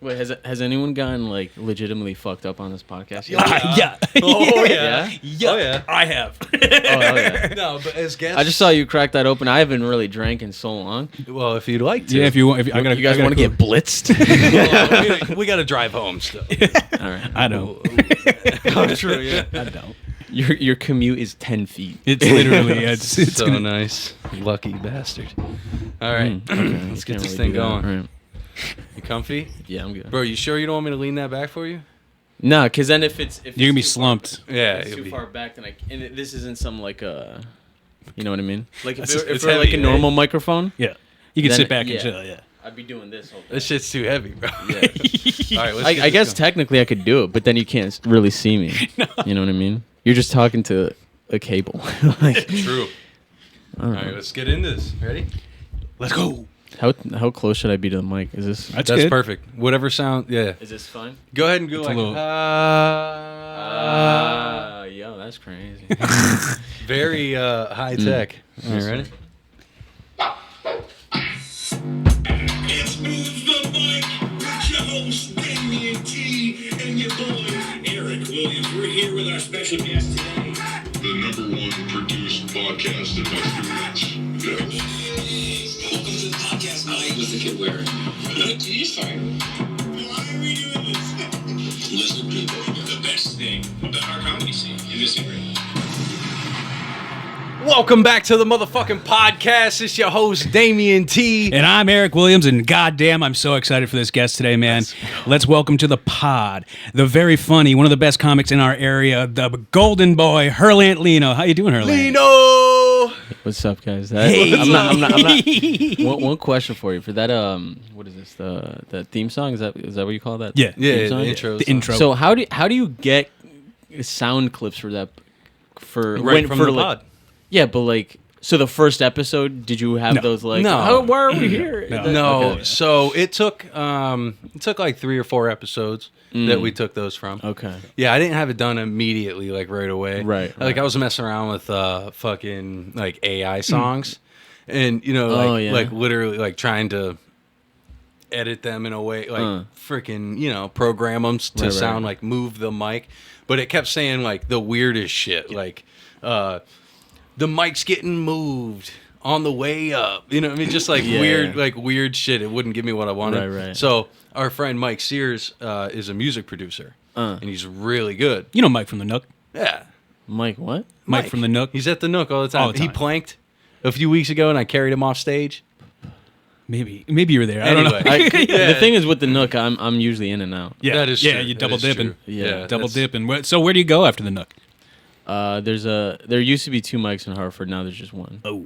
Wait, has anyone gotten like legitimately fucked up on this podcast? Yeah. Oh Yeah? yeah. Oh yeah. I have. Oh, hell yeah. No, but as guests. I just saw you crack that open. I haven't really drank in so long. Well, if you'd like to. Yeah, if you want. You guys want to get blitzed? we got to drive home still. All right. I don't. Oh, true. Yeah. I don't. Your commute is 10 feet. It's literally. It's so gonna, nice. Lucky bastard. All right. Okay, Let's get can't this really thing do that. going. All right. You comfy? Yeah, I'm good. Bro, you sure you don't want me to lean that back for you? No, because then if You're it's gonna be too slumped. Yeah. it's it'll too be- far back, then this isn't some like you know what I mean? Like if It's it were like a heavy, normal microphone, Yeah. You can Then- sit back and yeah. chill. Yeah. I'd be doing this whole time. This shit's too heavy, bro. Yeah. All right, let's get I this guess going. technically I could do it, but then you can't really see me. You know what I mean? You're just talking to a cable. Like, True. I All don't right, know. let's get into this. Ready? Let's go. How close should I be to the mic? Is this That's That's good. perfect. Whatever sound. Yeah. is this fine? Go ahead and go It's a like. little- Yo, that's crazy. Very high tech. All right, ready? It's Move the Mic with your host, Damian T, and your boy, Eric Williams. We're here with our special guest today. The #1 produced podcast in experience. Yes. Welcome to the podcast. What's the kid wearing? He's fine. Why are we doing this? Listen, people, the best thing about our comedy scene in this area. Welcome back to the motherfucking podcast. It's your host, Damian T. And I'm Eric Williams, and goddamn, I'm so excited for this guest today, man. Let's welcome to the pod the very funny, one of the best comics in our area, the golden boy, Herlandt Lino. How you doing, Herlandt? Lino. What's up, guys? That, Hey. I'm not. One question for you for that. What is this? The theme song? Is that what you call that? Yeah. Theme Yeah, song? the intro. The intro. So how do you get sound clips for that? For Right from the like, pod. Yeah, but like, so the first episode, did you have No. those like? No. Why are we here? No. That- No, Okay. so it took like 3 or 4 episodes that we took those from. Okay. Yeah, I didn't have it done immediately, like right away. Right, Like right. I was messing around with fucking like AI songs, and Oh, yeah. like literally like trying to edit them in a way like freaking program them to Right, sound right. like move the mic, but it kept saying like the weirdest shit, like the mic's getting moved on the way up. You know what I mean? Just like Yeah. weird shit. It wouldn't give me what I wanted. Right, right. So our friend Mike Sears is a music producer, and he's really good. You know Mike from the Nook. Yeah. Mike, what? Mike from the Nook. He's at the Nook all the time. All the He time. planked a few weeks ago, and I carried him off stage. Maybe you were there. I don't know. Anyway. The thing is with the Nook, I'm usually in and out. Yeah, That is yeah. true. You That double is dipping. true. Yeah, Double that's- dipping. So where do you go after the Nook? There used to be 2 mics in Hartford. Now there's just one. Oh.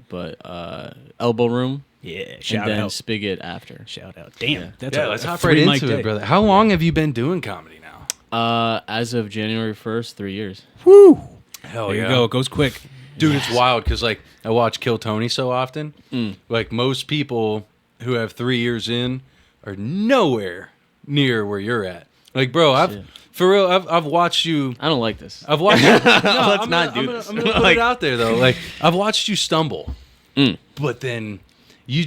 But Elbow Room Yeah. and Shout then out. Spigot after. Shout out. Damn. That's Yeah, a, let's a hop right 3 mic into it, day. brother. How long have you been doing comedy now? As of January 1st, 3 years. Woo. Hell There you go. It goes quick. Dude, it's wild because like I watch Kill Tony so often. Mm. Like most people who have 3 years in are nowhere near where you're at. Like, bro, Shit. for real, I've watched you. I don't like this. I've watched. No, Let's I'm not gonna, do I'm this. Gonna, I'm gonna put Like- it out there though. Like I've watched you stumble, Mm. but then you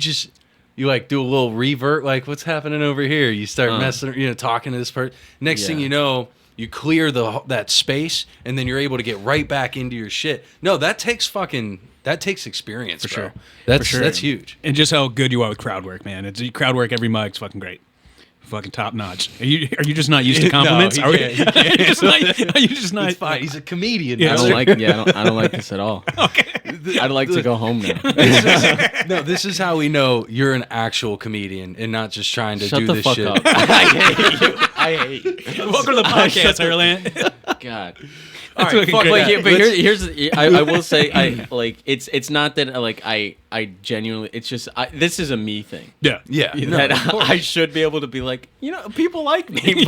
like do a little revert. Like what's happening over here? You start messing, talking to this person. Next thing Yeah. you know, you clear that space, and then you're able to get right back into your shit. No, that takes experience, For bro. sure. That's For sure. that's huge. And just how good you are with crowd work, man. It's crowd work every mic's fucking great. Fucking top notch. Are you just not used to compliments? No, he Are can't. are you just not? Are you just not? It's fine. He's a comedian. Yeah, I bro. don't like. Yeah, I don't like this at all. Okay. I'd like to go home now. No, this is how we know you're an actual comedian and not just trying to Shut do the this fuck shit. up. I hate you. I hate you. Welcome to the podcast, Herlandt. God. All right, fucking fuck great. that. But Let's- here's I will say I like it's not that like I genuinely it's just this is a me thing. Yeah. Yeah. No, That of course. I should be able to be like, people like me,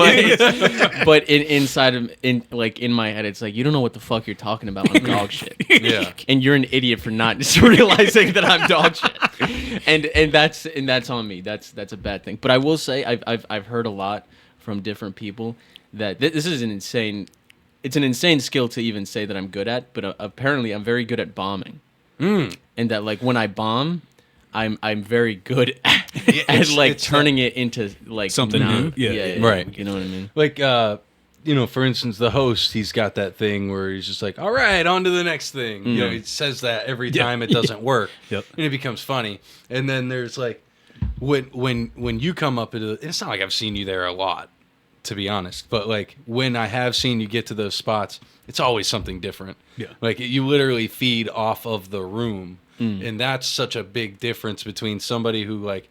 but in my head it's like you don't know what the fuck you're talking about. I'm dog shit. Yeah. And you're an idiot for not just realizing that I'm dog shit. And that's on me. That's a bad thing. But I will say I've heard a lot from different people that this is an insane skill to even say that I'm good at, but apparently I'm very good at bombing. And that like when I bomb, I'm very good at, it's turning it into like Something new. Yeah. Right. You know what I mean? Like, for instance, the host, he's got that thing where he's just like, all right, on to the next thing. He says that every time it doesn't work. Yep. And it becomes funny. And then there's like, when you come up, it's not like I've seen you there a lot, to be honest. But like when I have seen you get to those spots, it's always something different. Yeah. Like you literally feed off of the room. And that's such a big difference between somebody who like,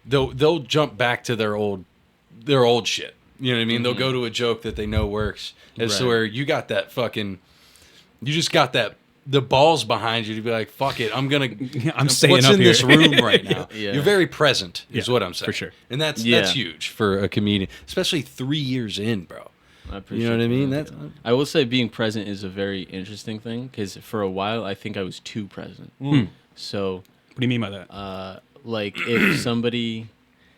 they'll jump back to their old shit. You know what I mean? They'll go to a joke that they know works. As to where you got that fucking, you just got the balls behind you to be like, fuck it, I'm staying what's up in here. this room right now. Yeah. You're very present, is Yeah, what I'm saying. for sure. And that's Yeah. huge for a comedian, especially 3 years in, bro. I appreciate You know what I mean? that. I will say being present is a very interesting thing because for a while I think I was too present. So What do you mean by that? like if somebody,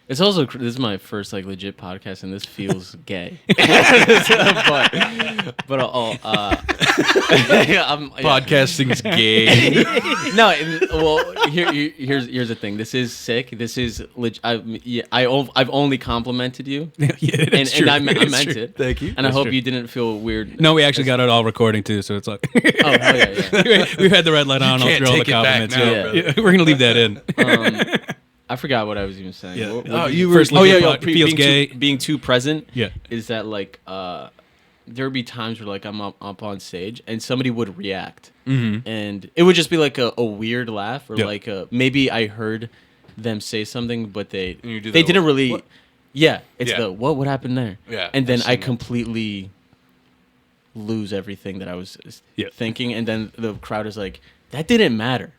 it's also this is my first like legit podcast and this feels gay, but Podcasting's gay. no. Well, here's the thing. This is sick. This is I've only complimented you, yeah, it's true. and I It's meant true. it. Thank you. And I hope true. you didn't feel weird. No, we actually got it all recording too, so it's like Oh hell yeah. we've had the red light on all can't through all the take it back compliments. now, yeah. brother. Yeah, we're gonna leave that in. I forgot what I was even saying. Yeah. What Oh, did you were. First Oh yeah, legit yo, pod- feels being gay. being too present. Yeah. Is that like there would be times where like I'm up on stage and somebody would react, and it would just be like a weird laugh or Yeah. like maybe I heard them say something but they you do they the, didn't really. "What?" Yeah, it's Yeah. the what happened there. Yeah, and then I've I seen that. completely lose everything that I was Yeah. thinking, and then the crowd is like, "That didn't matter.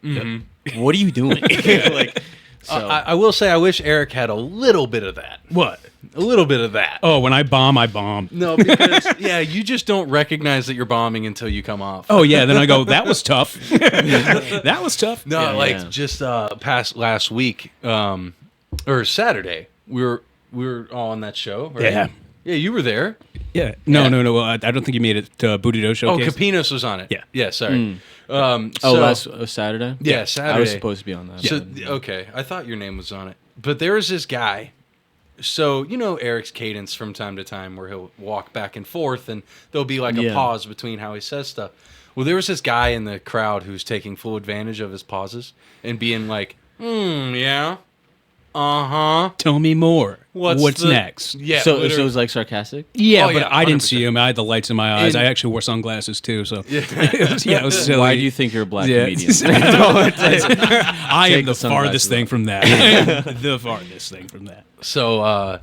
What are you doing?" Like, so I will say, I wish Eric had a little bit of that. What? A little bit of that. Oh, when I bomb, I bomb. No, because you just don't recognize that you're bombing until you come off. Oh yeah, then I go, that was tough. That was tough. No, Yeah, like yeah. just past last week, or Saturday, we were all on that show. Right? Yeah. Yeah, you were there. Yeah. No. Well, I don't think you made it to Booty Dough Oh, Showcase. Capinos was on it. Yeah. Yeah, sorry. last Saturday. Yeah, Saturday. I was supposed to be on that. So but- okay, I thought your name was on it, but there was this guy. So you know Eric's cadence from time to time, where he'll walk back and forth, and there'll be like a Yeah. pause between how he says stuff. Well, there was this guy in the crowd who's taking full advantage of his pauses and being like, yeah, Tell me more. What's the- next? Yeah, so it literally. was like sarcastic. Yeah, Oh, but yeah, I didn't see 100%. him. I had the lights in my eyes. And- I actually wore sunglasses too. So it was silly. Why do you think you're a black Yeah. comedian? I am Take the the sunglasses farthest thing off. from that. I am the farthest thing from that. So,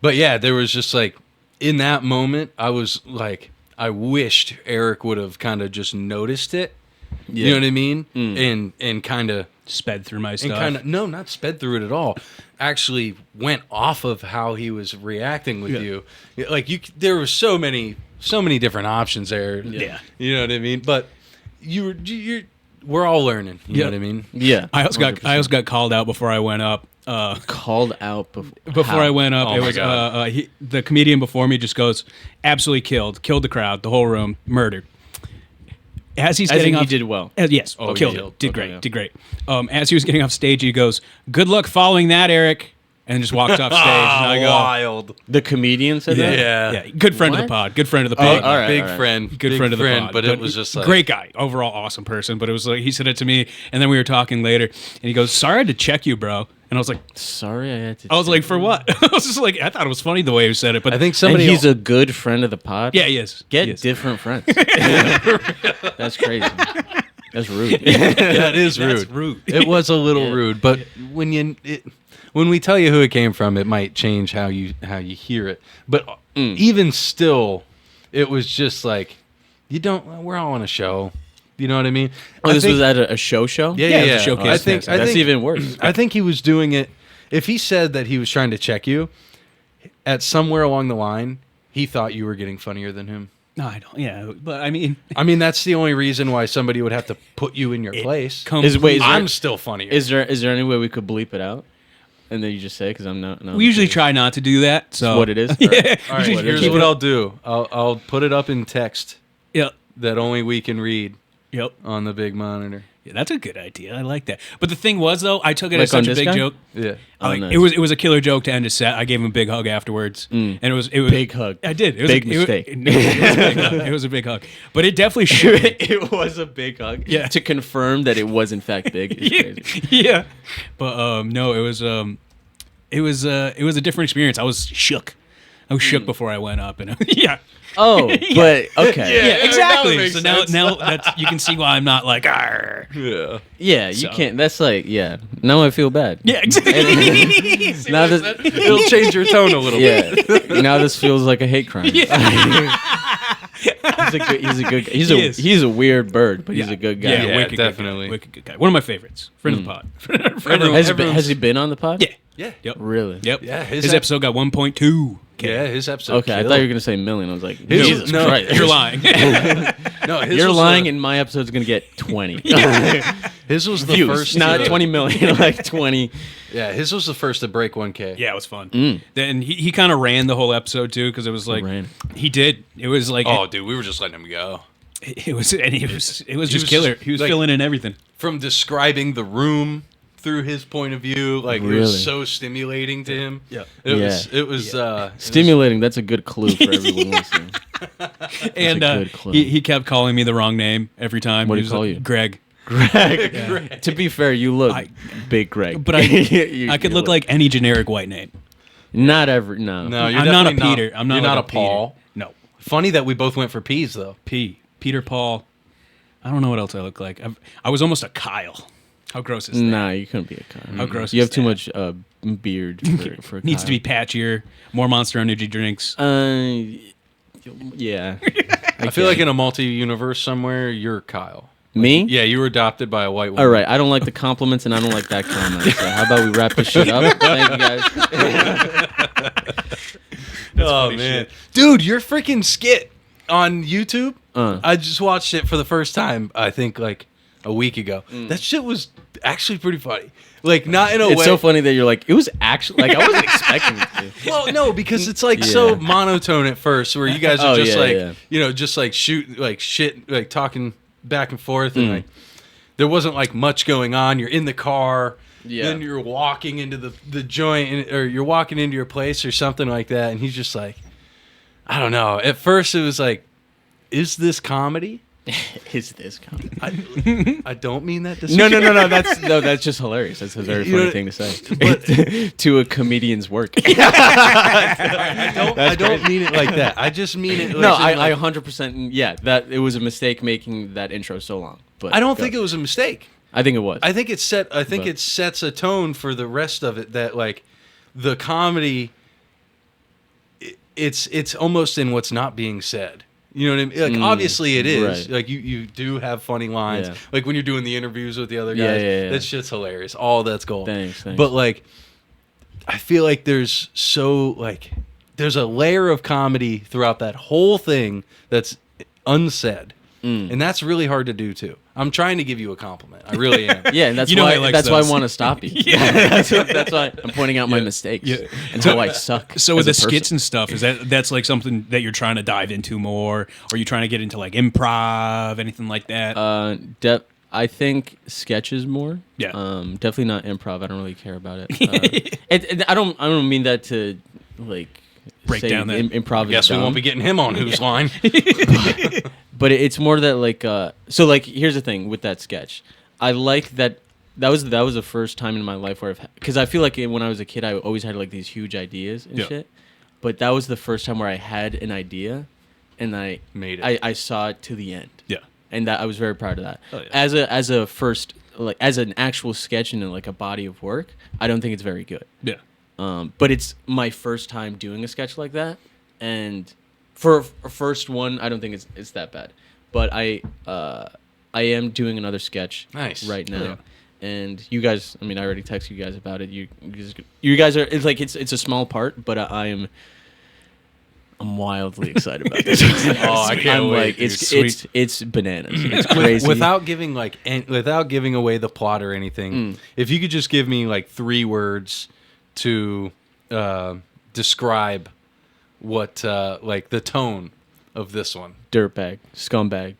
but yeah, there was just like, in that moment, I was like, I wished Eric would have kind of just noticed it. You know what I mean? And kind of, Sped through my and stuff. kind of, no, not sped through it at all. Actually went off of how he was reacting with you. Like there were so many different options there. Yeah. You know what I mean? But we're all learning. You know what I mean? Yeah. I also got called out before I went up. Called out Before I went up, Oh it my was God. the comedian before me just goes, absolutely killed the crowd, the whole room, murdered. As he's As getting in he off, did well. yes, Oh, he killed killed. it, did Okay, great, yeah. did great. As he was getting off stage, he goes, "Good luck following that, Eric," and just walked off stage. And I go, Wild. The comedian said that. Yeah. good friend of the What? pod, good friend of the Oh, pod. all right. Big friend. Good big friend of the pod, But it was just like, great guy, overall awesome person. But it was like he said it to me, and then we were talking later, and he goes, "Sorry I had to check you, bro." And I was like, Sorry, I had to. I was like, for what? I was just like, I thought it was funny the way he said it, but I think And somebody. he's a good friend of the pod. yeah, he is. Get He is. different friends. That's crazy. That's rude. that is That's rude. rude. It was a little Yeah. rude, but when we tell you who it came from, it might change how you hear it. But even still, it was just like we're all on a show. You know what I mean? Oh, I this think- was at a show show. yeah, Yeah, it was yeah. a showcase. I think That's even worse. I think he was doing it. If he said that he was trying to check you, at somewhere along the line, he thought you were getting funnier than him. No, I don't. Yeah, but I mean, I mean, that's the only reason why somebody would have to put you in your place. Wait, I'm still funnier. Is there any way we could bleep it out? And then you just say because I'm not. No, we usually try not to do that. So what it is. Yeah. All right, Usually here's keep what it- I'll do. I'll put it up in text Yep. that only we can read Yep. on the big monitor. Yeah, that's a good idea. I like that. But the thing was, though, I took it Like as such on a this big guy? joke. Yeah. Oh, Like, nice. it was a killer joke to end a set. I gave him a big hug afterwards, and it was Big hug. I did. It was Big it was- mistake. it was a big hug. It was a big hug, but it definitely should. It was a big hug. Yeah. To confirm that it was in fact big is crazy. Yeah, but no, it was a different experience. I was shook. I was shook before I went up, and yeah. Oh, but okay. Yeah, that exactly. makes So now, sense. now that's you can see why I'm not like, "Arr." Yeah. Yeah, you So- can't. That's like, yeah. Now I feel bad. Yeah, exactly. Now this, It'll change your tone a little bit. yeah. Now this feels like a hate crime. He's a good. He's a good. He's He a. is. He's a weird bird, but he's a good guy. Yeah, Yeah, wicked definitely. Good guy. Wicked good guy. One of my favorites. Friend of the pod. Everyone- Has he been on the pod? Yeah. Yeah. Yep. Really? Yep. Yeah, His, his episode got 1.2. Yeah, his episode. Okay, I killed. thought you were gonna say million. I was like, His- Jesus no, Christ. You're lying. No, his You're was lying, The, and my episode's gonna get 20 his was the views, first. not 20 million, like 20. Yeah, his was the first to break 1K. Yeah, it was fun. Then he kind of ran the whole episode too, because it was like Ran. he did. It was like Oh, dude, we were just letting him go. it was just was killer. just, He was like- filling in everything. From describing the room through his point of view, like it Really? was so stimulating to him. Yeah. It Yeah. was. It was. Stimulating. That's a good clue for everyone listening. And good clue. he kept calling me the wrong name every time. What He did he was call like, you? Greg. Greg. To be fair, you look big Greg. But I You- I could you look like any generic white name. not every no. No, you're I'm not a definitely Peter. I'm not You're like not a a Paul. Peter. No. Funny that we both went for P's though. Peter Paul. I don't know what else I look like. I was almost a Kyle. How gross is that? Nah, you couldn't be a Kyle. How gross You is have too that? much beard for a Needs to Kyle. be patchier. More Monster Energy drinks. Yeah. I feel like in a multi-universe somewhere, you're Kyle. Me? Yeah, you were adopted by a white woman. All right. I don't like the compliments and I don't like that comment. So how about we wrap this shit up? Thank you guys. Oh man, dude, your freaking skit on YouTube. I just watched it for the first time. I think like a week ago. That shit was actually pretty funny. Like not in a It's way. so funny that you're like, it was actually like I wasn't expecting it to. Well, no, because it's like so Yeah. monotone at first, where you guys are Oh, just yeah, like, yeah. you know, just like shoot, like shit, like talking back and forth, and like there wasn't like much going on. You're in the car, Yeah. then you're walking into the joint, or you're walking into your place or something like that, and he's just like, I don't know. At first, it was like, is this comedy? Is this comedy? I don't mean that. No. That's just hilarious. That's a very You funny know, thing to say to a comedian's work. I don't mean it like that. I just mean it. Like, No, like, I 100%. Yeah, that it was a mistake making that intro so long. But I don't think it was a mistake. I think it was. I think it set. I think But- it sets a tone for the rest of it. That like the comedy. It's almost in what's not being said. You know what I mean? Like obviously it is. right. Like you do have funny lines. Yeah. Like when you're doing the interviews with the other Yeah, guys. yeah. That shit's hilarious. All that's gold. Thanks. But like, I feel like there's a layer of comedy throughout that whole thing that's unsaid. And that's really hard to do too. I'm trying to give you a compliment. I really am. Yeah, and that's You know why he likes that's why I those. want to stop you. that's why I'm pointing out my mistakes and how I suck. So with the as a person. skits and stuff, is that's like something that you're trying to dive into more, or are you trying to get into like improv, anything like that? I think sketches more. Yeah. Definitely not improv. I don't really care about it. I don't mean that to like Break say down that- improv. is Guess we dumb. won't be getting him on Who's Line. But it's more that like so like here's the thing with that sketch. I like that was the first time in my life where because I feel like when I was a kid I always had like these huge ideas and Yeah. shit. But that was the first time where I had an idea and I Made it. I saw it to the end. yeah. And that I was very proud of that. Oh, yeah. As a first like as an actual sketch and like a body of work, I don't think it's very good. Yeah. But it's my first time doing a sketch like that, and for a first one, I don't think it's that bad. But I am doing another sketch Nice. right now, Yeah. and you guys. I mean, I already texted you guys about it. You guys are. It's like it's a small part, but I'm wildly excited about this. Oh, I can't I'm wait, like dude. it's bananas. It's crazy. Without giving without giving away the plot or anything, if you could just give me like 3 words to describe what like the tone of this one. dirtbag, scumbag,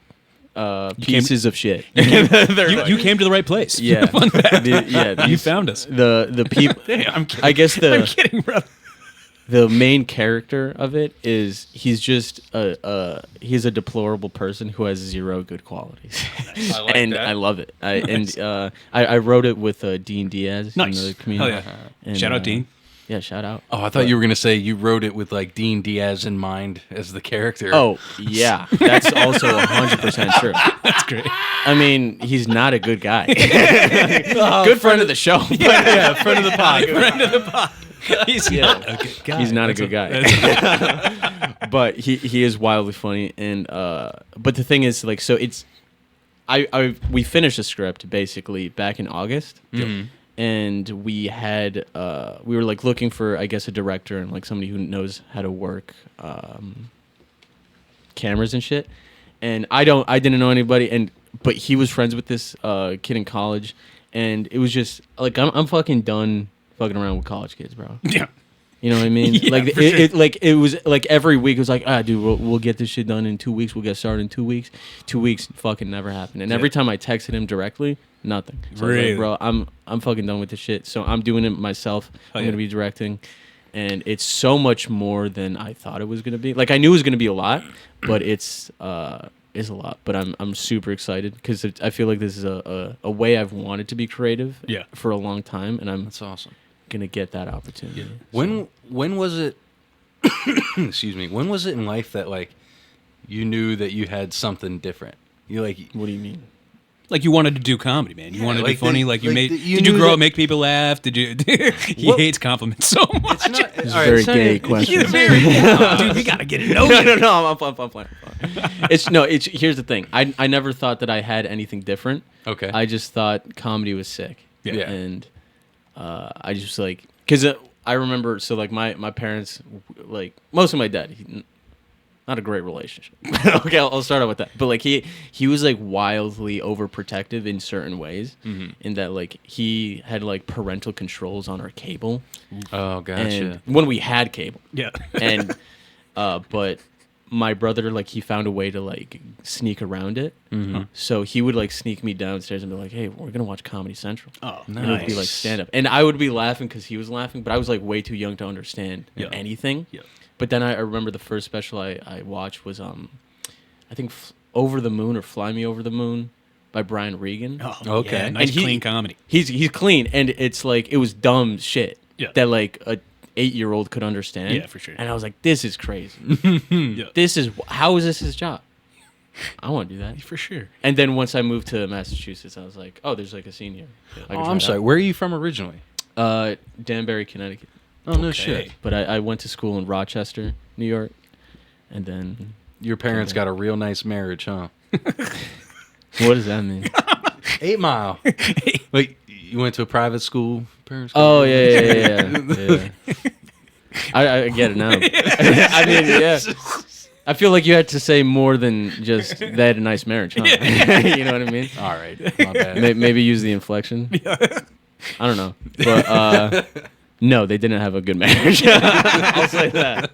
pieces of shit. You came to the right place. Yeah. Fun fact. Yeah. You found us. The people. I'm kidding. I guess I'm kidding, brother. the main character of it is he's just he's a deplorable person who has zero good qualities. I like and that. I love it. I wrote it with Dean Diaz, Nice. another comedian. Hell yeah. And, Shout out, Dean. Yeah, shout out. Oh, I thought you were gonna say you wrote it with like Dean Diaz in mind as the character. Oh, yeah. That's also 100% true. That's great. I mean, he's not a good guy. Good friend of the show. but- yeah, friend of the pod. Friend of the pod. He's Yeah. not a good guy. He's not a That's good guy. that's- But he is wildly funny, and but the thing is, like, so it's we finished the script basically back in August, and we were like looking for, I guess, a director and like somebody who knows how to work cameras and shit. And I didn't know anybody, but he was friends with this kid in college, and it was just like I'm fucking done fucking around with college kids, bro. Yeah. You know what I mean? Yeah, like for it was like every week it was like, dude, we'll get this shit done in 2 weeks. We'll get started in 2 weeks. 2 weeks fucking never happened. And every time I texted him directly, nothing. So I was Really? like, bro, I'm fucking done with this shit. So I'm doing it myself. I'm yeah. gonna be directing, and it's so much more than I thought it was gonna be. Like I knew it was gonna be a lot, but it's a lot. But I'm super excited because I feel like this is a way I've wanted to be creative Yeah. for a long time, and I'm That's awesome. gonna get that opportunity. When was it? Excuse me. When was it in life that like you knew that you had something different? You like What do you mean? Like you wanted to do comedy, man. You Yeah, wanted to be like funny. the- Like you like made. the- you Did you knew grow that- up, make people laugh? Did you? He What- hates compliments so much. it's not. It's all a right, very it's not gay even- question. Dude, we gotta get it over. No, I'm fine. It's here's the thing. I never thought that I had anything different. Okay. I just thought comedy was sick. Yeah. And I just like because I remember like my parents, like most of my dad, not a great relationship. Okay, I'll start out with that. But like he was like wildly overprotective in certain ways, in that like he had like parental controls on our cable, Oh, gotcha. and when we had cable. Yeah. And but my brother, like, he found a way to like sneak around it. So he would like sneak me downstairs and be like, hey, we're gonna watch Comedy Central. Oh, And it would be like stand up, and I would be laughing because he was laughing, but I was like way too young to understand anything. Yeah. But then I remember the first special I watched was I think Over the Moon or Fly Me Over the Moon by Brian Regan. Oh, Okay. yeah, nice And he- clean comedy. He's clean, and it's like it was dumb shit Yeah. that like a 8-year-old could understand. Yeah, for sure. And I was like, this is crazy. Yeah. How is this his job? I want to do that. For sure. And then once I moved to Massachusetts, I was like, oh, there's like a scene here. I can Oh, try I'm it sorry. out. Where are you from originally? Danbury, Connecticut. Oh, no Okay. shit. But I went to school in Rochester, New York, and then Your parents got a real nice marriage, huh? what does that mean? 8 Mile. Like you went to a private school. Parents. Oh yeah. I get it now. I mean, yeah. I feel like you had to say more than just they had a nice marriage, huh? You know what I mean? All right. My bad. Maybe use the inflection. I don't know, but no, they didn't have a good marriage. I'll say that.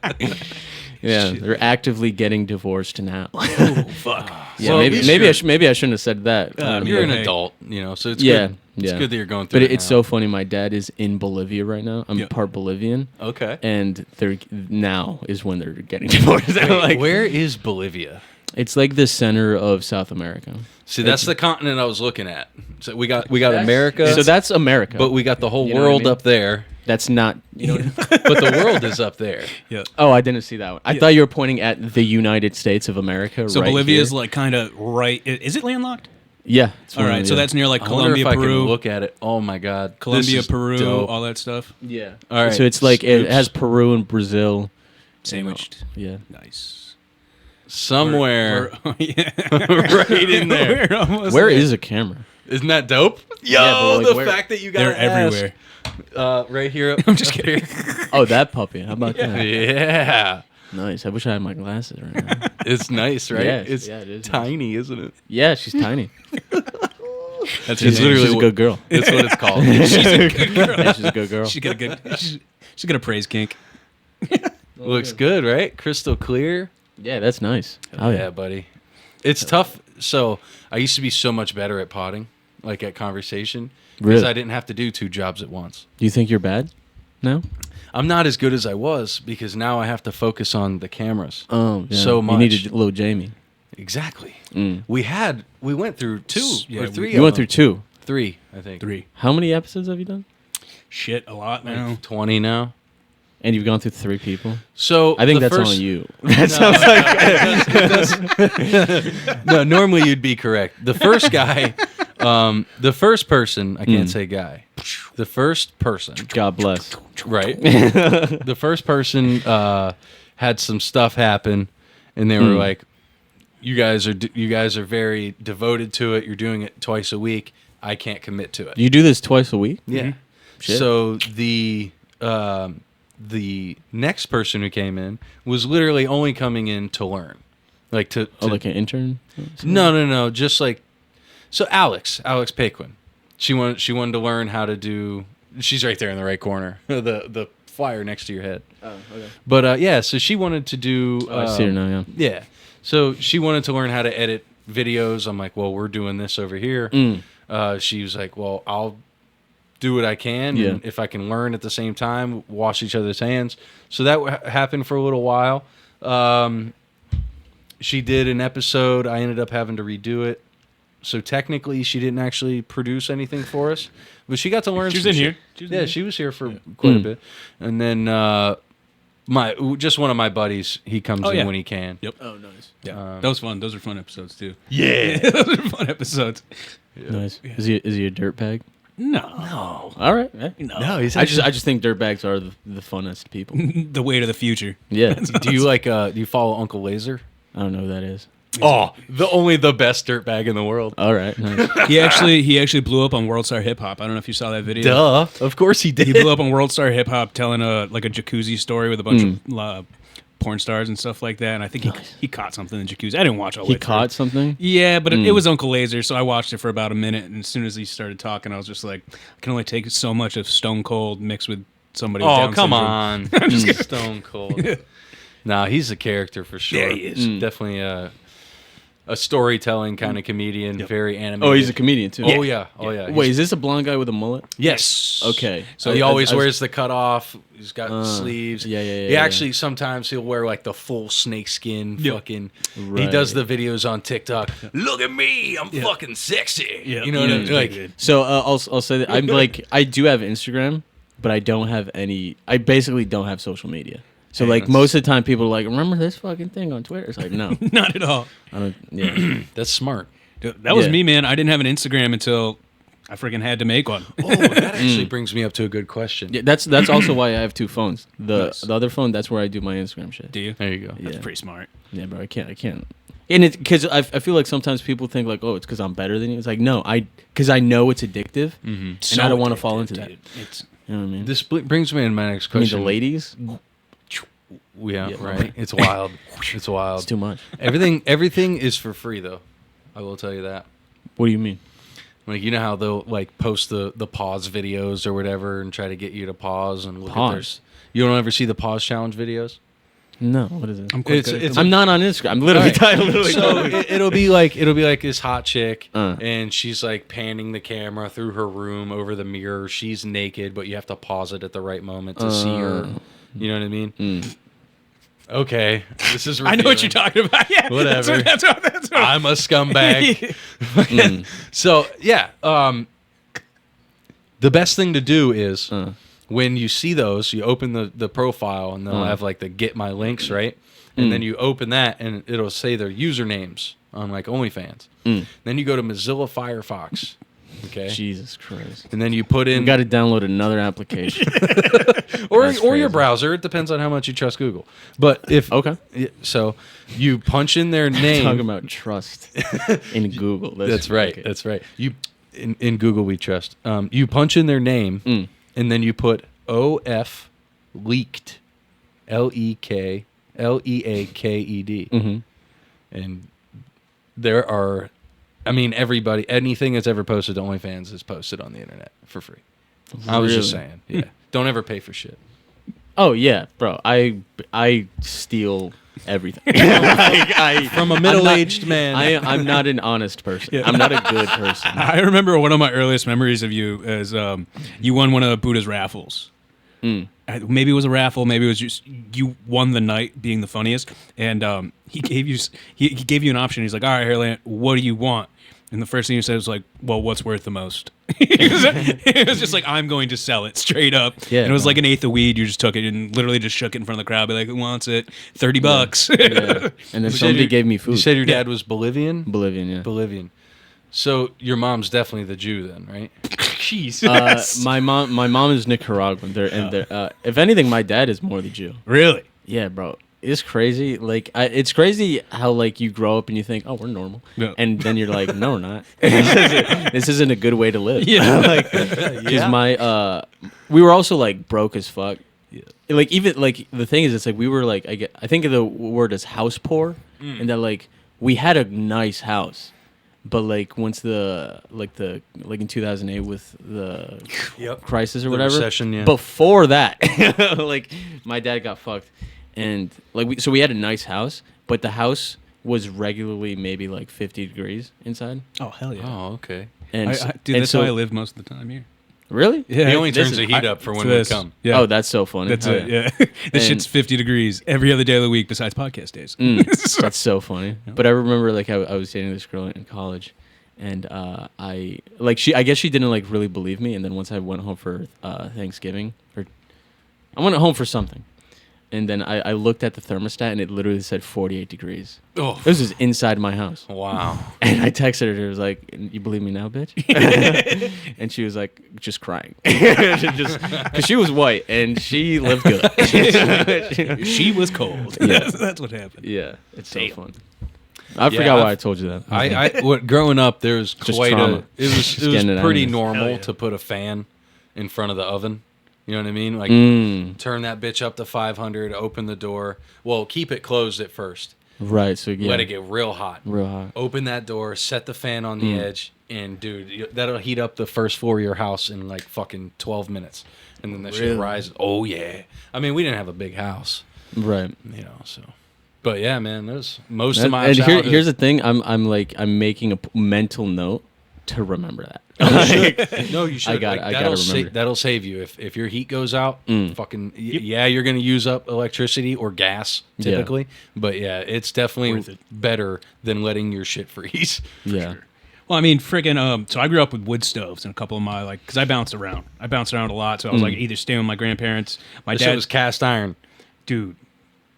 Yeah, they're actively getting divorced now. Oh, fuck. Yeah, Well, maybe at least maybe you're- maybe I shouldn't have said that. You're an Hey. adult, you know, so it's Yeah, good. It's yeah. good that you're going through But it it's now. so funny. My dad is in Bolivia right now. I'm Yeah. part Bolivian, Okay. and they're now is when they're getting divorced. Like, Where is Bolivia? it's like the center of South America. See, that's the continent I was looking at. So we got America. So that's America. but we got the whole You know what I world mean? up there. That's not. You know. But the world is up there. Yeah. Oh, I didn't see that one. I thought you were pointing at the United States of America. So right Bolivia is here. like kind of right. Is it landlocked? Yeah. it's All one right. of So the- that's near like I wonder Colombia, if I Peru, can look at it. Oh my God. This Colombia, is Peru, dope. all that stuff. yeah. All right. So it's like it Oops. has Peru and Brazil. Sandwiched. Yeah. Nice. somewhere Yeah. right in there. We're almost Where there. is a camera? Isn't that dope? Yo, Yeah, but, like, the where- fact that you got They're everywhere. right here. I'm just kidding. Oh, that puppy. How about that? Yeah. Nice. I wish I had my glasses right now. It's nice, right? Yeah, it's yeah, it is. tiny, isn't it? Yeah, she's tiny. That's It's literally She's a good girl. That's what it's called. Yeah, she's a good girl. She got a good. She's got a praise kink. Looks good, right? Crystal clear. Yeah, that's nice. Oh yeah, yeah. buddy. It's tough. So I used to be so much better at potting, like at conversation, because Really? I didn't have to do 2 jobs at once. Do you think you're bad now? I'm not as good as I was because now I have to focus on the cameras. Oh, yeah. So much. You need a little Jamie. Exactly. Mm. We went through 2 Yeah, or 3. You went through 2. 3, I think. 3. How many episodes have you done? Shit, a lot now. Like 20 now. And you've gone through 3 people. So I think the that's first, on you. That sounds like No, normally you'd be correct. The first guy, the first person, I can't say guy. The first person, God bless. right? The first person had some stuff happen, and they were like, "You guys are very devoted to it. You're doing it twice a week. I can't commit to it." You do this twice a week? Yeah. Shit. So the next person who came in was literally only coming in to learn, like to Oh, like an intern? no, just like so. Alex Paquin, she wanted to learn how to do. She's right there in the right corner, the flyer next to your head. Oh, okay. But yeah, so she wanted to do. I see her now, yeah. Yeah, so she wanted to learn how to edit videos. I'm like, well, we're doing this over here. She was like, well, I'll do what I can, Yeah. and if I can learn at the same time, wash each other's hands. So that happened for a little while. She did an episode. I ended up having to redo it. So technically, she didn't actually produce anything for us, but she got to learn. She was some in shit. here. She was in Yeah, here. she was here for quite a bit. And then just one of my buddies, he comes Oh, in yeah. when he can. Yep. Oh, nice. Yeah. That was fun. Those are fun episodes too. Yeah. Those are fun episodes. Nice. Is he a dirtbag? No. All right. No, he's I just think dirtbags are the funnest people. The way to the future. Yeah. Do you like? Do you follow Uncle Laser? I don't know who that is. Oh, the best dirtbag in the world. All right. Nice. He actually blew up on World Star Hip Hop. I don't know if you saw that video. Duh. Of course he did. He blew up on World Star Hip Hop telling a jacuzzi story with a bunch of porn stars and stuff like that. And I think he caught something in the jacuzzi. I didn't watch all the He way through. caught something? Yeah, but it was Uncle Laser, so I watched it for about a minute. And as soon as he started talking, I was just like, I can only take so much of Stone Cold mixed with somebody. With Oh, Down come syndrome. on. Stone Cold. Nah, he's a character for sure. Yeah, he is. Definitely a storytelling kind of comedian, very animated. Oh, he's a comedian too. Oh, yeah. Oh, yeah. Wait, is this a blonde guy with a mullet? Yes. Okay. So I- he I- always I was- wears the cutoff. He's got sleeves. yeah, yeah, He yeah. actually sometimes he'll wear like the full snakeskin fucking. He Right. does the videos on TikTok. Look at me, I'm fucking sexy. Yeah. You know what I mean? Like, So I'll say that I'm like I do have Instagram, but I don't have any. I basically don't have social media. So like most of the time, people are like, "Remember this fucking thing on Twitter?" It's like, no, Not at all. I don't. Yeah, that's smart. Dude, that was Yeah. me, man. I didn't have an Instagram until I freaking had to make one. Oh, that actually brings me up to a good question. yeah. That's also why I have 2 phones. The Nice. other phone, that's where I do my Instagram shit. Do you? There you go. That's Yeah. pretty smart. Yeah, bro, I can't. And it's because I feel like sometimes people think like, oh, it's because I'm better than you. It's like, no, because I know it's addictive, and I don't want to fall into that. It's You know what I mean? This brings me to my next I mean, question. the ladies, Yeah, Yeah. right. It's wild. It's wild. it's too much. Everything is for free though. I will tell you that. What do you mean? Like, you know how they'll like post the pause videos or whatever and try to get you to pause and look at Pause? theirs. You don't ever see the pause challenge videos? No, what is it? I'm quite It's- good at it's them. I'm not on Instagram. I'm literally Alright. So it'll be like this hot chick, Uh. and she's like panning the camera through her room over the mirror. She's naked, but you have to pause it at the right moment to see her. You know what I mean? Okay, this is. I know what you're talking about. Yeah, Whatever. That's what I'm a scumbag. So yeah, the best thing to do is when you see those, you open the profile and they'll have like the get my links, right? And then you open that and it'll say their usernames on like OnlyFans. Then you go to Mozilla Firefox, okay? Jesus Christ. And then you put in You got to download another application. or That's your crazy. browser. It depends on how much you trust Google. But if Okay. so you punch in their name. Talking about trust in Google. That's right. okay. That's right. You in Google we trust. You punch in their name and then you put OF leaked, LEAKED, and there are, I mean, everybody, anything that's ever posted to OnlyFans is posted on the internet for free. I was just Really? saying, yeah. Don't ever pay for shit. Oh yeah, bro. I steal everything. Like, From a middle-aged man. I'm not an honest person. I'm not a good person. I remember one of my earliest memories of you is you won one of Buddha's raffles. Maybe it was a raffle. Maybe it was just you won the night being the funniest, and he gave you an option. He's like, "All right, Herlandt, what do you want?" And the first thing you said was like, "Well, what's worth the most?" It was just like, "I'm going to sell it straight up." Yeah, and it was no. like an eighth of weed. You just took it and literally just shook it in front of the crowd. Be like, "Who wants it? $30." Yeah. And then somebody gave me food. You said your dad was Bolivian? Bolivian, yeah. Bolivian. So your mom's definitely the Jew then, right? Jesus. My mom is Nicaraguan. If anything, my dad is more the Jew. Really? Yeah, bro. It's crazy. Like, it's crazy how like you grow up and you think, oh, we're normal, Yeah. and then you're like, no, we're not. This isn't a good way to live. Yeah. Like, because we were also like broke as fuck. Yeah. Like even like the thing is, it's like we were like I think of the word as house poor, and that like we had a nice house, but like once like in 2008 with the crisis or The whatever recession, yeah. before that, like my dad got fucked. And like we had a nice house, but the house was regularly maybe like 50 degrees inside. Oh hell yeah! Oh, okay. And Dude, and that's how I live most of the time here. Really? Yeah, He only this turns is- the heat up for when This. we come. Yeah. Oh, that's so funny. That's Oh, it. Yeah, this And- shit's 50 degrees every other day of the week besides podcast days. That's so funny. But I remember like I was dating this girl in college, and I guess she didn't like really believe me. And then once I went home for Thanksgiving, I went home for something. And then I looked at the thermostat, and it literally said 48 degrees. Oh, This is inside my house. wow. And I texted her. I was like, "You believe me now, bitch?" And she was like, just crying, just because she was white and she lived good. She was cold. Yeah. That's what happened. Yeah, it's so fun. I Yeah, forgot why I've- I told you that. Growing up, there was Just quite trauma. it was Just getting it out pretty of me. Hell normal yeah. to put a fan in front of the oven. You know what I mean? Like turn that bitch up to 500, open the door. Well, keep it closed at first. Right. So yeah, Let it get real hot. real hot. Open that door, set the fan on the edge, and dude, that'll heat up the first floor of your house in like fucking 12 minutes. And then that shit Really? rises. Oh yeah. I mean, we didn't have a big house, Right. you know, so. But yeah, man, there's most of And, my and childhood. here's the thing. I'm making a mental note to remember that. No, you should. I gotta that'll remember. that'll save you if your heat goes out. Fucking yeah, you're gonna use up electricity or gas typically, but yeah, it's definitely better than letting your shit freeze. Yeah. Well, I mean, friggin' so I grew up with wood stoves and a couple of my because I bounced around. I bounced around a lot, so I was like either staying with my grandparents, my This dad shit was cast iron. dude.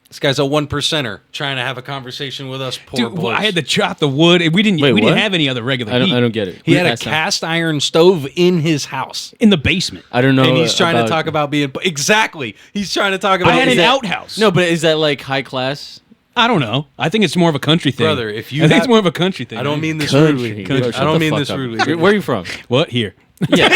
This guy's a 1%er trying to have a conversation with us poor Dude, boys. well, I had to chop the wood. We didn't Wait, didn't what? have any other regular I heat don't get it. he had a Cast iron. cast iron stove in his house. in the basement. I don't know. And he's trying to talk about being exactly. He's trying to talk about I had is an that- outhouse. No, but is that like high class? I don't know. I think it's more of a country thing. Brother, if you I think have- it's more of a country thing. I don't mean this Country. rudely. Bro, I shut don't the mean fuck this up. rudely. Where are you from? what here. Yeah.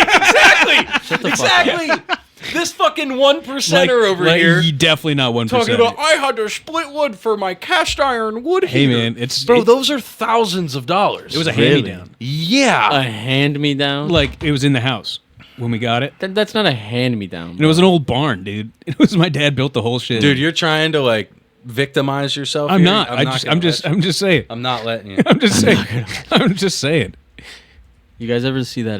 Exactly. This fucking 1%er over like, here you definitely not 1%. talking about I had to split wood for my cast iron wood Hey, heater. man, it's- bro. it- Those are thousands of dollars. It was a Really? hand-me-down. yeah. A hand me down? Like it was in the house when we got it. That's not a hand me down. And it was an old barn, dude. It was my dad built the whole shit. Dude, you're trying to like victimize yourself. I'm here. not. gonna let you. I'm just saying. I'm not letting you. I'm just saying. I'm just saying. You guys ever see that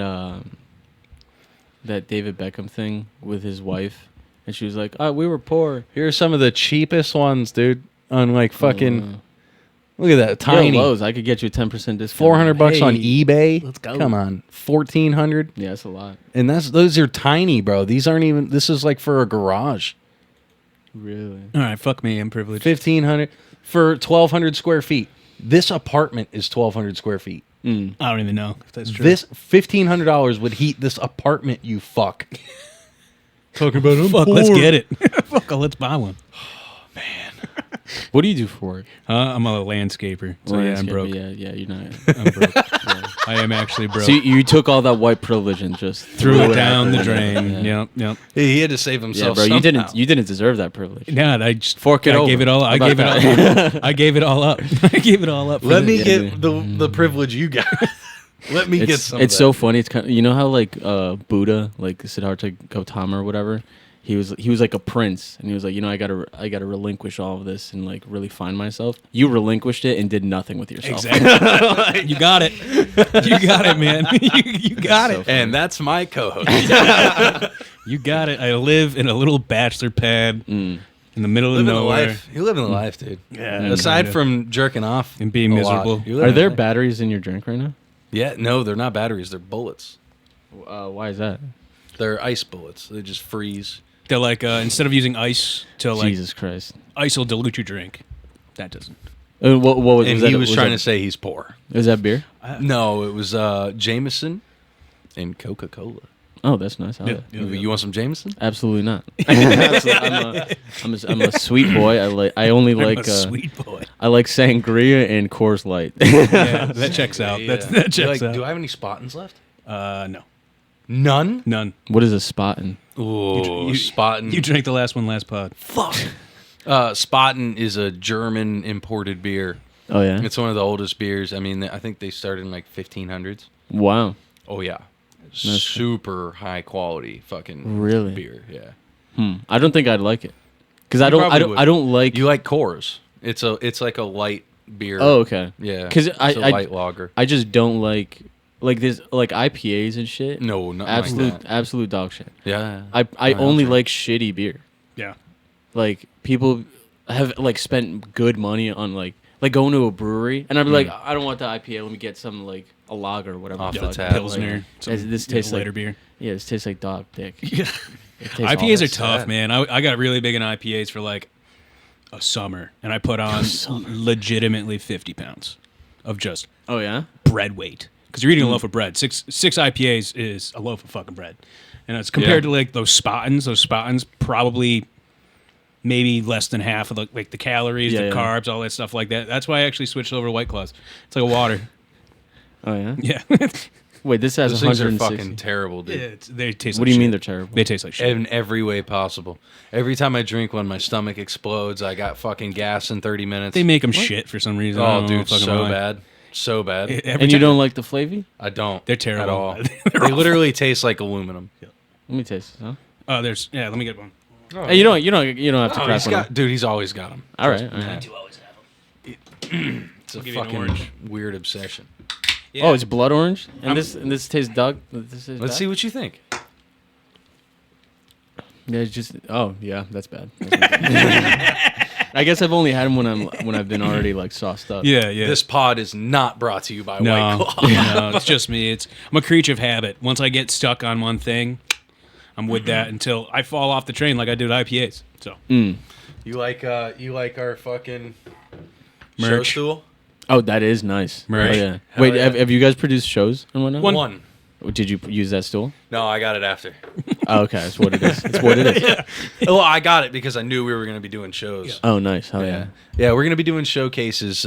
that David Beckham thing with his wife? And she was like, "Oh, we were poor." Here are some of the cheapest ones, dude. On like fucking. Look at that, Tiny tiny. Lowe's, I could get you a 10% discount. $400 on Hey. eBay. let's go. Come on, 1,400. Yeah, that's a lot. And those are tiny, bro. These aren't even. This is like for a garage. Really? All right, fuck me. I'm privileged. 1,500 for 1,200 square feet. This apartment is 1,200 square feet. I don't even know if that's true. This $1,500 would heat this apartment. You fuck. Talking about fuck, let's get it. Fuck, let's buy one. What do you do for work? I'm a landscaper. So yeah, I'm Landscaper, broke. Yeah, you're not. I'm broke. I am actually broke. So you took all that white privilege and just Threw it out down there. the drain. Yeah. Yep. He had to save Yeah, himself. bro, somehow. you didn't deserve that privilege. Yeah, I just Fork it I over. gave it all. I How gave it about all. that? I gave it all up. I gave it all up. for Let the- me Yeah, get dude. the privilege you got. Let me get It's some. it's of so that. funny. It's kind of, you know how like Buddha, like Siddhartha Gautama or whatever, he was like a prince, and he was like, I gotta relinquish all of this and like really find myself. You relinquished it and did nothing with yourself. Exactly. You got it. You got it, man. You got it. And that's my co-host. You got it. I live in a little bachelor pad in the middle of Living the nowhere. life. You're living the life, dude. Yeah. Aside kinda. from jerking off And being a lot, miserable. you're living Are there the life. batteries in your drink right now? Yeah, no, they're not batteries. They're bullets. Why is that? They're ice bullets. They just freeze. They're like instead of using ice to like Jesus Christ. ice will dilute your drink. That doesn't. What was, And was he that, was trying that, to say he's poor. Is that beer? No, it was Jameson and Coca-Cola. Oh, that's nice. I like it. You want some Jameson? Absolutely not. I'm a sweet boy. I only like I'm a sweet boy. I like sangria and Coors Light. Yeah, that checks out. Yeah. That checks out. Do I have any Spattons left? No, None? none. What is a Spaten? Ooh, Spaten. You drank the last one last pod. Fuck. Spaten is a German imported beer. Oh yeah. It's one of the oldest beers. I mean, I think they started in like 1500s. Wow. Oh yeah, super high quality fucking Really? beer. Yeah, I don't think I'd like it because You I probably would. don't like. you like Coors? It's like a light beer. Oh okay. yeah, 'Cause it's I- a light lager. I just don't like this like IPAs and shit. No, not absolute like that. absolute dog shit. Yeah, I only drink. like shitty beer. Yeah. Like people have like spent good money on like going to a brewery, and I'd be like, I don't want the IPA. Let me get some like a lager or whatever. Off the the fuck. tap. Pilsner. Like, some, this tastes lighter like beer. Yeah, this tastes like dog dick. Yeah. It tastes IPAs awful. are tough, sad. man. I got really big in IPAs for like a summer, and I put on legitimately 50 pounds of just Oh yeah. bread weight because you're eating a loaf of bread. Six IPAs is a loaf of fucking bread, and it's compared to like those Spattens. Those Spattens probably maybe less than half of the calories, Yeah, the yeah. carbs, all that stuff like that. That's why I actually switched over to White Claws. It's like a water. Oh yeah. Yeah. Wait, this has those things are 160. fucking terrible, dude. They taste. What like do you mean shit. they're terrible? They taste like shit. In every way possible. Every time I drink one, my stomach explodes. I got fucking gas in 30 minutes. They make them shit for some reason. I Oh, don't know dude, fucking so why. bad. So bad. Every And you time- don't like the flavor? I don't. They're terrible. At all. They're They literally taste like aluminum. Let me taste this, huh? Oh, there's let me get one. Hey, you don't have to Oh, crack he's one. got, dude, he's always got them. All right. All right. It's a give you an fucking orange. weird obsession. Oh, it's blood orange, and this tastes dog. This is Let's bad? see what you think. Yeah, it's just. Oh, yeah, that's bad. I guess I've only had them when I've been already like sauced up. Yeah, yeah. This pod is not brought to you by White no, Claw. no, it's just me. I'm a creature of habit. Once I get stuck on one thing, I'm with that until I fall off the train like I did with IPAs. So You like our fucking show Merch. stool? Oh, that is nice. Merch. Oh, yeah. Hell Wait, yeah. have you guys produced shows and whatnot? One. Did you use that stool? No, I got it after. Oh, okay, that's what it is. It's what it is. Well, I got it because I knew we were going to be doing shows. Oh, nice. Hell Yeah. yeah. Yeah, we're going to be doing showcases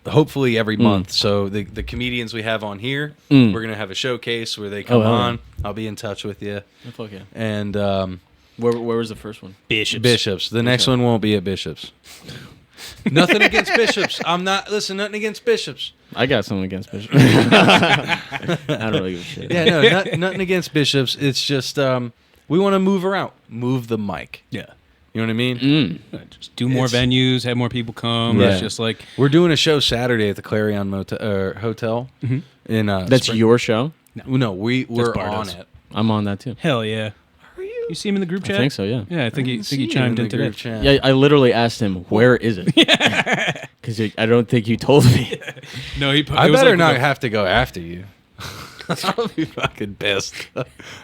hopefully every month. So the comedians we have on here, we're going to have a showcase where they come hell yeah. on. I'll be in touch with you. Oh, fuck yeah. And Where was the first one? Bishops. The next one won't be at Bishops. Nothing against Bishops. Nothing against Bishops. I got something against Bishop. I don't really give a shit. Yeah, no, nothing against Bishops. It's just we want to move around. Move the mic. yeah, You know what I mean? just do more venues, have more people come. Yeah. It's just like We're doing a show Saturday at the Clarion Hotel. In That's Spring- your show? No, we're Bardo's. on it. I'm on that too. hell yeah. Are you? You see him in the group chat? I think so, yeah. Yeah, I think he See you chimed in the today. group chat. Yeah, I literally asked him, where is it? Because I don't think you told me. No, he. I it was better like not the- have to go after you. I'll be fucking pissed.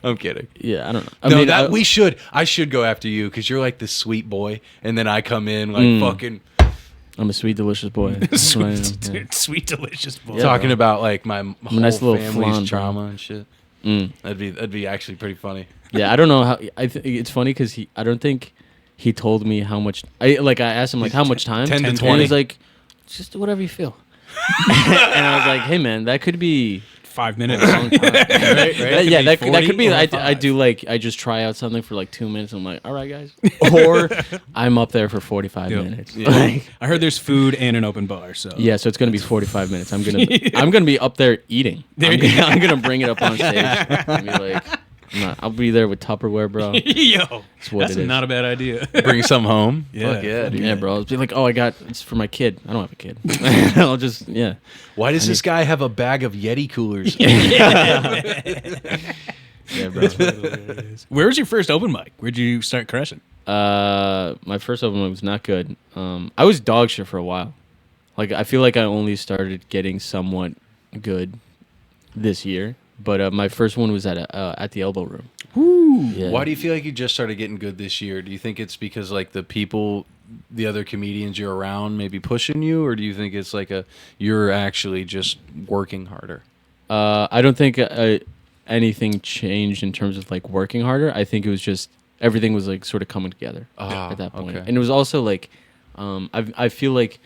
I'm kidding. Yeah, I don't know. We should. I should go after you because you're like this sweet boy, and then I come in like fucking I'm a sweet, delicious boy. That's what I am, yeah. Dude, sweet, delicious boy. Yeah, talking bro. about like my whole nice little family's flan, bro. trauma and shit. That'd be actually pretty funny. Yeah, I don't know how. It's funny because I don't think he told me how much. I asked him like how much time. 10 to And 20. he's like, just do whatever you feel. And I was like, hey man, that could be 5 minutes. a long time. Right? Yeah, that 40 could be. or I 5. do like I just try out something for like 2 minutes. And I'm like, all right, guys. Or I'm up there for 45 Yep. minutes. Yeah. Like, I heard there's food and an open bar, so yeah, so it's gonna be 45 minutes. I'm gonna be up there eating. I'm gonna bring it up on stage and be like, I'll be there with Tupperware, bro. Yo, That's what that's it is. not a bad idea. Bring some home. Yeah. Fuck yeah, dude. Yeah, bro. I'll be like, oh, it's for my kid. I don't have a kid. I'll just, yeah. Why does this guy have a bag of Yeti coolers? Yeah, bro. Where was your first open mic? Where'd you start crushing? My first open mic was not good. I was dog shit for a while. Like, I feel like I only started getting somewhat good this year. But my first one was at the Elbow Room. Woo. Yeah. Why do you feel like you just started getting good this year? Do you think it's because like the other comedians you're around maybe pushing you, or do you think it's like you're actually just working harder? I don't think anything changed in terms of like working harder. I think it was just everything was like sort of coming together at that point. Okay. And it was also like I feel like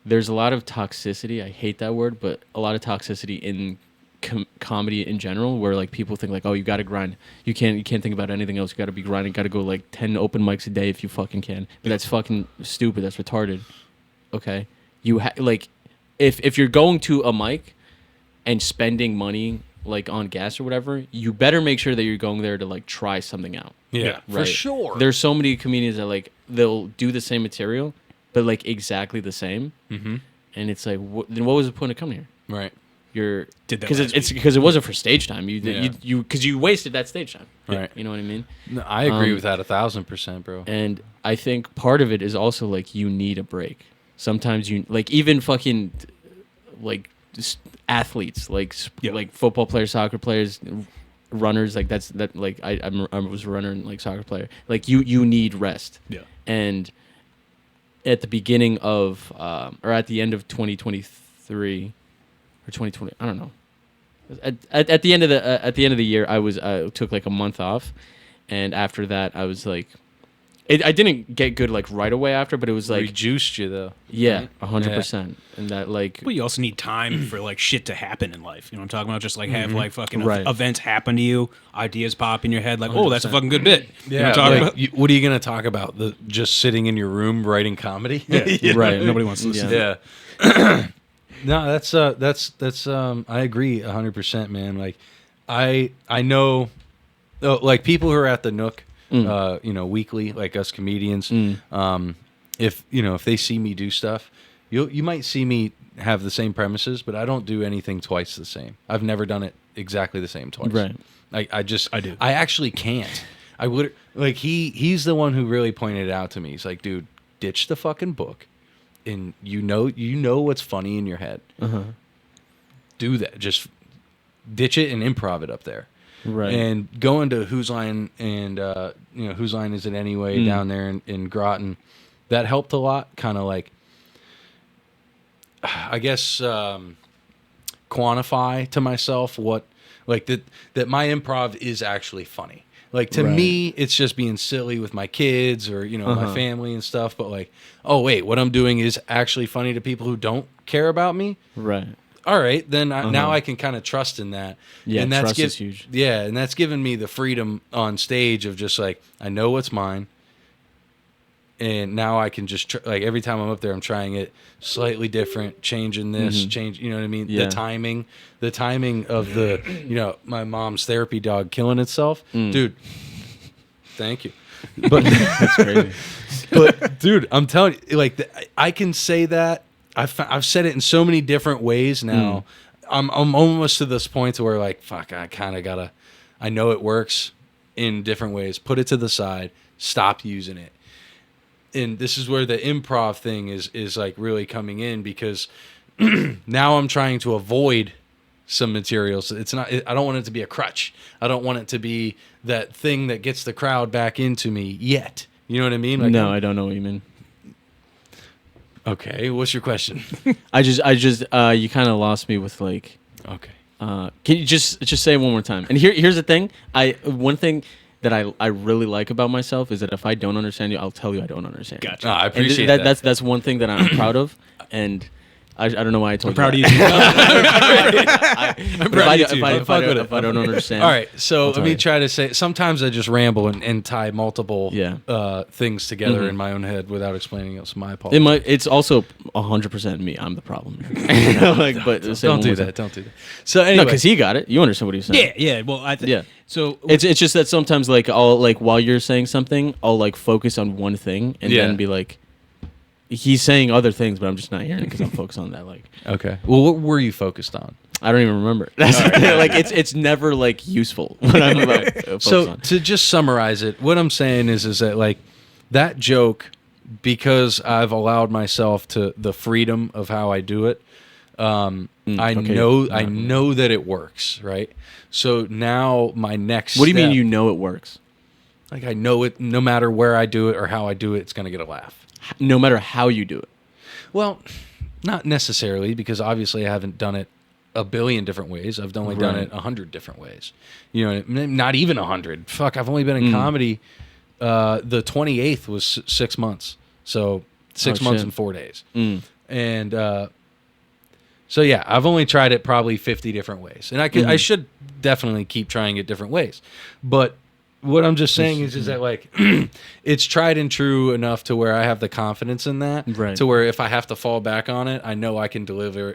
there's a lot of toxicity. I hate that word, but a lot of toxicity in comedy in general, where like people think like, oh, you got to grind. You can't think about anything else. You got to be grinding. Got to go like 10 open mics a day if you fucking can. But that's fucking stupid. That's retarded. Okay, like if you're going to a mic and spending money like on gas or whatever, you better make sure that you're going there to like try something out. Yeah, for Right? sure. There's so many comedians that like they'll do the same material, but like exactly the same. Mm-hmm. And it's like, then what was the point of coming here? Right. You're Did that because last it's because it wasn't for stage time. Yeah. You wasted that stage time. Right. You know what I mean? No, I agree with that 1,000%, bro. And I think part of it is also like you need a break. Sometimes you like even fucking like just athletes like like football players, soccer players, runners. Like that. Like I was a runner and like soccer player. Like you need rest. Yeah. And at the beginning of or at the end of 2023 or 2020, I don't know. At the end of the year, I took like a month off, and after that, I was like, I didn't get good like right away after, but it was like Rejuiced you though. yeah, right? 100%, and that like But you also need time for like shit to happen in life. You know what I'm talking about? Just like have like fucking Right. events happen to you, ideas pop in your head. Like, oh, that's a 100%. fucking good bit. You know Yeah. what I'm talking Like, about? what are you gonna talk about? Just sitting in your room writing comedy? Yeah. right. Nobody wants to listen. Yeah. Yeah. No, that's I agree 100%, man. Like I know like people who are at the Nook weekly, like us comedians, if they see me do stuff, you might see me have the same premises, but I don't do anything twice the same. I've never done it exactly the same twice. Right. I do. I actually can't. I would like he's the one who really pointed it out to me. He's like, dude, ditch the fucking book. And you know what's funny in your head. Do that. Just ditch it and improv it up there. Right. And go into Whose Line and Whose Line Is It Anyway down there in Groton. That helped a lot. Kind of like, I guess, quantify to myself what like that my improv is actually funny. Like to Right. me, it's just being silly with my kids or my family and stuff. But like, oh wait, what I'm doing is actually funny to people who don't care about me. Right. All right, then now I can kind of trust in that. Yeah, and that's trust is huge. Yeah, and that's given me the freedom on stage of just like I know what's mine, and now I can just like every time I'm up there, I'm trying it slightly different, changing this, change. You know what I mean? Yeah. The timing of the my mom's therapy dog killing itself, dude. Thank you, but That's crazy. but dude, I'm telling you, like I can say that. I've said it in so many different ways now. I'm almost to this point to where like fuck, I kind of gotta. I know it works in different ways. Put it to the side. Stop using it. And this is where the improv thing is like really coming in because now I'm trying to avoid some materials. It's not. I don't want it to be a crutch. I don't want it to be that thing that gets the crowd back into me yet. You know what I mean? Like, No, I don't know what you mean. Okay, what's your question? I just you kind of lost me with like. Okay. Can you just say it one more time? And here's the thing. One thing that I really like about myself is that if I don't understand you, I'll tell you I don't understand. Gotcha. I And appreciate that. That's one thing that I'm proud of, and I don't know why I told I'm proud of you. you. Too. I'm proud of you too. If I don't understand. All right, so I'll let me tell try to say. Sometimes I just ramble and tie multiple Yeah. things together Mhm. in my own head without explaining it. So my apologies. It's also 100% me. I'm the problem. But Don't do that. Don't do that. So anyway, No, because he got it. You understand what he's saying. Yeah. Well, Yeah. So It's just that sometimes like I'll like while you're saying something, I'll like focus on one thing and Yeah. then be like, he's saying other things, but I'm just not hearing it because I'm focused on that. Like okay. Well, what were you focused on? I don't even remember. That's like it's never like useful when I'm focused So on. to just summarize it, what I'm saying is that like that joke, because I've allowed myself to the freedom of how I do it. I okay. know that it works, right? So now my next. What do you mean step- you know it works? Like I know it, no matter where I do it or how I do it, it's going to get a laugh. No matter how you do it. Well, not necessarily, because obviously I haven't done it a billion different ways. I've only done Right. it 100 different ways. You know, not even 100. Fuck, I've only been in comedy. The 28th was 6 months. So 6 months shit. and 4 days. Mm. And so yeah, I've only tried it probably 50 different ways. And I should definitely keep trying it different ways. But what I'm just saying is that like it's tried and true enough to where I have the confidence in that, Right. to where if I have to fall back on it, I know I can deliver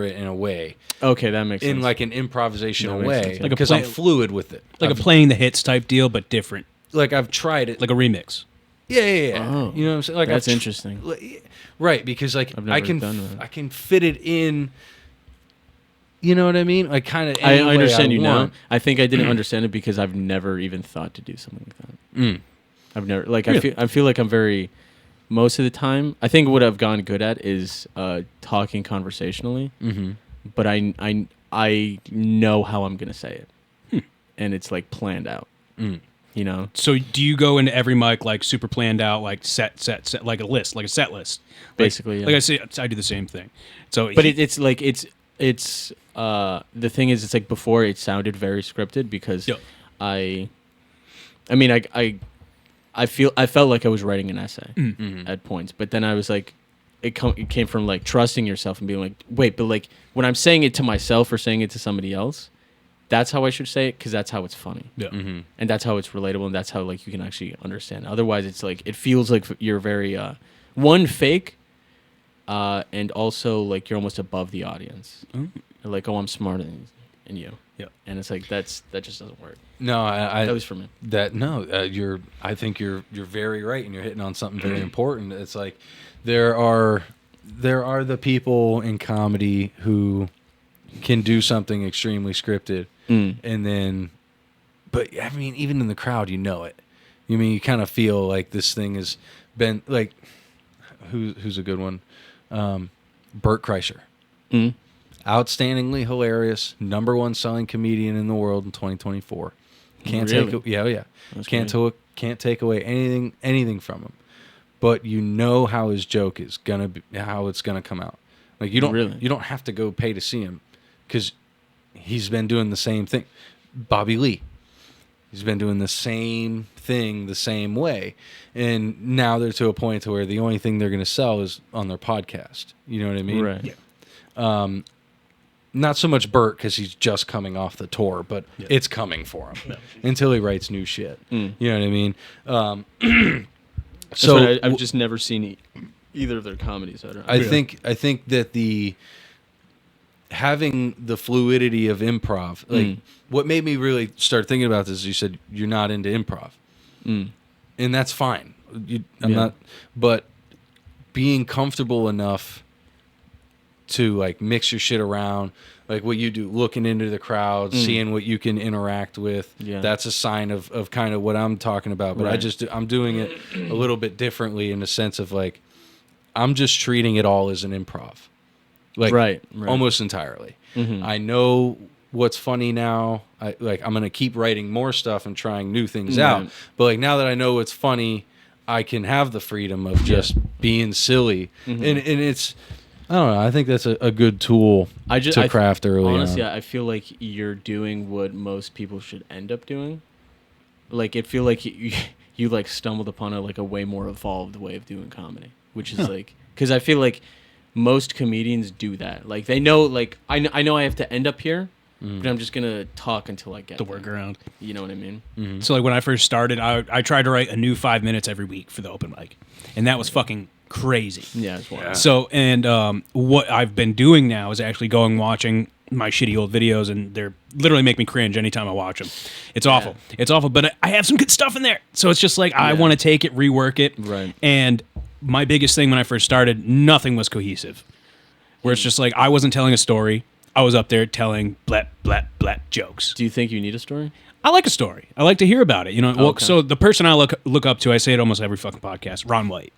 it in a way, Okay, that makes sense. in like an improvisational That makes way, sense, yeah. Like a because I'm play- fluid with it. like I've, a playing the hits type deal, but different, like I've tried it, like a remix. yeah. Oh, You know what I'm saying? Like that's I've interesting. right? Because like I've I never done that. I can fit it in. You know what I mean? Like kind of. I understand you now. I think I didn't understand it because I've never even thought to do something like that. Mm. I've never like Really? I feel like I'm very most of the time. I think what I've gotten good at is talking conversationally. Mm-hmm. But I know how I'm gonna say it, and it's like planned out. Mm. You know. So do you go into every mic like super planned out, like set, like a list, like a set list? Basically, yeah. Like I say, I do the same thing. So, But it's like it's the thing is it's like before it sounded very scripted because Yep. I mean I felt like I was writing an essay at points, but then I was like it came from like trusting yourself and being like, wait, but like when I'm saying it to myself or saying it to somebody else, that's how I should say it because that's how it's funny. yeah. Mm-hmm. And that's how it's relatable and that's how like you can actually understand. Otherwise it's like it feels like you're very one fake and also like you're almost above the audience. You're like, oh, I'm smarter than you. Yeah. And it's like that just doesn't work. No, That was for me. I think you're very right, and you're hitting on something very important. It's like there are the people in comedy who can do something extremely scripted, and then, but I mean, even in the crowd, you know it. You mean you kind of feel like this thing has been like, who's a good one, Bert Kreischer. Outstandingly hilarious, #1 selling comedian in the world in 2024. Can't Really? take yeah. That's Can't take away anything from him. But you know how his joke is gonna be, how it's gonna come out. Like you don't have to go pay to see him because he's been doing the same thing. Bobby Lee, he's been doing the same thing the same way, and now they're to a point to where the only thing they're gonna sell is on their podcast. You know what I mean? Right. Yeah. Not so much Bert because he's just coming off the tour, but it's coming for him until he writes new shit. You know what I mean? So I've just never seen either of their comedies. I think that the having the fluidity of improv, like what made me really start thinking about this, you said you're not into improv, and that's fine. I'm not, but being comfortable enough to like mix your shit around, like what you do, looking into the crowd, seeing what you can interact with. Yeah. That's a sign of kind of what I'm talking about. But Right. I'm doing it a little bit differently in the sense of like, I'm just treating it all as an improv, like Right. almost entirely. Mhm. I know what's funny now. I'm gonna keep writing more stuff and trying new things out. Right. But like now that I know what's funny, I can have the freedom of just being silly, and it's. I don't know. I think that's a good tool to craft early honestly, on. I feel like you're doing what most people should end up doing. Like, I feel like you like stumbled upon a way more evolved way of doing comedy, which is like, because I feel like most comedians do that. Like they know, like I know I have to end up here, but I'm just gonna talk until I get The there. workaround. You know what I mean? So like when I first started, I tried to write a new 5 minutes every week for the open mic, and that was fucking crazy. Yeah, it's wild. So and what I've been doing now is actually watching my shitty old videos, and they're literally make me cringe anytime I watch them. It's awful. It's awful, but I have some good stuff in there. So it's just like I want to take it, rework it. Right. And my biggest thing when I first started, nothing was cohesive. Where it's just like I wasn't telling a story. I was up there telling blat jokes. Do you think you need a story? I like a story. I like to hear about it. You know, well, Okay. so the person I look up to, I say it almost every fucking podcast, Ron White.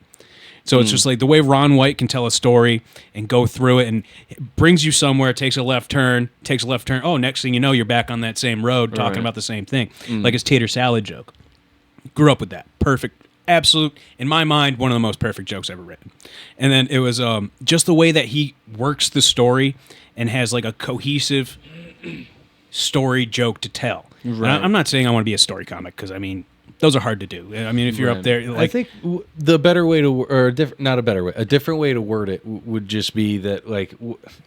So it's just like the way Ron White can tell a story and go through it and it brings you somewhere, takes a left turn. Oh, next thing you know, you're back on that same road talking Right. about the same thing. Like his tater salad joke. Grew up with that. Perfect. Absolute, in my mind, one of the most perfect jokes ever written. And then it was just the way that he works the story and has like a cohesive story joke to tell. And Right. I'm not saying I want to be a story comic because, I mean, those are hard to do. I mean, if you're Right. up there, I like, think the better way to, or not a better way, a different way to word it would just be that like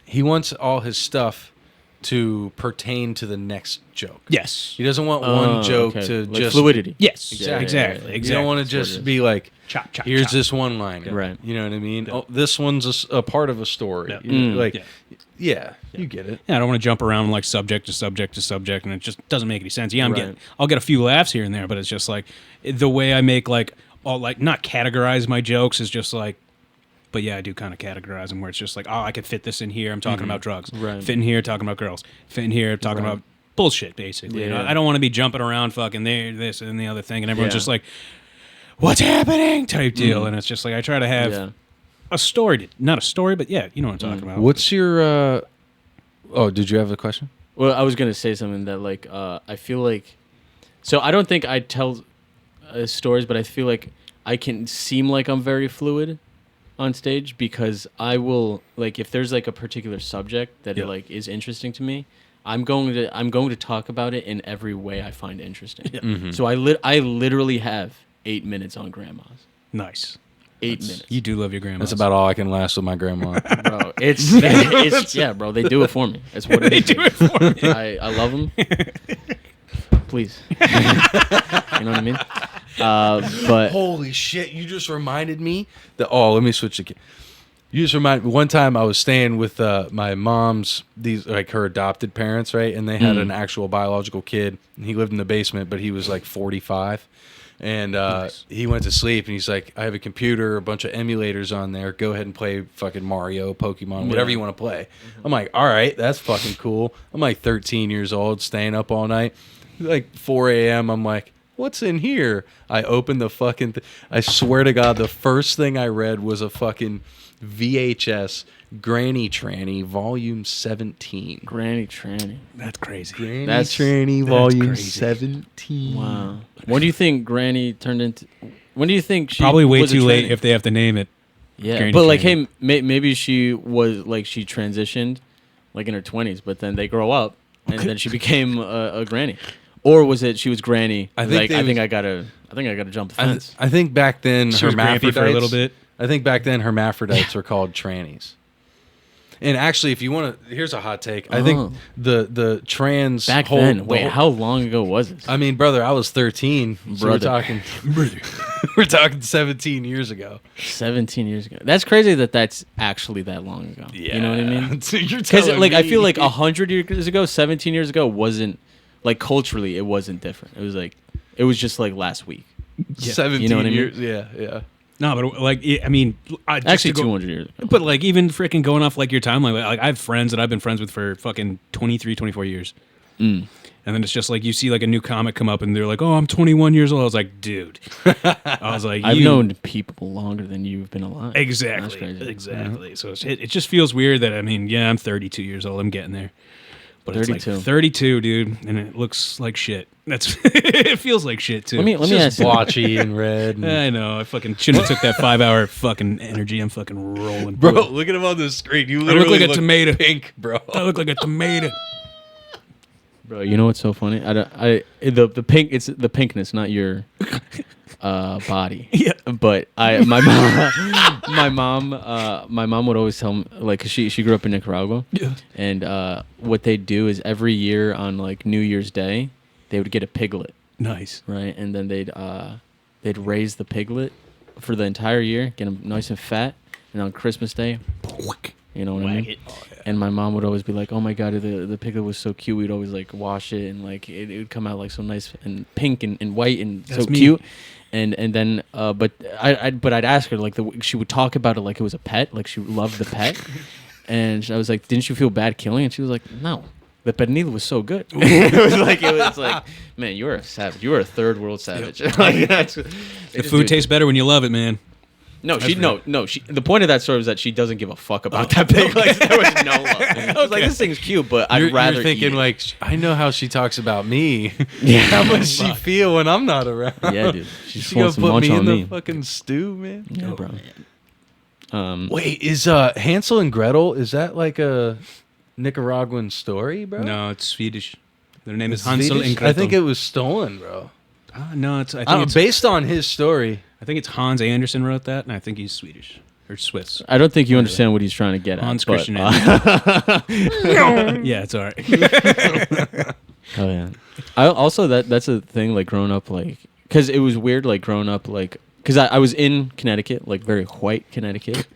he wants all his stuff to pertain to the next joke. yes. He doesn't want one joke okay. to Like just fluidity. Yes, Exactly. exactly. You don't want to That's what it just is. be like, Chop, chop, here's chop. this one line, Right. You know what I mean? Oh, this one's a part of a story. Yeah. You know, like, Yeah. you get it. Yeah, I don't want to jump around like subject to subject to subject, and it just doesn't make any sense. Yeah, Right. I'll get a few laughs here and there, but it's just like the way I make like all like not categorize my jokes is just like, but yeah, I do kind of categorize them where it's just like, oh, I could fit this in here. I'm talking about drugs. Right. Fit in here, talking about girls. Fit in here, talking about bullshit, basically. You know, Yeah. I don't want to be jumping around fucking there, this, and the other thing, and everyone's Yeah. just like, what's happening type deal. And it's just like I try to have Yeah. a story, not a story, but yeah, you know what I'm talking about. What's your? Oh, did you have a question? Well, I was gonna say something that like I feel like, so I don't think I tell stories, but I feel like I can seem like I'm very fluid on stage because I will like if there's like a particular subject that Yeah. like is interesting to me, I'm going to talk about it in every way I find interesting. So I literally have 8 minutes on grandmas. Nice. 8 minutes. You do love your grandma. That's about all I can last with my grandma. Bro, it's yeah, bro. They do it for me. That's what it is. do it for me. I love them. Please, you know what I mean. But Holy shit! You just reminded me that. Oh, let me switch again. You just reminded me. One time I was staying with my mom's her adopted parents, right? And they had an actual biological kid. And he lived in the basement, but he was like 45. And he went to sleep, and he's like, "I have a computer, a bunch of emulators on there. Go ahead and play fucking Mario, Pokemon, whatever you want to play." I'm like, "All right, that's fucking cool." I'm like 13 years old, staying up all night. Like 4 a.m. I'm like, "What's in here?" I opened the fucking. I swear to God, the first thing I read was a fucking VHS Granny Tranny Volume 17. Granny Tranny. That's crazy. Granny That's- Tranny Volume crazy. 17. Wow. When do you think Granny turned into? When do you think she Probably way was a too late tranny? if they have to name it. Yeah, Granny but like, tranny. hey, maybe she was like she transitioned, like in her 20s, but then they grow up and then she became a granny, or was it she was granny? I think like they I think was- I gotta jump the fence. I think back then She was grampy hermaphrodites for a little bit. I think back then hermaphrodites were called trannies. And actually, if you want to, here's a hot take. I Oh. think the trans Back whole, then, the wait, whole- how long ago was this? I mean, brother, I was 13. So we're Brother. talking, we're talking 17 years ago. 17 years ago. That's crazy that that's actually that long ago. You know what I mean? So you're Because telling like I me- feel like 100 years ago, 17 years ago wasn't like culturally it wasn't different. It was like it was just like last week. 17 You know what I mean? years. Yeah, yeah. No, but like, I mean, just Actually, to go- 200 years ago. But like, even freaking going off like your timeline, like I have friends that I've been friends with for fucking 23, 24 years. And then it's just like you see like a new comic come up and they're like, "Oh, I'm 21 years old." I was like, "Dude," I was like, I've you- known people longer than you've been alive. That's exactly, crazy. exactly." So it just feels weird that I mean, yeah, I'm 32 years old. I'm getting there, but it's 32. like 32, dude, and it looks like shit. That's it feels like shit too. Let me It's ask just you. blotchy and red. And, I know. I fucking shouldn't have took that 5-hour fucking energy. I'm fucking rolling, bro, look at him on the screen. You I literally look like a tomato. pink, bro. I look like a tomato. Bro, you know what's so funny? The pink, it's the pinkness, not your body. Yeah. But my mom would always tell me, like, 'cause she grew up in Nicaragua. Yeah. And what they'd do is every year on like New Year's Day, they would get a piglet, Nice. right? And then they'd raise the piglet for the entire year, get him nice and fat, and on Christmas Day, you know what I mean? And my mom would always be like, "Oh my god, the piglet was so cute." We'd always like wash it, and like it would come out like so nice and pink and white and That's so me. cute. And then but I'd ask her like she would talk about it like it was a pet, like she loved the pet. And I was like, "Didn't you feel bad killing it?" She was like, "No, the pernil was so good." it was like, man, you are a savage. You are a third world savage. Like, The food tastes better when you love it, man. No, the point of that story was that she doesn't give a fuck about that pig. Like, there was no love. I was like, this thing's cute, but I'd rather You're thinking eat it. like, I know how she talks about me. Yeah. How much she feel when I'm not around. Yeah, dude. She's She gonna some put munch me on in the me. fucking stew, man. Yeah, bro. Wait, is Hansel and Gretel, is that like a Nicaraguan story, bro? No, it's Swedish. Their name It's is Hansel Swedish? and Gretel. I think it was stolen, bro. No, it's. I I think don't, it's. based on his story. I think it's Hans Andersen wrote that, and I think he's Swedish or Swiss. I don't think you understand what he's trying to get at. Hans but, Christian Andersen. Yeah, it's all right. Oh yeah. I also that's a thing, like growing up, like, because it was weird, like growing up, like, because I was in Connecticut, like very white Connecticut,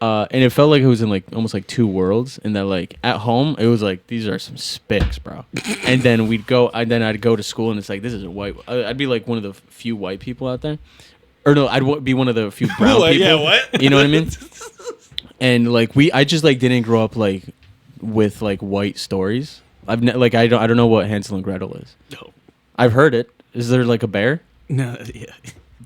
and it felt like it was in like almost like two worlds. And that like at home it was like, these are some spics, bro. And then I'd go to school and it's like, this is a white. I'd be like one of the few white people out there, or no, be one of the few brown people. Yeah, what? You know what I mean? And like I just like didn't grow up like with like white stories. I don't know what Hansel and Gretel is. No. I've heard it. Is there like a bear? No, yeah.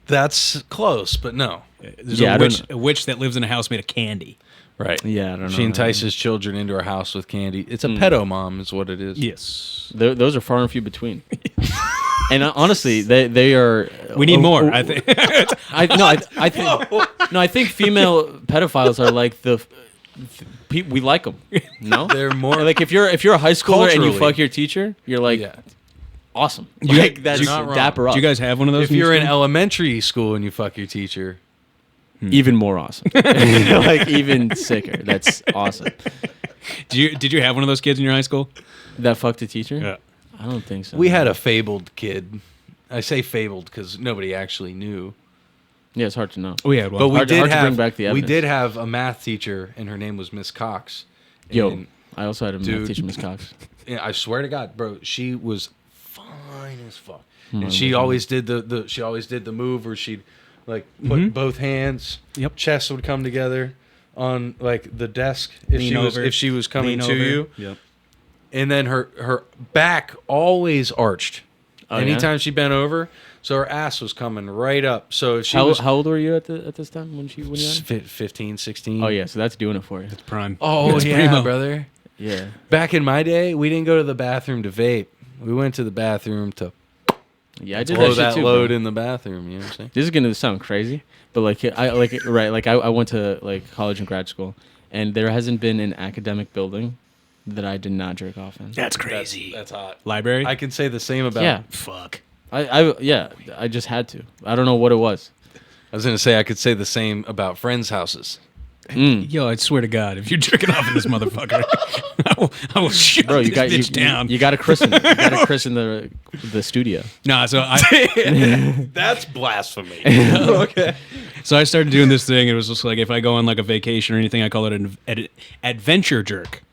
That's close, but no. There's Yeah, I don't a witch that lives in a house made of candy. Right. Yeah, I don't know. She entices children into her house with candy. It's a pedo mom is what it is. Yes. Those are far and few between. And honestly, they are. We need more, I think. I think female pedophiles are like we like them. No, They're more like if you're a high schooler and you Culturally. fuck your teacher, you're like, yeah. awesome. You- Like that's you're not wrong. dapper up. Do you guys have one of those? If in your you're in school? elementary school and you fuck your teacher, even more awesome. Like even sicker. That's awesome. Did you have one of those kids in your high school? That fucked a teacher? Yeah. I don't think so. we had a fabled kid. I say fabled because nobody actually knew. Yeah, it's hard to know. We had one. But we Hard to- did hard to have bring back the we evidence. did have a math teacher, and her name was Miss Cox. Yo, And, I also had a math Dude. teacher, Miss Cox. yeah, I swear to God, bro, she was fine as fuck, Oh, and she always did the move where she'd like put both hands, Yep. chests would come together on like the desk if Lean she over. was coming Lean to over. you, Yep. and then her back always arched. Oh, yeah? Anytime she bent over, so her ass was coming right up. So if she How was old were you at this time when you had it? 15, 16. Oh yeah, so that's doing it for you. Prime. Oh It's yeah, primo. brother. Yeah. Back in my day, we didn't go to the bathroom to vape. We went to the bathroom to Yeah, I did blow that, that shit too, load bro. in the bathroom. You know what I'm saying? This is gonna sound crazy, but like I went to like college and grad school, and there hasn't been an academic building that I did not jerk off in. That's crazy. That's hot. Library? I can say the same about. Yeah, Fuck. I just had to. I don't know what it was. I was gonna say I could say the same about friends' houses. Yo, I swear to God, if you're jerking off in this motherfucker, I will shut Bro, you this got bitch down. You got to christen. You got to christen the studio. Nah, so I That's blasphemy. Okay. so I started doing this thing. It was just like if I go on like a vacation or anything, I call it an adventure jerk.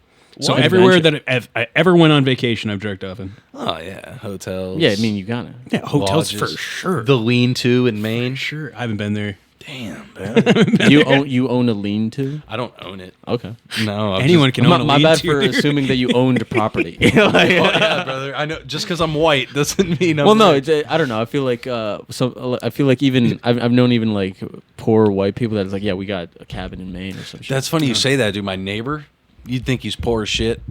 So What? everywhere Adventure? that I ever went on vacation, I've jerked off in. Oh yeah, hotels. Yeah, I mean you got to. Yeah, hotels lodges. for sure. The lean-to in Maine. Sure, I haven't been there. Damn, man. You own a lean-to? I don't own it. Okay. No, I'm Anyone can own a My bad lean-to. for assuming that you owned property. Just, oh yeah, brother. I know. Just because I'm white doesn't mean I'm. Well, no, rich. I don't know. I feel like I feel like even I've known even like poor white people that is like, yeah, we got a cabin in Maine or some shit. That's funny you say that, dude. My neighbor, you'd think he's poor as shit.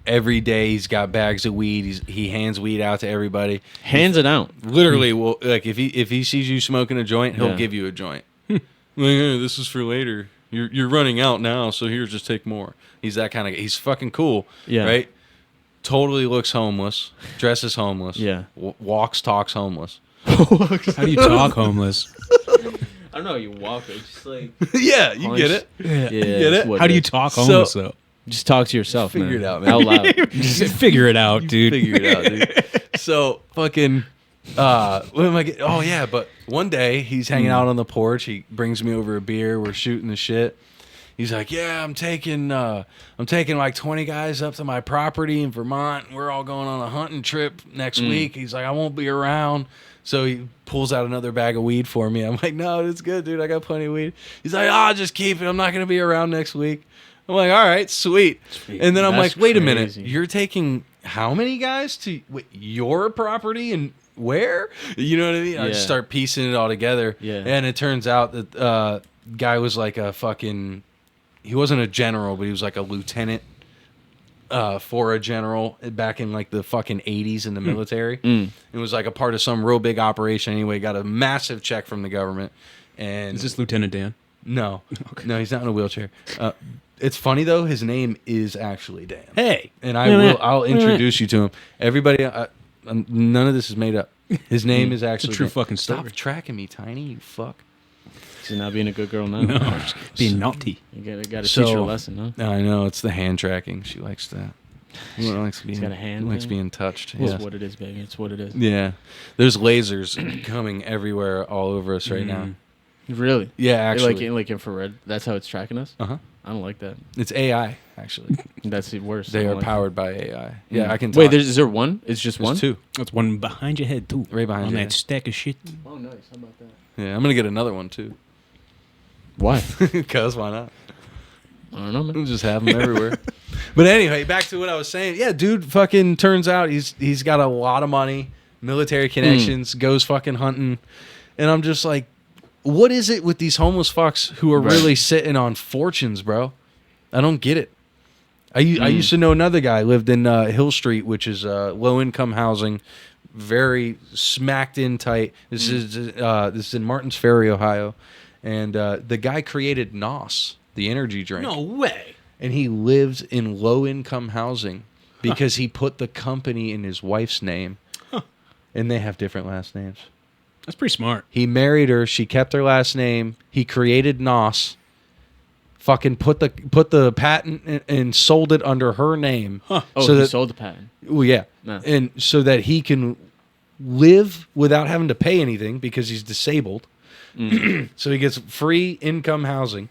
Every day he's got bags of weed. He hands weed out to everybody. hands it out. Literally, well, like if he sees you smoking a joint, he'll Yeah. give you a joint. Like, hey, this is for later. You're running out now, so here, just take more. He's that kind of. He's fucking cool. Yeah. Right. Totally looks homeless. Dresses homeless. Yeah. Walks, talks homeless. How do you talk homeless? I don't know. You walk. It's just like Yeah, you get it. Yeah, get that's it? what How do you is. talk homeless though? Just talk to yourself. Figure man. it out, man. Out loud. Just figure it out, dude. Figure it out, dude. So fucking what am I getting? Oh yeah, but one day he's hanging out on the porch. He brings me over a beer. We're shooting the shit. He's like, "Yeah, I'm taking like 20 guys up to my property in Vermont. We're all going on a hunting trip next week." He's like, "I won't be around." So he pulls out another bag of weed for me. I'm like, "No, it's good, dude. I got plenty of weed." He's like, "Oh, just keep it. I'm not going to be around next week." I'm like, "All right, sweet." And then I'm That's like, "Wait a minute. crazy. You're taking how many guys to your property and where?" You know what I mean? I just Yeah. start piecing it all together. Yeah. And it turns out that guy was like a fucking, he wasn't a general, but he was like a lieutenant for a general back in like the fucking 80s in the military. It was like a part of some real big operation. Anyway, got a massive check from the government. And Is this Lieutenant Dan? no, no, he's not in a wheelchair. It's funny though. His name is actually Dan. Hey, And I'll introduce you to him. Everybody, none of this is made up. His name is actually true Dan. fucking Stop story. tracking me, Tiny. You fuck. She's not being a good girl now. no, just being naughty. You gotta teach her a lesson, huh? I know it's the hand tracking. She likes that. She likes being. got a hand likes thing? being touched. It's Yes. what it is, baby. It's what it is. Yeah. There's lasers coming everywhere, all over us right now. Really? Yeah, actually. Like infrared. That's how it's tracking us. Uh huh. I don't like that. It's AI actually. That's worse. They I don't are like powered by AI. Yeah, I can. that. Wait, talk. is there one? It's just There's one. two. That's one behind your head too. Right behind on your that head. stack of shit. Oh, nice. How about that? Yeah, I'm gonna get another one too. Why? Cause why not? I don't know, man. We'll just have them everywhere. But anyway, back to what I was saying. Yeah, dude, fucking turns out he's got a lot of money, military connections, goes fucking hunting, and I'm just like, what is it with these homeless fucks who are Right. really sitting on fortunes, bro? I don't get it. I used to know another guy lived in Hill Street, which is low income housing, very smacked in tight. This is in Martins Ferry, Ohio, and the guy created NOS, the energy drink. No way. And he lives in low income housing because he put the company in his wife's name, and they have different last names. That's pretty smart. He married her. She kept her last name. He created NOS. Fucking put the patent and sold it under her name. Huh. Oh, so he that, sold the patent. well, yeah, No. and so that he can live without having to pay anything because he's disabled. So he gets free income housing,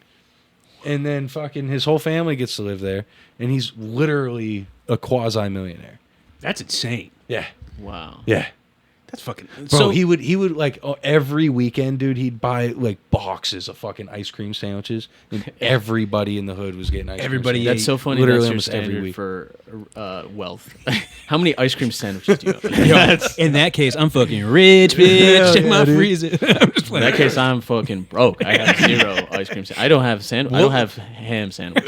and then fucking his whole family gets to live there, and he's literally a quasi millionaire. That's insane. Yeah, Wow. yeah. That's fucking. Bro, So he would like every weekend, dude. He'd buy like boxes of fucking ice cream sandwiches, and everybody in the hood was getting ice Everybody cream. That's so funny. Literally That's your almost every standard week. for wealth. How many ice cream sandwiches do you have? Yo, in that case, I'm fucking rich, bitch. Hell Check yeah, my dude. freezer. I'm just In playing. that case, I'm fucking broke. I have 0 ice cream. I don't have I don't have ham sandwich.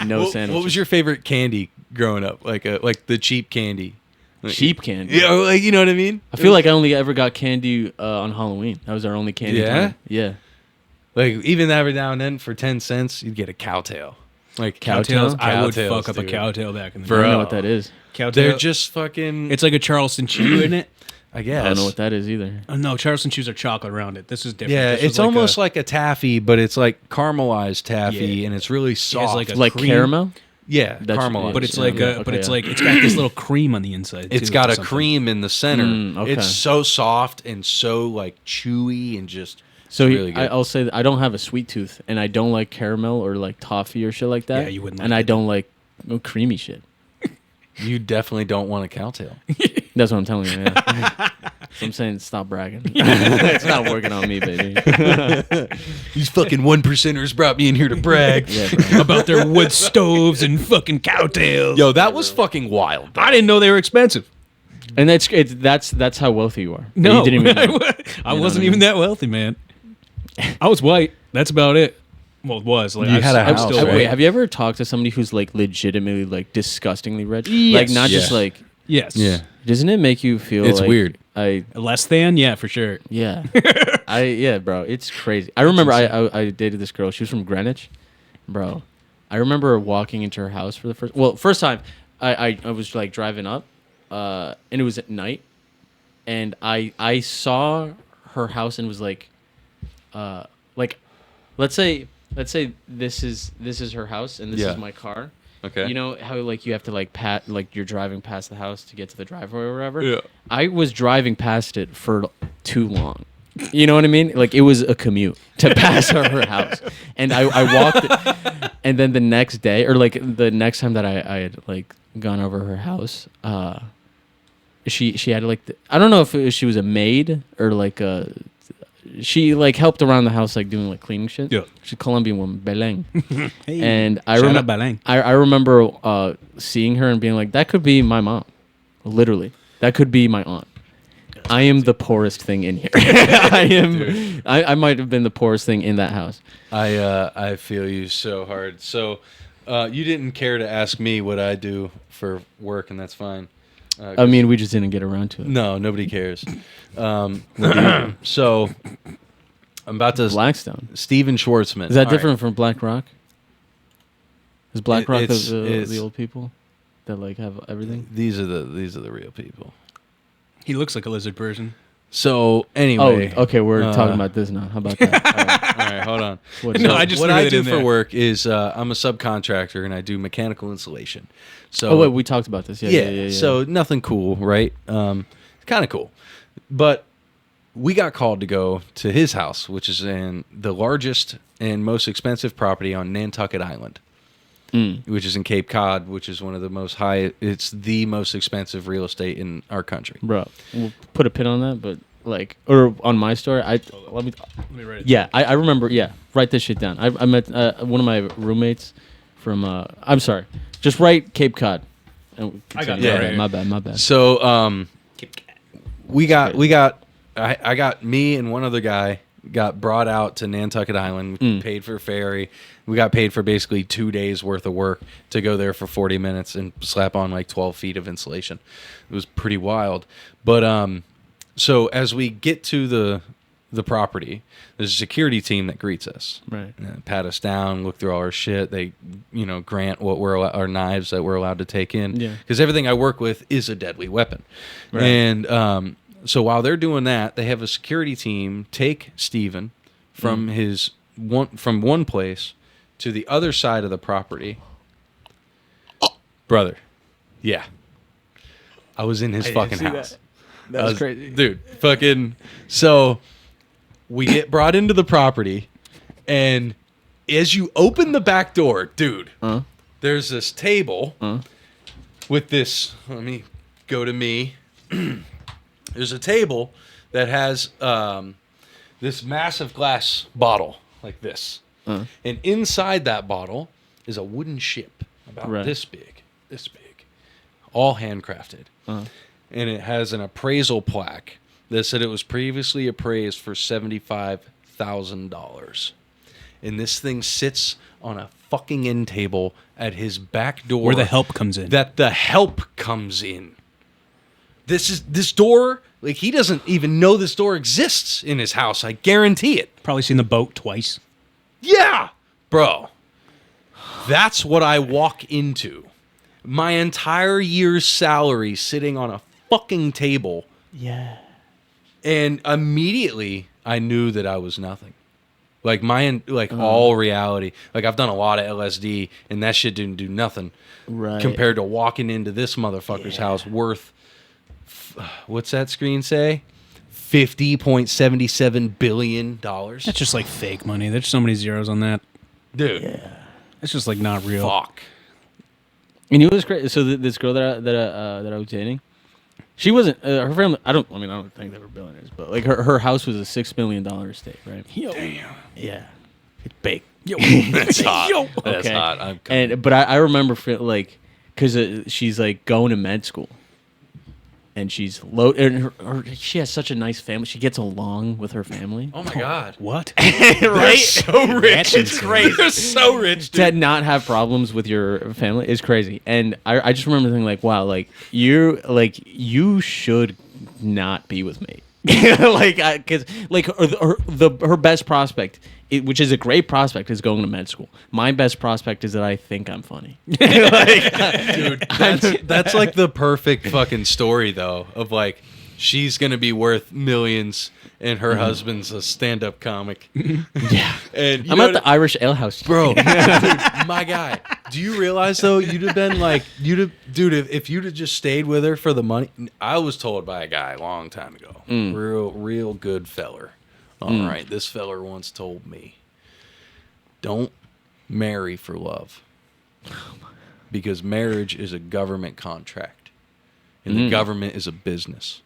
No sandwich. What was your favorite candy growing up? Like the cheap candy. Like, cheap candy? Yeah, like you know what I mean. I feel like I only ever got candy on Halloween. That was our only candy. Yeah? time. Yeah. Like even every now and then for 10 cents, you'd get a cowtail. Like Cowtails. I would Cowtails, fuck up a dude. cowtail back in the I Bro. don't know what that is. Cowtail. They're just fucking. It's like a Charleston chew, isn't it? I guess. I don't know what that is either. Oh, no, Charleston chews are chocolate around it. This is different. Yeah, This was it's almost like a taffy, but it's like caramelized taffy, Yeah. and it's really soft. like a Like cream. caramel? yeah, That's- caramelized. But it's Yeah, like yeah, but okay, it's yeah. like it's got this little cream on the inside. It's too, got or a something. cream in the center. Okay. It's so soft and so like chewy and just So really good. I'll say that I don't have a sweet tooth, and I don't like caramel or like toffee or shit like that. Yeah, you wouldn't And like I it. don't like creamy shit. you definitely don't want a cowtail. That's what I'm telling you. Yeah. So I'm saying stop bragging. It's not working on me, baby. These fucking 1%ers brought me in here to brag. Yeah, bro. about their wood stoves and fucking cowtails. Yo, that was fucking wild. I didn't know they were expensive. And that's how wealthy you are. No, You didn't even know. I You know wasn't what I even mean? that wealthy, man. I was white. That's about it. Well, it was. Like, You I had a I'm house, still right? Wait, white. have you ever talked to somebody who's like legitimately like disgustingly rich? Yes. Like not just Yeah. like. Yes. Yeah. Doesn't it make you feel? It's like weird. Less than? Yeah, for sure. Yeah. Yeah, bro. It's crazy. I remember I dated this girl. She was from Greenwich, bro. I remember walking into her house for the first time. I was like driving up, and it was at night, and I saw her house and was like let's say this is her house and this Yeah. is my car. Okay. You know how like you have to like you're driving past the house to get to the driveway or whatever. Yeah. I was driving past it for too long. You know what I mean? Like it was a commute to pass her house, and I walked it, and then the next day or like the next time that I had like gone over her house, she had like I don't know if she was a maid or like she like helped around the house like doing like cleaning shit. Yeah. She's a Colombian woman, Beleng. Hey, And I shout out remember Beleng. I remember seeing her and being like, that could be my mom. Literally. That could be my aunt. I am the poorest thing in here. I might have been the poorest thing in that house. I feel you so hard. So you didn't care to ask me what I do for work, and that's fine. I mean, we just didn't get around to it. No, nobody cares. So I'm about to Blackstone. Steven Schwartzman. Is that All different from Black Rock? Is Black Rock it's- the old people that like have everything? right. These are the real people. He looks like a lizard person. So Oh, anyway, okay. We're talking about this now. How about that? all right, hold on. What, No, I just what threw I it do in for there. work is I'm a subcontractor and I do mechanical insulation. So oh wait, we talked about this. Yeah. So nothing cool, right? Kind of cool, but we got called to go to his house, which is in the largest and most expensive property on Nantucket Island, which is in Cape Cod, which is one of the most high. It's the most expensive real estate in our country. Bro, we'll put a pin on that, but like, or on my story, let me write it yeah, I remember. Yeah, write this shit down. I met one of my roommates from. I'm sorry, just write Cape Cod. And I got continue. it Yeah, right here. my bad. So we got I got me and one other guy got brought out to Nantucket Island. We paid for ferry. We got paid for basically 2 days worth of work to go there for 40 minutes and slap on like 12 feet of insulation. It was pretty wild. But so as we get to the property, there's a security team that greets us. Right. Pat us down, look through all our shit. They, grant what our knives that we're allowed to take in. Yeah. Because everything I work with is a deadly weapon. Right. And so while they're doing that, they have a security team take Steven from from one place to the other side of the property. Brother, yeah, I was in his fucking house. That was crazy. Dude, fucking. So we get brought into the property, and as you open the back door, dude, there's this table with this. Let me go to me. There's a table that has this massive glass bottle like this. And inside that bottle is a wooden ship about Right. this big, all handcrafted. And it has an appraisal plaque that said it was previously appraised for $75,000. And this thing sits on a fucking end table at his back door. Where the help comes in. That the help comes in. This door, like he doesn't even know this door exists in his house. I guarantee it. Probably seen the boat twice. Yeah, bro. That's what I walk into. My entire year's salary sitting on a fucking table. Yeah. And immediately I knew that I was nothing. Like all reality. Like I've done a lot of LSD and that shit didn't do nothing. Right. Compared to walking into this motherfucker's house worth, what's that screen say? $50.77 billion. That's just like fake money. There's so many zeros on that. Dude, It's just like not real. fuck. And it was crazy. So this girl that I was dating, she wasn't her family. I don't think they were billionaires, but like her house was a $6 million estate, right? Damn. Yeah, it's big. Yo. That's hot. Yo. That's Okay. hot. But I remember like because she's like going to med school, and she's low. And she has such a nice family. She gets along with her family. Oh my god. What? Right? So rich. It's crazy. They're so rich, dude. To not have problems with your family is crazy. And I just remember thinking like, wow, you should not be with me. Because her best prospect, which is a great prospect, is going to med school. My best prospect is that I think I'm funny. Dude, that's like the perfect fucking story though of like she's gonna be worth millions, and her husband's a stand-up comic. Yeah. And you I'm know at the Irish Ale House. bro, dude, my guy. Do you realize though, you'd have been like, dude, if you'd have just stayed with her for the money. I was told by a guy a long time ago, real good feller. All right, this feller once told me, don't marry for love, because marriage is a government contract, and the government is a business.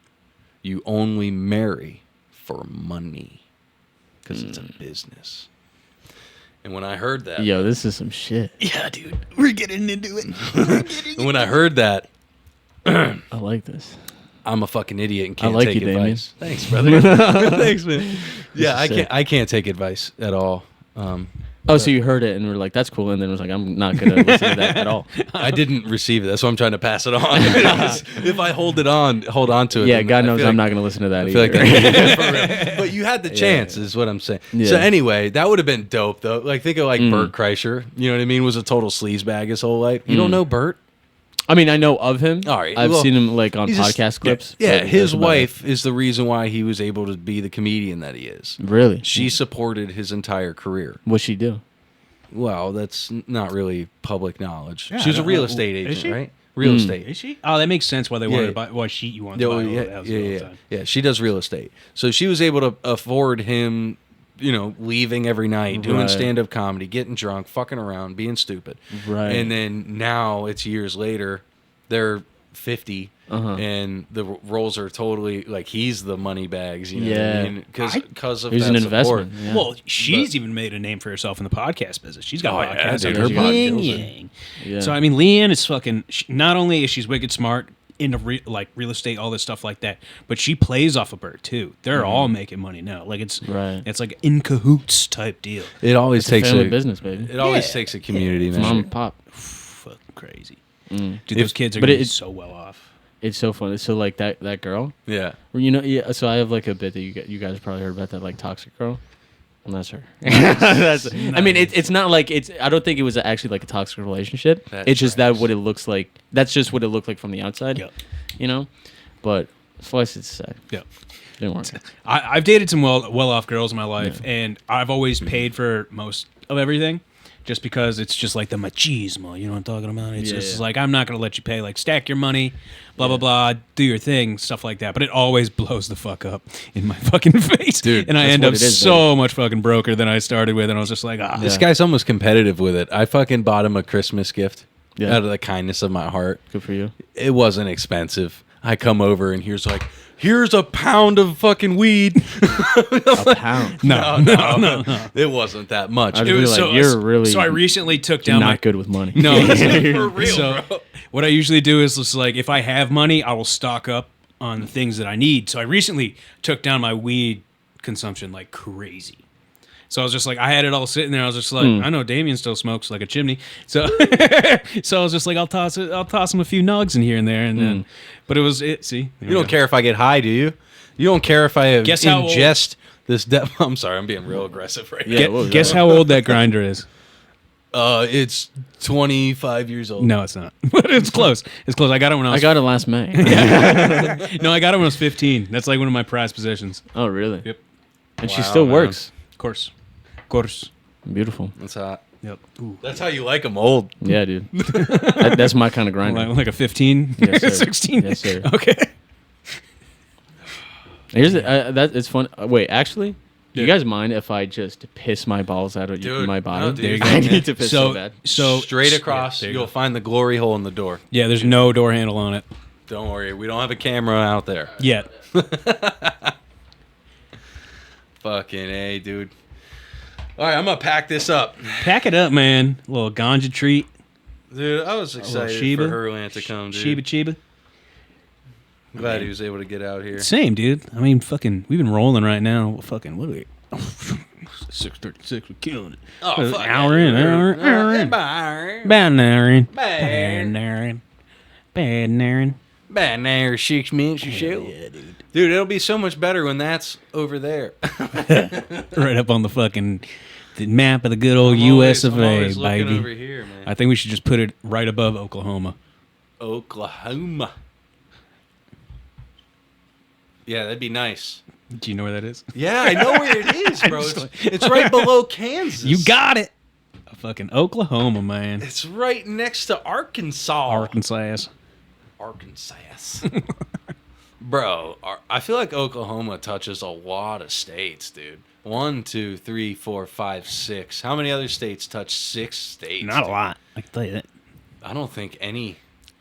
You only marry for money, because it's a business. And when I heard that, Yo, this is some shit. Yeah, dude. We're getting into it. and when I heard that, I like this. I'm a fucking idiot and can't like take you, Damian. advice. Thanks, brother. Thanks, man. Yeah, is sick. I can't take advice at all. Oh, so you heard it and were like, "That's cool," and then was like, "I'm not gonna listen to that at all." I didn't receive it. That's why I'm trying to pass it on. If I hold on to it. Yeah, then God I knows feel I'm like- not gonna listen to that I feel like either. for real. But you had the chance, is what I'm saying. Yeah. So anyway, that would have been dope, though. Like, think of like Bert Kreischer. You know what I mean? Was a total sleazebag his whole life. You don't know Bert? I mean, I know of him. All right, I've well, seen him like on he's just- podcast clips. Yeah, but his that's about wife is the reason why he was able to be the comedian that he is. it. Really? She supported his entire career. What'd she do? Well, that's not really public knowledge. Yeah, She was I a don't real know. estate Is agent, she? right? Real estate. Is she? Oh, that makes sense why they wanted Yeah. to buy, what sheet you wanted Yeah, to buy. well, all yeah, the houses yeah, all the yeah, time. yeah. She does real estate, so she was able to afford him, leaving every night, doing Right. stand-up comedy, getting drunk, fucking around, being stupid. Right. And then now it's years later, they're 50, and the roles are totally like he's the money bags. You know what Yeah. I mean? Because of It was that an support. investment. Yeah. Well, she's even made a name for herself in the podcast business. She's got Oh, a yeah, podcast. dude, on her her pod Yin kills it. Yang. Yeah. So I mean, Leanne is fucking. Not only is she's wicked smart into real estate, all this stuff like that, but she plays off of Bert too. They're all making money now. Like it's like in cahoots type deal. It always takes family a business, baby. It always Yeah. takes a community, It's man. mom and pop. Fucking crazy. Dude, those kids are but gonna be it- so well off. It's so funny. So like that girl. Yeah. Yeah. So I have like a bit that you guys probably heard about, that like toxic girl. And that's her. I mean, it's not like it's. I don't think it was actually like a toxic relationship. That it's just that tracks. what it looks like. That's just what it looked like from the outside. Yep. You know, but slice it to say. Yeah. Didn't work. I've dated some well off girls in my life, and I've always paid for most of everything, just because it's just like the machismo. You know what I'm talking about? It's just like, I'm not gonna let you pay. Like, stack your money, blah blah blah, do your thing, stuff like that. But it always blows the fuck up in my fucking face, Dude, and I that's end what up it is, so much fucking broker than I started with, and I was just like, This guy's almost competitive with it. I fucking bought him a Christmas gift Yeah. out of the kindness of my heart. Good for you. It wasn't expensive. I come over and here's a pound of fucking weed. A pound. no. It wasn't that much. I'd It be was like, you're really So I recently took down my not good with money. No, for real, so bro. what I usually do is just like, if I have money, I will stock up on the things that I need. So I recently took down my weed consumption like crazy. So I was just like, I had it all sitting there. I was just like, I know Damian still smokes like a chimney. So so I was just like, I'll toss him a few nugs in here and there, and then. But it was it. See, You don't care if I get high, do you? You don't care if I Guess how old- ingest this. I'm sorry, I'm being real aggressive right Yeah, Gu- what was guess that? how old that grinder is? now. It's 25 years old. No, it's not. But it's close. It's close. I got it when I I was. got it last May. No, I got it when I was 15. That's like one of my prized possessions. Oh, really? Yep. And she Wow, still man. works. Of course. Beautiful. That's hot. Yep. Ooh. That's how you like them old. Yeah, dude. That's my kind of grinder. Like a 15? Yes, sir. 16? Yes, sir. Okay. Here's that. It's fun. Wait, actually, do you Yeah. guys mind if I just piss my balls out of Dude, my body? no, dude. There you go, I man. need to piss so bad. So Straight across, there you you'll go. find the glory hole in the door. Yeah, there's no door handle on it Don't worry, we don't have a camera out there. yet. Fucking A, dude. All right, I'm gonna pack this up. Pack it up, man. A little ganja treat. Dude, I was excited Sheba. for Herlandt to come, dude. Chiba. Glad he was able to get out here. Same, dude. I mean, fucking, we've been rolling right now. Fucking, what are we? 6:36, we're killing it. Oh, fuck. Hour in. Bye. Bad Naren. Bad. Bad Naren. Bad now, 6 minutes or so. Yeah, dude. Dude, it'll be so much better when that's over there. Right up on the map of the good old I'm U.S. of A, always looking over baby. here, man. I think we should just put it right above Oklahoma. Oklahoma. Yeah, that'd be nice. Do you know where that is? Yeah, I know where it is, bro. It's right below Kansas. You got it. Fucking Oklahoma, man. It's right next to Arkansas. Arkansas. Bro, I feel like Oklahoma touches a lot of states, dude. 1, 2, 3, 4, 5, 6. How many other states touch 6 states? Not a dude? lot. I can tell you that. I don't think any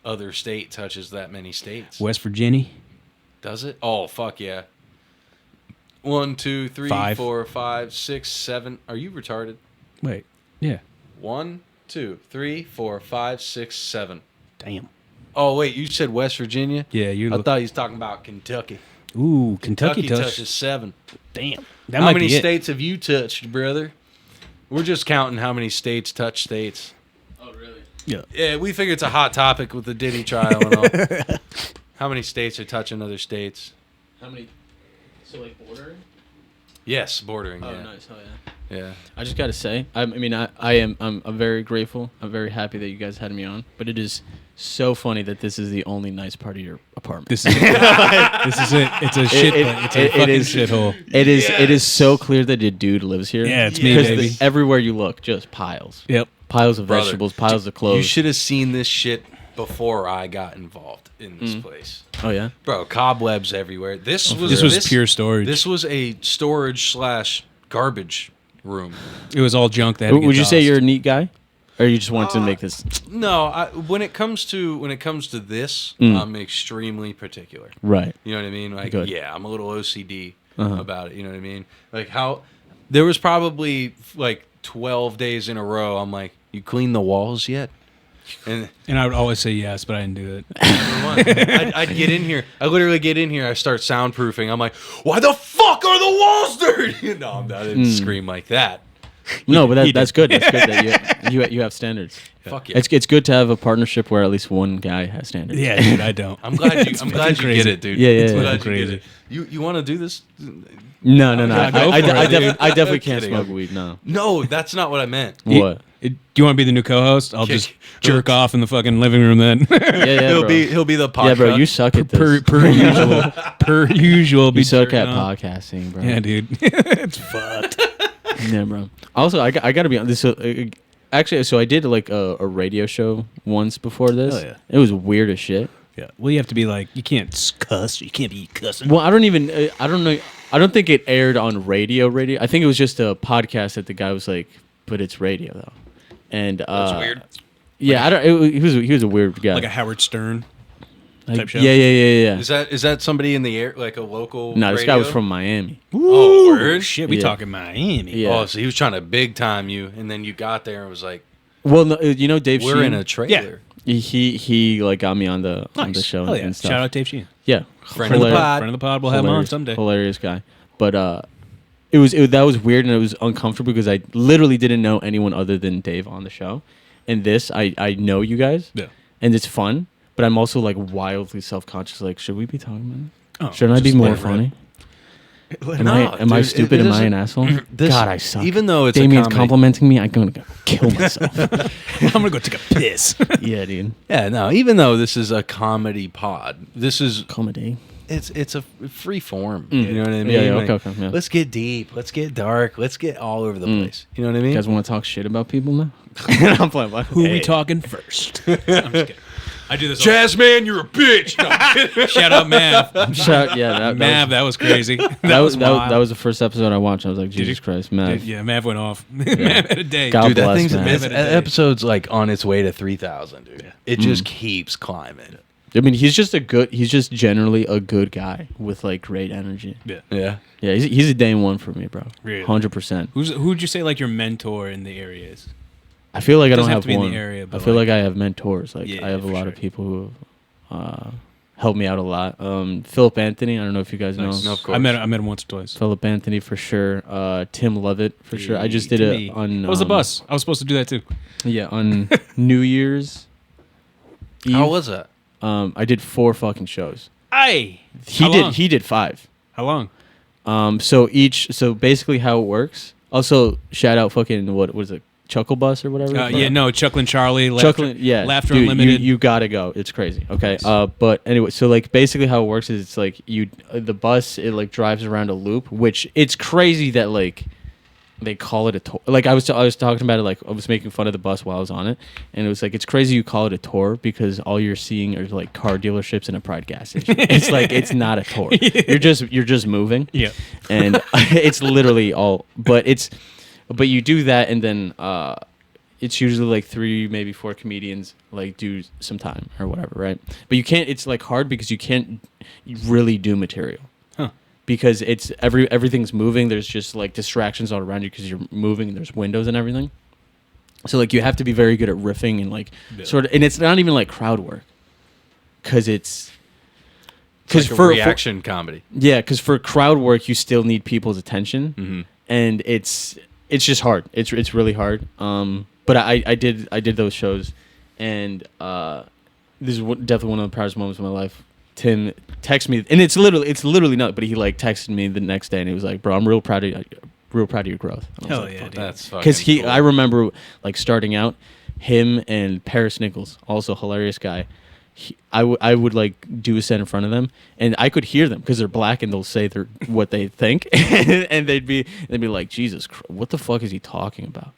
other state touches that many states. West Virginia. Does it? Oh, fuck yeah. 1, 2, 3, 5. 4, 5, 6, 7. Are you retarded? Wait. Yeah. 1, 2, 3, 4, 5, 6, 7. Damn. Oh, wait, you said West Virginia? Yeah, you. I thought you was talking about Kentucky. Ooh, Kentucky touches 7. Damn. That How might many be it. states have you touched, brother? We're just counting how many states touch states. Oh, really? Yeah. Yeah, we figure it's a hot topic with the Diddy trial and all. How many states are touching other states? How many? So like bordering? Yes, bordering. Oh, yeah. nice. Oh, yeah. Yeah. I just gotta say, I'm very grateful. I'm very happy that you guys had me on. But it is so funny that this is the only nice part of your apartment. This is it. This is it. It's a shit. It's a fucking shithole. It is. It is so clear that a dude lives here. Yeah, it's me, Because baby. everywhere you look, just piles. Yep. Piles of Brother, vegetables, piles of clothes. You should have seen this shit before I got involved in this place. Oh yeah. Bro, cobwebs everywhere. This This was pure storage. This was a storage / garbage room. It was all junk that had to get Would you say tossed. you're a neat guy, or you just wanted to make this No, when it comes to this, I'm extremely particular. right? You know what I mean? Like, Good. yeah, I'm a little OCD Uh-huh. about it. You know what I mean? Like how there was probably like 12 days in a row. I'm like, you clean the walls yet? And And I would always say yes, but I didn't do it. I'd get in here. I literally get in here. I start soundproofing. I'm like, why the fuck are the walls dirty? No, I didn't scream like that. No, but He that's good. That's good that you have standards. Fuck yeah. It's good to have a partnership where at least one guy has standards. Yeah, dude, I don't. I'm glad you crazy. get it, dude. Yeah, yeah, I'm yeah. glad you Crazy. get it. You want to do this? No. Yeah, go I for it, dude. definitely can't Kidding. smoke weed. No. No, that's not what I meant. What? Do you want to be the new co-host? I'll just jerk off in the fucking living room then. Yeah, He'll bro. be the podcast. Yeah, bro. You suck at this. per usual. Per usual. Be You suck jerking at off. podcasting, bro. Yeah, dude. It's fucked. Yeah, bro. Also, I got to be on this. Actually, so I did like a radio show once before this. Oh, yeah. It was weird as shit. Yeah. Well, you have to be like, you can't cuss. You can't be cussing. Well, I don't even. I don't know. I don't think it aired on radio. I think it was just a podcast that the guy was like, but it's radio though. And That's weird. Yeah, I don't. He was a weird guy. Like a Howard Stern type show. Yeah. Is that somebody in the air, like a local? No, this guy was radio? from Miami. Oh, word. Shit, we Yeah. talking Miami. Yeah. Oh, so he was trying to big time you, and then you got there and was like, Well, no, you know Dave. "We're Sheehan? in a trailer." He like got me on the show Hell yeah. and stuff. Shout out Dave Sheehan. Yeah, Friend of the pod. Friend of the pod. We'll have him on someday. Hilarious guy, but that was weird and it was uncomfortable because I literally didn't know anyone other than Dave on the show, and this I know you guys, Yeah. and it's fun, but I'm also like wildly self conscious. Like, should we be talking about Oh, this? Shouldn't I be just more let it rip. funny? Am No, I dude, stupid? it Am I doesn't- an asshole? God, I suck. Even though it's Damian's a comedy. complimenting me, I'm gonna go kill myself. I'm going to go take a piss. Yeah, dude. Yeah, no. Even though this is a comedy pod, this is Comedy. it's a free form. You know what I mean? Yeah, Like, okay, yeah. Let's get deep. Let's get dark. Let's get all over the place. You know what I mean? You guys want to talk shit about people now? I'm playing. Who we talking first? I'm just kidding. I do this all Jazz man, you're a bitch. No. Shout out Mav. Shout, yeah, Mav, that was crazy. that was wild. the first episode I watched. I was like, Jesus you? Christ, man. Yeah, Mav went off. Mav had a day. God Dude, that bless, thing's man. it's, Mav had a day. episode's like on its way to 3,000, dude. It just keeps climbing. I mean, he's just generally a good guy with like great energy. Yeah. Yeah. Yeah, he's a day one for me, bro. Really? 100%. Who'd you say like your mentor in the area is? I feel like I don't Doesn't have have to be in the one. area, I but, feel like- like I have mentors. Like Yeah, I have a for lot of sure. people who helped me out a lot. Philip Anthony, I don't know if you guys know. No, of course. I met him once or twice. Philip Anthony for sure. Tim Lovett for sure. I just did Timmy. it on. What was the bus? I was supposed to do that too. Yeah, on New Year's Eve. How was that? I did 4 fucking shows. Aye. He did 5. How long? So basically how it works. Also, shout out fucking what was it? Chuckle Bus or whatever. Yeah, no, Chucklin' Charlie, Chuckling, yeah, Laughter dude, Unlimited. You gotta go. It's crazy. Okay. Nice. But anyway, so like basically how it works is it's like the bus it like drives around a loop, which it's crazy that like they call it a tour. Like I was talking about it, like I was making fun of the bus while I was on it, and it was like it's crazy you call it a tour because all you're seeing are like car dealerships and a Pride gas station. It's like it's not a tour. You're just moving. Yeah. And it's literally all. But you do that, and then it's usually like 3, maybe 4 comedians like do some time or whatever, right? But you can't. It's like hard because you can't really do material. Because it's everything's moving. There's just like distractions all around you because you're moving. And there's windows and everything. So like you have to be very good at riffing and like sort of. And it's not even like crowd work, because it's like for reaction comedy. Yeah, because for crowd work you still need people's attention, and it's just hard. It's really hard. But I did those shows, and this is definitely one of the proudest moments of my life. Tim texted me, and it's literally not. But he like texted me the next day, and he was like, "Bro, I'm real proud of your growth." And I was Hell like, yeah, dude. That's fucking because cool. I remember like starting out, him and Paris Nichols, also a hilarious guy. I would like do a set in front of them, and I could hear them because they're black and they'll say what they think, and they'd be like, "Jesus Christ, what the fuck is he talking about?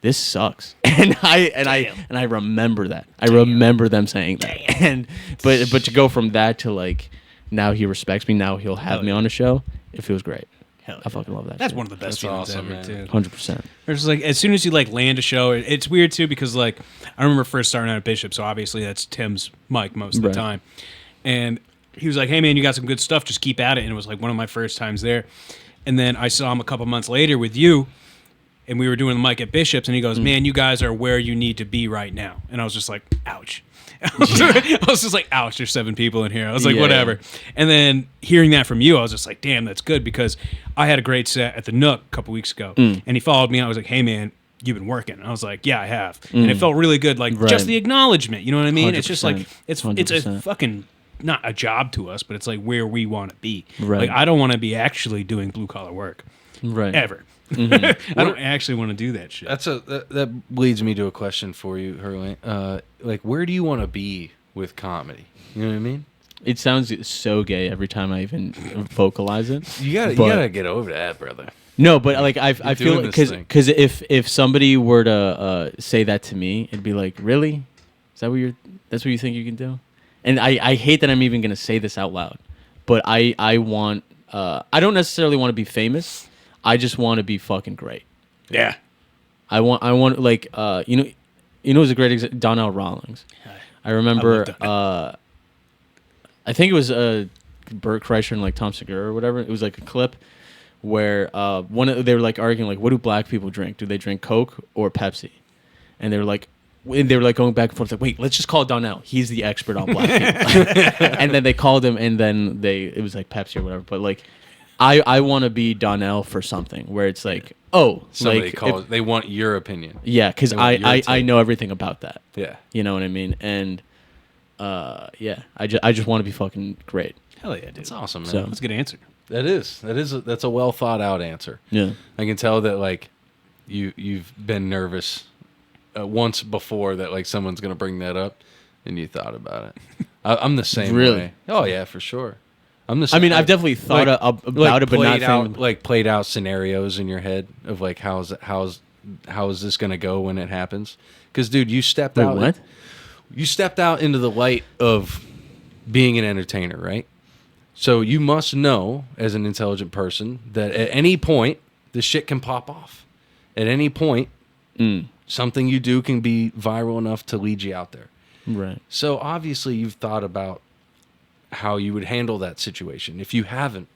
This sucks." And I remember that. I remember them saying that. And but to go from that to like now he respects me. Now he'll have me on a show. It feels great. Hell I fucking love that. That's shit. one of the best That's feelings awesome, ever, man. too. 100%. There's like as soon as you like land a show, it's weird too because like I remember first starting out at Bishop, so obviously that's Tim's mic most of the Right. time, and he was like, "Hey man, you got some good stuff, just keep at it." And it was like one of my first times there, and then I saw him a couple months later with you, and we were doing the mic at Bishop's, and he goes, "Man, you guys are where you need to be right now," and I was just like, "Ouch." I was just like, ouch, there's 7 people in here. I was like, Yeah, whatever. yeah. And then hearing that from you, I was just like, damn, that's good, because I had a great set at the Nook a couple weeks ago. And he followed me, and I was like, hey, man, you've been working. And I was like, yeah, I have. And it felt really good, like Right. just the acknowledgement. You know what I mean? It's just like, 100%. it's a 100%. fucking, not a job to us, but it's like where we want to be. Right. Like, I don't want to be actually doing blue collar work. Right. Ever. I don't actually want to do that shit. That leads me to a question for you, Herlandt. Like, where do you want to be with comedy? You know what I mean? It sounds so gay every time I even vocalize it. You But- gotta get over that, brother. No, but like I feel doing this thing. because if somebody were to say that to me, it'd be like, really? Is that that's what you think you can do? And I hate that I'm even gonna say this out loud, but I want I don't necessarily want to be famous. I just want to be fucking great. Yeah. I want like who's a great example? Donnell Rawlings. I remember I think it was Bert Kreischer and like Tom Segura or whatever. It was like a clip where they were like arguing like, what do black people drink? Do they drink Coke or Pepsi? And they were like going back and forth like, wait, let's just call Donnell. He's the expert on black people. And then they called him, and then it was like Pepsi or whatever. But like I want to be Donnell for something where it's like, oh, Somebody like calls. They want your opinion. yeah, because They want your I take. know everything about that. Yeah. You know what I mean? And yeah, I just want to be fucking great. Hell yeah, dude. That's awesome, man. So- That's a good answer. That's a well thought out answer. Yeah. I can tell that like you've been nervous once before that like someone's gonna bring that up, and you thought about it. I'm the same Really? way. Oh yeah, for sure. I'm the I same. mean, I've definitely thought about it, but not thinking. played out scenarios in your head of like how is this gonna go when it happens? Because dude, you stepped Wait, out. what? You stepped out into the light of being an entertainer, right? So you must know, as an intelligent person, that at any point the shit can pop off. At any point, something you do can be viral enough to lead you out there. Right. So obviously, you've thought about how you would handle that situation. If you haven't,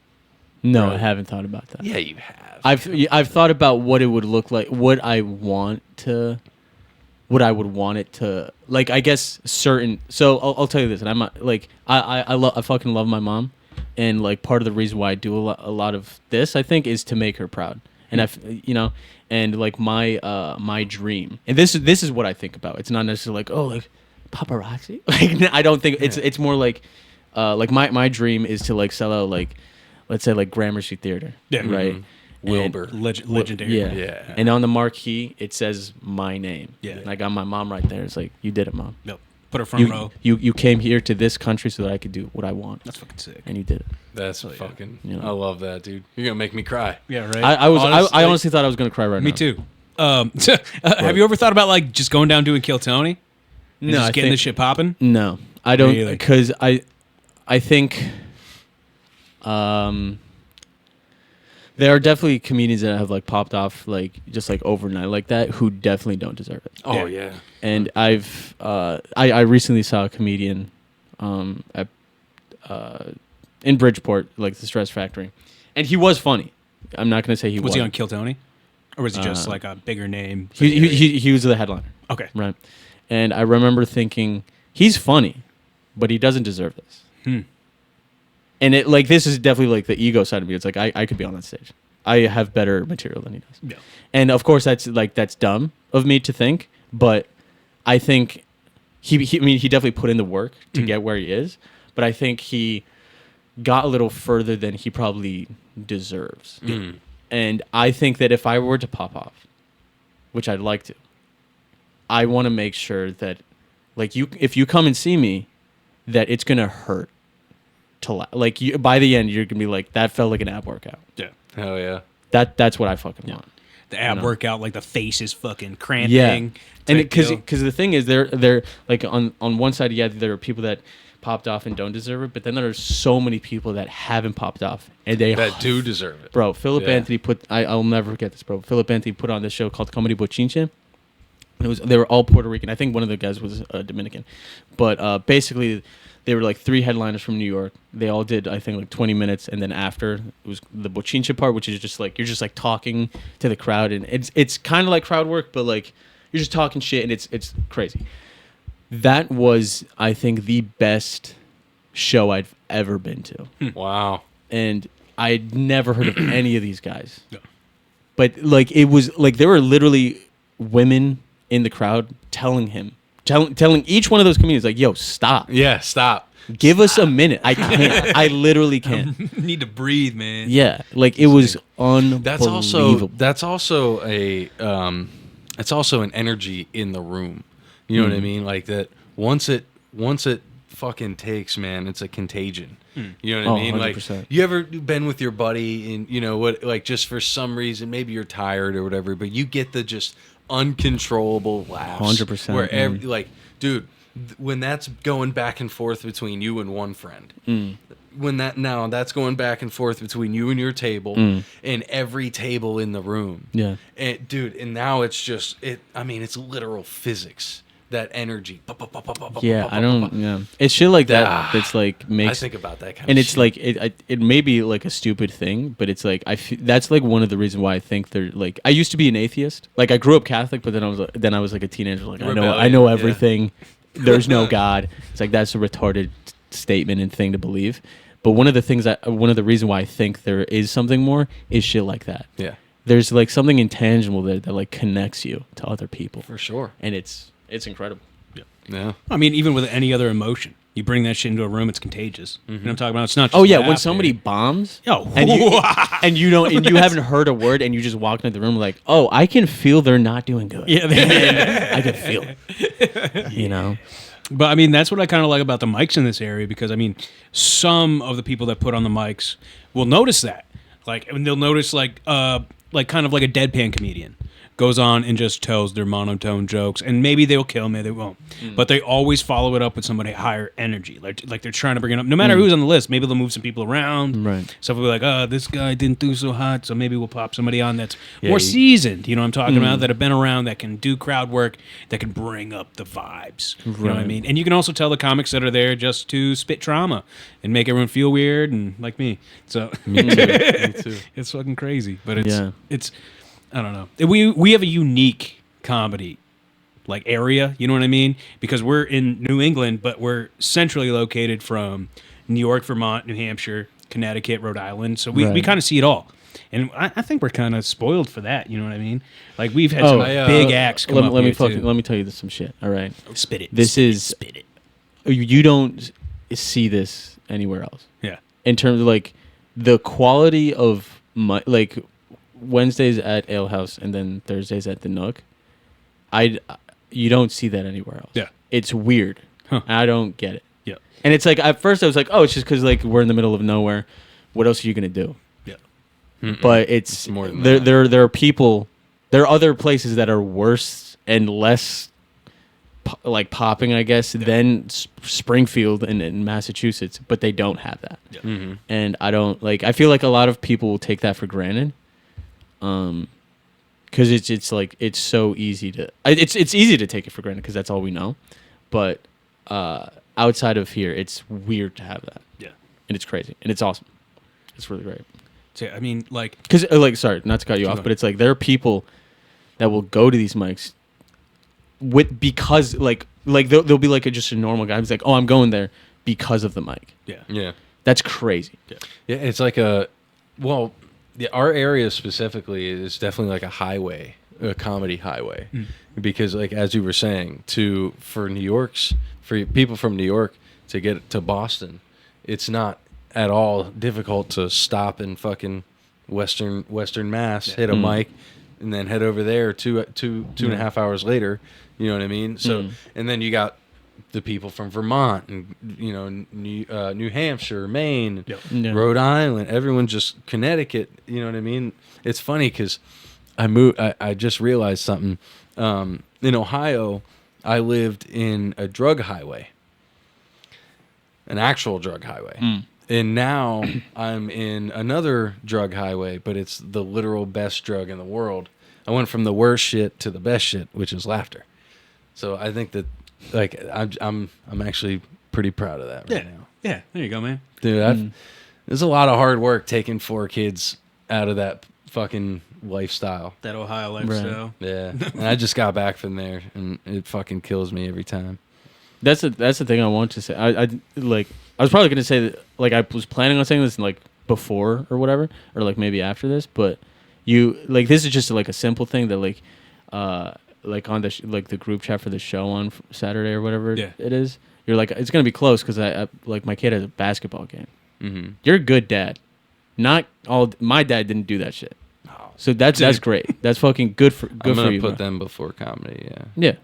No, Right. I haven't thought about that. yeah, you have. I've thought about what it would look like, what I would want it to like. I guess certain. So I'll tell you this, and I'm not, like I fucking love my mom, and like part of the reason why I do a lot of this, I think, is to make her proud. And and like my dream, and this is what I think about. It's not necessarily like, oh, like paparazzi. Like I don't think it's more like my dream is to like sell out like, let's say like Gramercy Theater, Yeah. right? Wilbur. Legendary. Yeah. Yeah. And on the marquee, it says my name. Yeah. And I got my mom right there. It's like, you did it, Mom. Yep. Put her front row. You came here to this country so that I could do what I want. That's fucking sick. And you did it. That's fucking. You know. I love that, dude. You're gonna make me cry. Yeah, right. I honestly thought I was gonna cry right now. Me too. Have you ever thought about like just going down doing Kill Tony? And No, just I getting think- this shit popping. No, I don't, Really? because I think, there are definitely comedians that have like popped off like just like overnight like that who definitely don't deserve it. Oh yeah. And I recently saw a comedian, at in Bridgeport, like the Stress Factory, and he was funny. I'm not gonna say he Was he on Kill Tony, or was he just like a bigger name? He was the headliner. Okay. Right. And I remember thinking, he's funny, but he doesn't deserve this. And it like this is definitely like the ego side of me. It's like I could be on that stage. I have better material than he does. Yeah. And of course that's dumb of me to think, but I think he definitely put in the work to get where he is, but I think he got a little further than he probably deserves. And I think that if I were to pop off, which I'd like to, I want to make sure that, like, if you come and see me, that it's gonna hurt to like you. By the end, you're gonna be like, that felt like an ab workout. Yeah. Hell yeah. That's what I fucking want. The ab workout, like the face is fucking cramping. Yeah, and type deal. because the thing is, they're like on one side, yeah, there are people that popped off and don't deserve it, but then there are so many people that haven't popped off and That do deserve it. Bro, Philip Yeah. Anthony I'll never forget this, bro. Philip Anthony put on this show called Comedy Bochinche. They were all Puerto Rican. I think one of the guys was Dominican, but basically they were like 3 headliners from New York. They all did, I think, like 20 minutes, and then after it was the Bochinche part, which is just like you're just like talking to the crowd, and it's kind of like crowd work, but like you're just talking shit, and it's crazy. That was, I think, the best show I'd ever been to. Wow. And I'd never heard of any of these guys. No. But like it was like there were literally women in the crowd telling each one of those comedians like, "Yo, stop. Yeah. Stop. Give us a minute. I can't. I literally can't." Need to breathe, man. Yeah, like it was unbelievable. That's also an energy in the room. You know what I mean? Like that once it fucking takes, man, it's a contagion. You know what I mean? 100%. Like you ever been with your buddy and you know what, like just for some reason, maybe you're tired or whatever, but you get the just uncontrollable laughs. 100%, Where man. like, dude, when that's going back and forth between you and one friend. When that's going back and forth between you and your table and every table in the room. Yeah. And dude, and now it's just it's literal physics. That energy. Yeah, I don't. Yeah, it's shit like that. That's like makes. I think about that kind and of it's shit. like it may be like a stupid thing, but it's like that's like one of the reasons why I think they're like. I used to be an atheist. Like I grew up Catholic, but then I was like a teenager. Like I know Rebellion, everything. There's no God. It's like that's a retarded statement and thing to believe. But one of the reasons why I think there is something more is shit like that. Yeah, There's like something intangible that like connects you to other people, for sure. and it's incredible. Yeah. I mean, even with any other emotion, you bring that shit into a room, it's contagious. You know what I'm talking about? It's not just Oh yeah, when laughter. somebody bombs, Yo, and you haven't heard a word, and you just walk into the room like, oh, I can feel they're not doing good. Yeah, I can feel it. You know, but I mean, that's what I kind of like about the mics in this area because I mean, some of the people that put on the mics will notice that, like, and they'll notice like kind of like a deadpan comedian goes on and just tells their monotone jokes, and maybe they'll kill, maybe they won't, but they always follow it up with somebody higher energy, like they're trying to bring it up. No matter who's on the list, maybe they'll move some people around. Right. So we'll be like, oh, this guy didn't do so hot, so maybe we'll pop somebody on that's more seasoned. You know what I'm talking about? That have been around, that can do crowd work, that can bring up the vibes. You know what I Right. mean? And you can also tell the comics that are there just to spit trauma and make everyone feel weird and like me. So Me too. it's fucking crazy, but Yeah. it's I don't know. We have a unique comedy like area, you know what I mean? Because we're in New England, but we're centrally located from New York, Vermont, New Hampshire, Connecticut, Rhode Island. So we Right. kind of see it all. And I think we're kind of spoiled for that, you know what I mean? Like we've had Oh, some big acts come up let me here too. let me tell you some shit. All right, Spit it. This spit is- it, spit it. you don't see this anywhere else Yeah. in terms of like the quality of like Wednesdays at Ale House and then Thursdays at the Nook, you don't see that anywhere else. Yeah. It's weird. Huh. I don't get it. Yeah. And it's like at first I was like, oh, it's just because like we're in the middle of nowhere. What else are you gonna do? Yeah. But it's more than there. that. There are people. There are other places that are worse and less like popping, I guess, than Springfield and Massachusetts, but they don't have that. Yeah. Mm-hmm. And I don't like. I feel like a lot of people will take that for granted. Because it's like it's so easy to it's easy to take it for granted because that's all we know, but outside of here, it's weird to have that. Yeah. And it's crazy and it's awesome. It's really great. So, I mean, like, Because like, sorry, not to cut you off, but it's like there are people that will go to these mics because they'll be like just a normal guy who's like, oh, I'm going there because of the mic. yeah. Yeah. That's crazy. Yeah, it's like our area specifically is definitely like a highway, a comedy highway, because like as you were saying, for people from New York to get to Boston, it's not at all difficult to stop in fucking Western Mass, hit a mic, and then head over there two and a half hours later. You know what I mean? So and then you got the people from Vermont and New Hampshire, Maine, Yeah. Rhode Island, everyone just Connecticut. You know what I mean? It's funny because I just realized something. In Ohio, I lived in a drug highway, an actual drug highway, and now I'm in another drug highway, but it's the literal best drug in the world. I went from the worst shit to the best shit, which is laughter. So I think that. Like I'm actually pretty proud of that right now. Yeah, there you go, man. Dude, there's a lot of hard work taking 4 kids out of that fucking lifestyle. That Ohio lifestyle. Yeah. And I just got back from there and it fucking kills me every time. That's the thing I want to say. I was probably gonna say that like I was planning on saying this like before or whatever, or like maybe after this, but you like this is just like a simple thing that like on the like the group chat for the show on Saturday or whatever it is. You're like it's gonna be close because I like my kid has a basketball game. Mm-hmm. You're a good dad. Not all my dad didn't do that shit. Oh, so that's great. That's fucking good for I'm for gonna you. put bro. them before comedy. Yeah.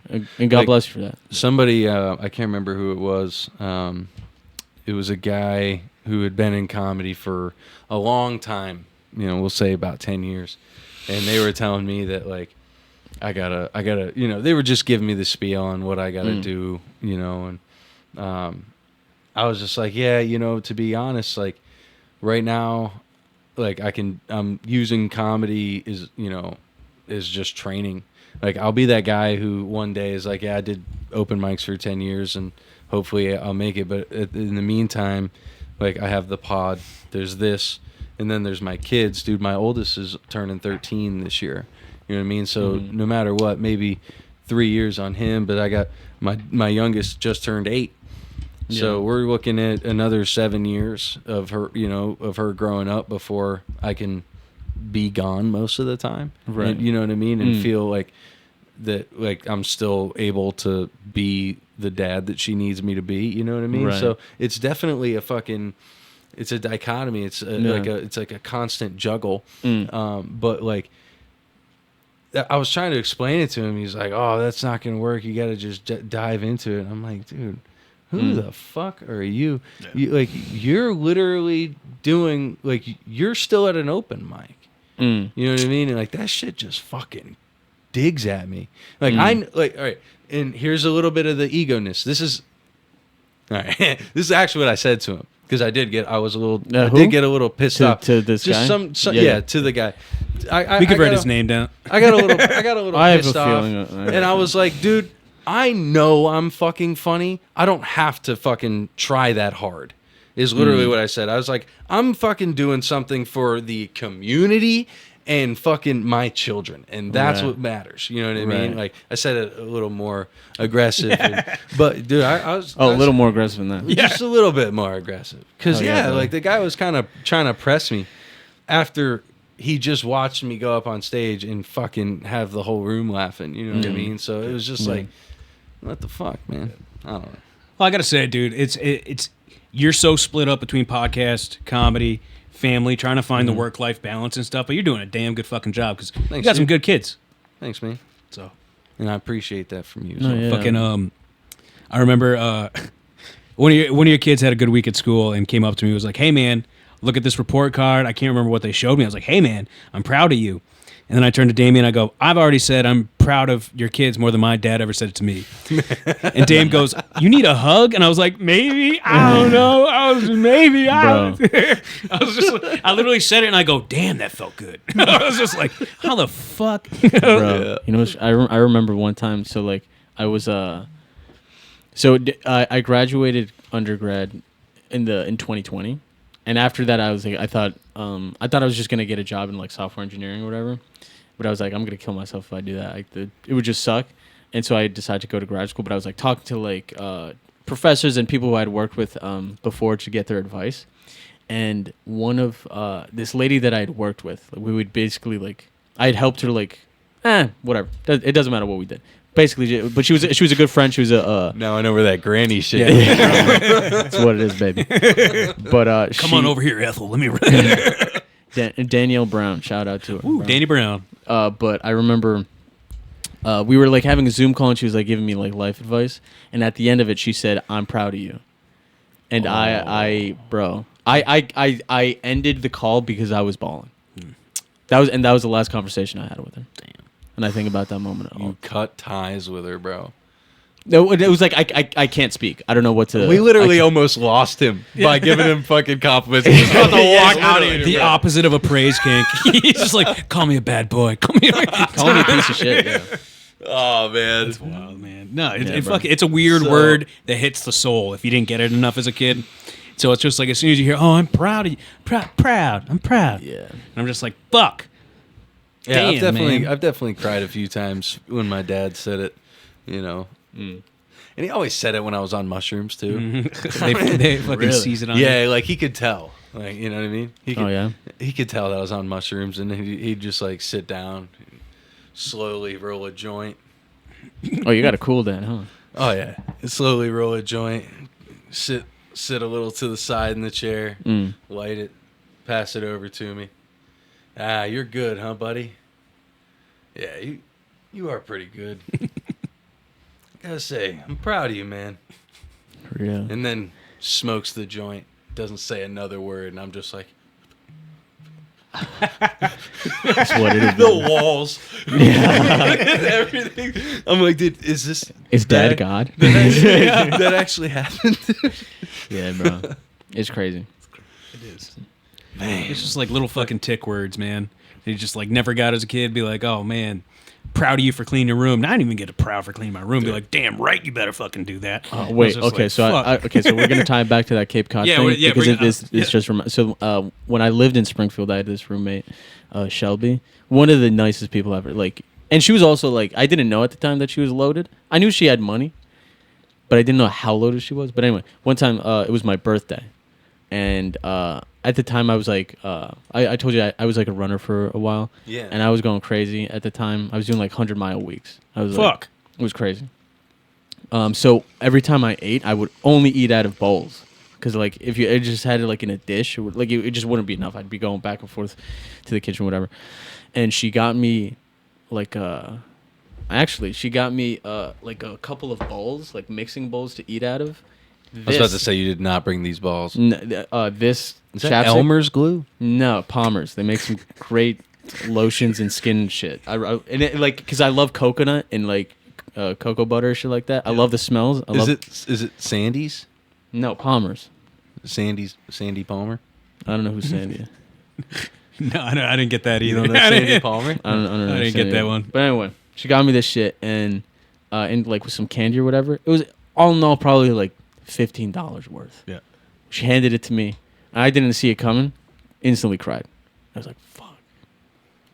And God Like, bless you for that. Somebody I can't remember who it was. It was a guy who had been in comedy for a long time. We'll say about 10 years, and they were telling me that like. I gotta, they were just giving me the spiel on what I gotta do, and I was just like, yeah, to be honest, like right now, like I'm using comedy is just training. Like I'll be that guy who one day is like, yeah, I did open mics for 10 years and hopefully I'll make it. But in the meantime, like I have the pod, there's this, and then there's my kids, dude. My oldest is turning 13 this year. You know what I mean? So no matter what, maybe 3 years on him, but I got my youngest just turned 8. So we're looking at another 7 years of her, of her growing up before I can be gone most of the time. Right. And, you know what I mean? And feel like that, like I'm still able to be the dad that she needs me to be. You know what I mean? Right. So it's definitely it's a dichotomy. It's like a constant juggle. But like, I was trying to explain it to him. He's like, "Oh, that's not gonna work. You got to just dive into it." And I'm like, "Dude, who the fuck are you? Yeah. You're literally doing like you're still at an open mic. You know what I mean? And like that shit just fucking digs at me. Like all right. And here's a little bit of the ego-ness. This is all right. This is actually what I said to him. Because I did get a little pissed off to this just guy. To the guy. We could write his name down. I got a little I have pissed a off, feeling, and I was like, dude, I know I'm fucking funny. I don't have to fucking try that hard. Is literally what I said. I was like, I'm fucking doing something for the community and fucking my children, and that's what matters. You know what I mean? Like I said it a little more aggressive, but dude, I was a little more aggressive than that. just a little bit more aggressive. Because like the guy was kind of trying to press me after he just watched me go up on stage and fucking have the whole room laughing. You know what I mean? So it was just like, what the fuck, man? I don't know. Well, I gotta say, dude, it's you're so split up between podcast, comedy, family, trying to find the work-life balance and stuff. But you're doing a damn good fucking job because you Thanks, got some dude. good kids. Thanks, man. So And I appreciate that from you. No, yeah. fucking I remember one of your kids had a good week at school and came up to me and was like, "Hey man, look at this report card." I can't remember what they showed me. I was like, "Hey man, I'm proud of you." And then I turned to Damian. I go, "I've already said I'm proud of your kids more than my dad ever said it to me." And Dame goes, "You need a hug?" And I was like, "Maybe, I don't know. I was just, I literally said it, and I go, "Damn, that felt good." I was just like, "How the fuck?" Bro, you know, I remember one time. So like, I was I graduated undergrad in 2020, and after that, I was like, I thought I was just gonna get a job in like software engineering or whatever, but I was like, I'm gonna kill myself if I do that. Like, it would just suck, and so I decided to go to grad school. But I was like talking to like professors and people who I'd worked with before to get their advice, and one of this lady that I had worked with, we would basically like I had helped her like, whatever. It doesn't matter what we did. Basically, but she was a good friend. She was a Now I know where that granny shit that's what it is, baby. But Come on over here, Ethel. Let me. Danielle Brown, shout out to her. Ooh, Danny Brown. But I remember we were like having a Zoom call, and she was like giving me like life advice. And at the end of it, she said, "I'm proud of you." And I ended the call because I was bawling. That was the last conversation I had with her. Damn. And I think about that moment. You cut ties with her, bro. No, it was like I can't speak. I don't know what to. We literally almost lost him by giving him fucking compliments. He was about to walk out of here. The opposite of a praise kink. He's just like, "Call me a bad boy. Call me a piece of shit. Yeah. Oh man, That's wild, man. No, bro. it's a weird word that hits the soul if you didn't get it enough as a kid. So it's just like as soon as you hear, "Oh, I'm proud of you," proud, I'm proud. Yeah. And I'm just like, fuck. yeah, Damn, man. I've definitely cried a few times when my dad said it, you know. And he always said it when I was on mushrooms too. they fucking Really? seize it on Yeah, you. like he could tell, like you know what I mean. He could, Oh, yeah? he could tell that I was on mushrooms, and he'd just like sit down, slowly roll a joint. Oh, you got a cool dad, huh? Oh yeah, slowly roll a joint, sit a little to the side in the chair, light it, pass it over to me. Ah, you're good, huh, buddy? Yeah, you are pretty good. Gotta say, I'm proud of you, man. Yeah. And then smokes the joint, doesn't say another word, and I'm just like, That's what it is. the walls, everything. I'm like, dude, is this? Is dad God? That actually happened? Yeah, bro. It's crazy. It is. Man, It's just like little fucking tick words, man. They just like never got as a kid. Be like, "Oh man, proud of you for cleaning your room." Now I didn't even get a proud for cleaning my room. Be like, "Damn right, you better fucking do that." Oh, I was wait, just okay, like, so fuck. so we're gonna tie it back to that Cape Cod Yeah, thing yeah, because bring it it's up. Yeah. just so when I lived in Springfield, I had this roommate, Shelby, one of the nicest people ever. Like, and she was also like, I didn't know at the time that she was loaded. I knew she had money, but I didn't know how loaded she was. But anyway, one time it was my birthday, and at the time I was like, I told you I was like a runner for a while, Yeah. and I was going crazy at the time. I was doing like 100-mile weeks. I was Fuck. like, it was crazy. So every time I ate, I would only eat out of bowls. Because, like, if you just had it, like, in a dish, it just wouldn't be enough. I'd be going back and forth to the kitchen, whatever. And she got me, like, she got me, like, a couple of bowls, like, mixing bowls to eat out of. I was about to say you did not bring these balls. This Is that chapstick- Elmer's glue? No, Palmer's. They make some great lotions and skin shit. Because I love coconut and, like, cocoa butter, shit like that. I love the smells. Is it Sandy's? No, Palmer's. Sandy Palmer? I don't know who's Sandy. No, I didn't get that either. You don't know Sandy Palmer? I don't know. I didn't get that one. But anyway, she got me this shit and like with some candy or whatever. It was all in all probably like $15 worth. Yeah. She handed it to me. I didn't see it coming. Instantly cried. I was like, "Fuck,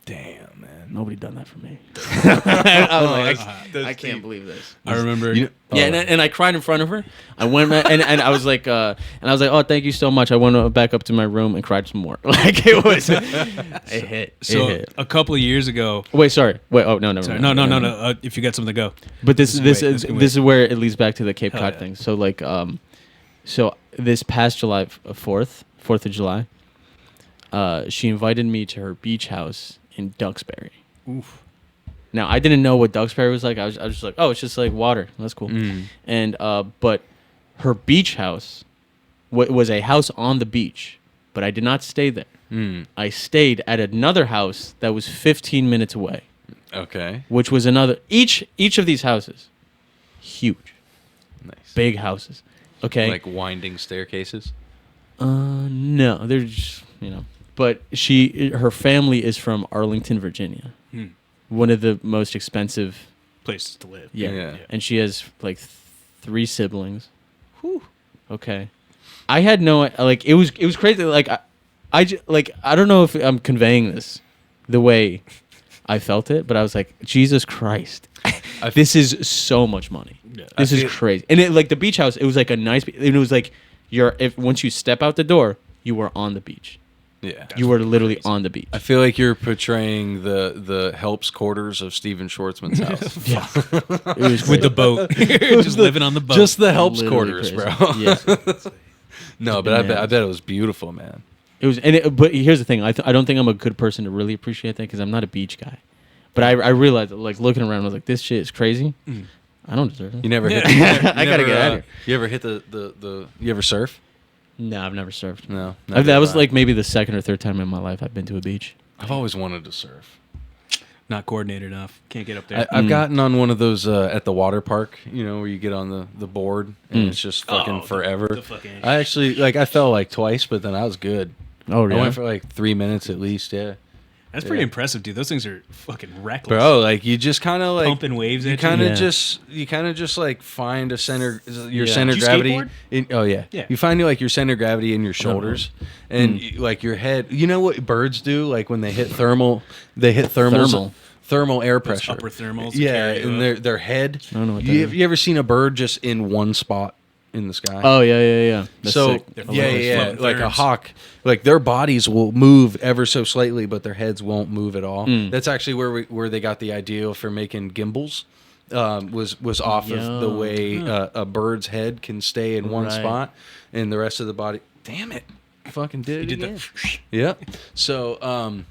Damn, man. nobody done that for me." I was like, that's I can't deep. believe this. I remember. You know- Yeah, and I cried in front of her. I went and I was like, "Oh, thank you so much." I went back up to my room and cried some more. Like it was, it hit. so it hit. a couple of years ago. Wait, sorry. Wait, oh no, never Sorry, mind. no. If you got something to go. But this This can wait. is where it leads back to the Cape Hell Cod yeah. thing. So like so this past July 4th of July, she invited me to her beach house in Duxbury. Oof. Now I didn't know what Duxbury was like. I was just like, oh, it's just like water. That's cool. And but her beach house was a house on the beach, but I did not stay there. I stayed at another house that was 15 minutes away, Okay. which was another. Each of these houses, huge, Nice. big houses. Okay. Like winding staircases. No, they're just But her family is from Arlington, Virginia, one of the most expensive. Places to live. Yeah. Yeah. And she has like 3 siblings. Whew. Okay. I had no like it was crazy. Like I don't know if I'm conveying this the way I felt it, but I was like, Jesus Christ, this is so much money. Yeah. This is crazy. And it, like the beach house, it was like a nice. It was like once you step out the door, you were on the beach. Yeah. You were literally on the beach. I feel like you're portraying the helps quarters of Steven Schwartzman's house. Yeah. It was With the boat. Just living on the boat. Just the helps literally quarters, crazy. bro. Yes. No, but I bananas. bet it was beautiful, man. It was, but here's the thing. I don't think I'm a good person to really appreciate that because I'm not a beach guy. But I realized, like looking around, I was like, this shit is crazy. I don't deserve it. You never hit. I gotta get out of here. You ever hit the? You ever surf? No, I've never surfed. No. That was like maybe the second or third time in my life I've been to a beach. I've always wanted to surf. Not coordinated enough. Can't get up there. I've gotten on one of those at the water park, where you get on the board and it's just fucking forever. the fucking I actually I fell like twice, but then I was good. Oh, I really? went for like 3 minutes at least. Yeah, That's pretty impressive, dude. Those things are fucking reckless. bro. Like you just kind of like Pumping waves You at you. kind of Yeah. just like find a center your Yeah. center Did you gravity. skateboard? Oh yeah. Yeah. You find your center gravity in your shoulders and like your head. You know what birds do? Like when they hit thermal air pressure. upper thermals to Yeah, carry you and up. their head. I don't know what that you, is. you ever seen a bird just in one spot in the sky? Oh yeah. That's So sick. They're yeah, floating like a therms. hawk. Like their bodies will move ever so slightly, but their heads won't move at all. That's actually where they got the idea for making gimbals. Was off of the Yo. way a bird's head can stay in one Right. spot, and the rest of the body. Damn it! Fucking did it did again. the Yeah. So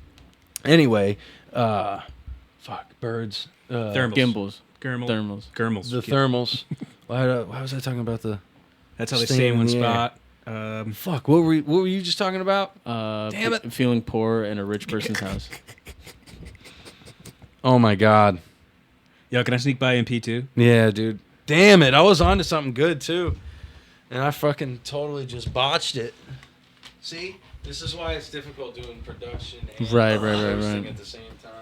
anyway, fuck birds. thermals. Gimbals. Thermals. Thermals. The thermals. Why was I talking about the? That's how they Staying stay in one in the air. spot. Fuck. What were you just talking about? Damn it. Feeling poor in a rich person's house. Oh my god. Yo, can I sneak by in P2? Yeah, dude. Damn it. I was on to something good too. And I fucking totally just botched it. See? This is why it's difficult doing production and Right. hosting at the same time.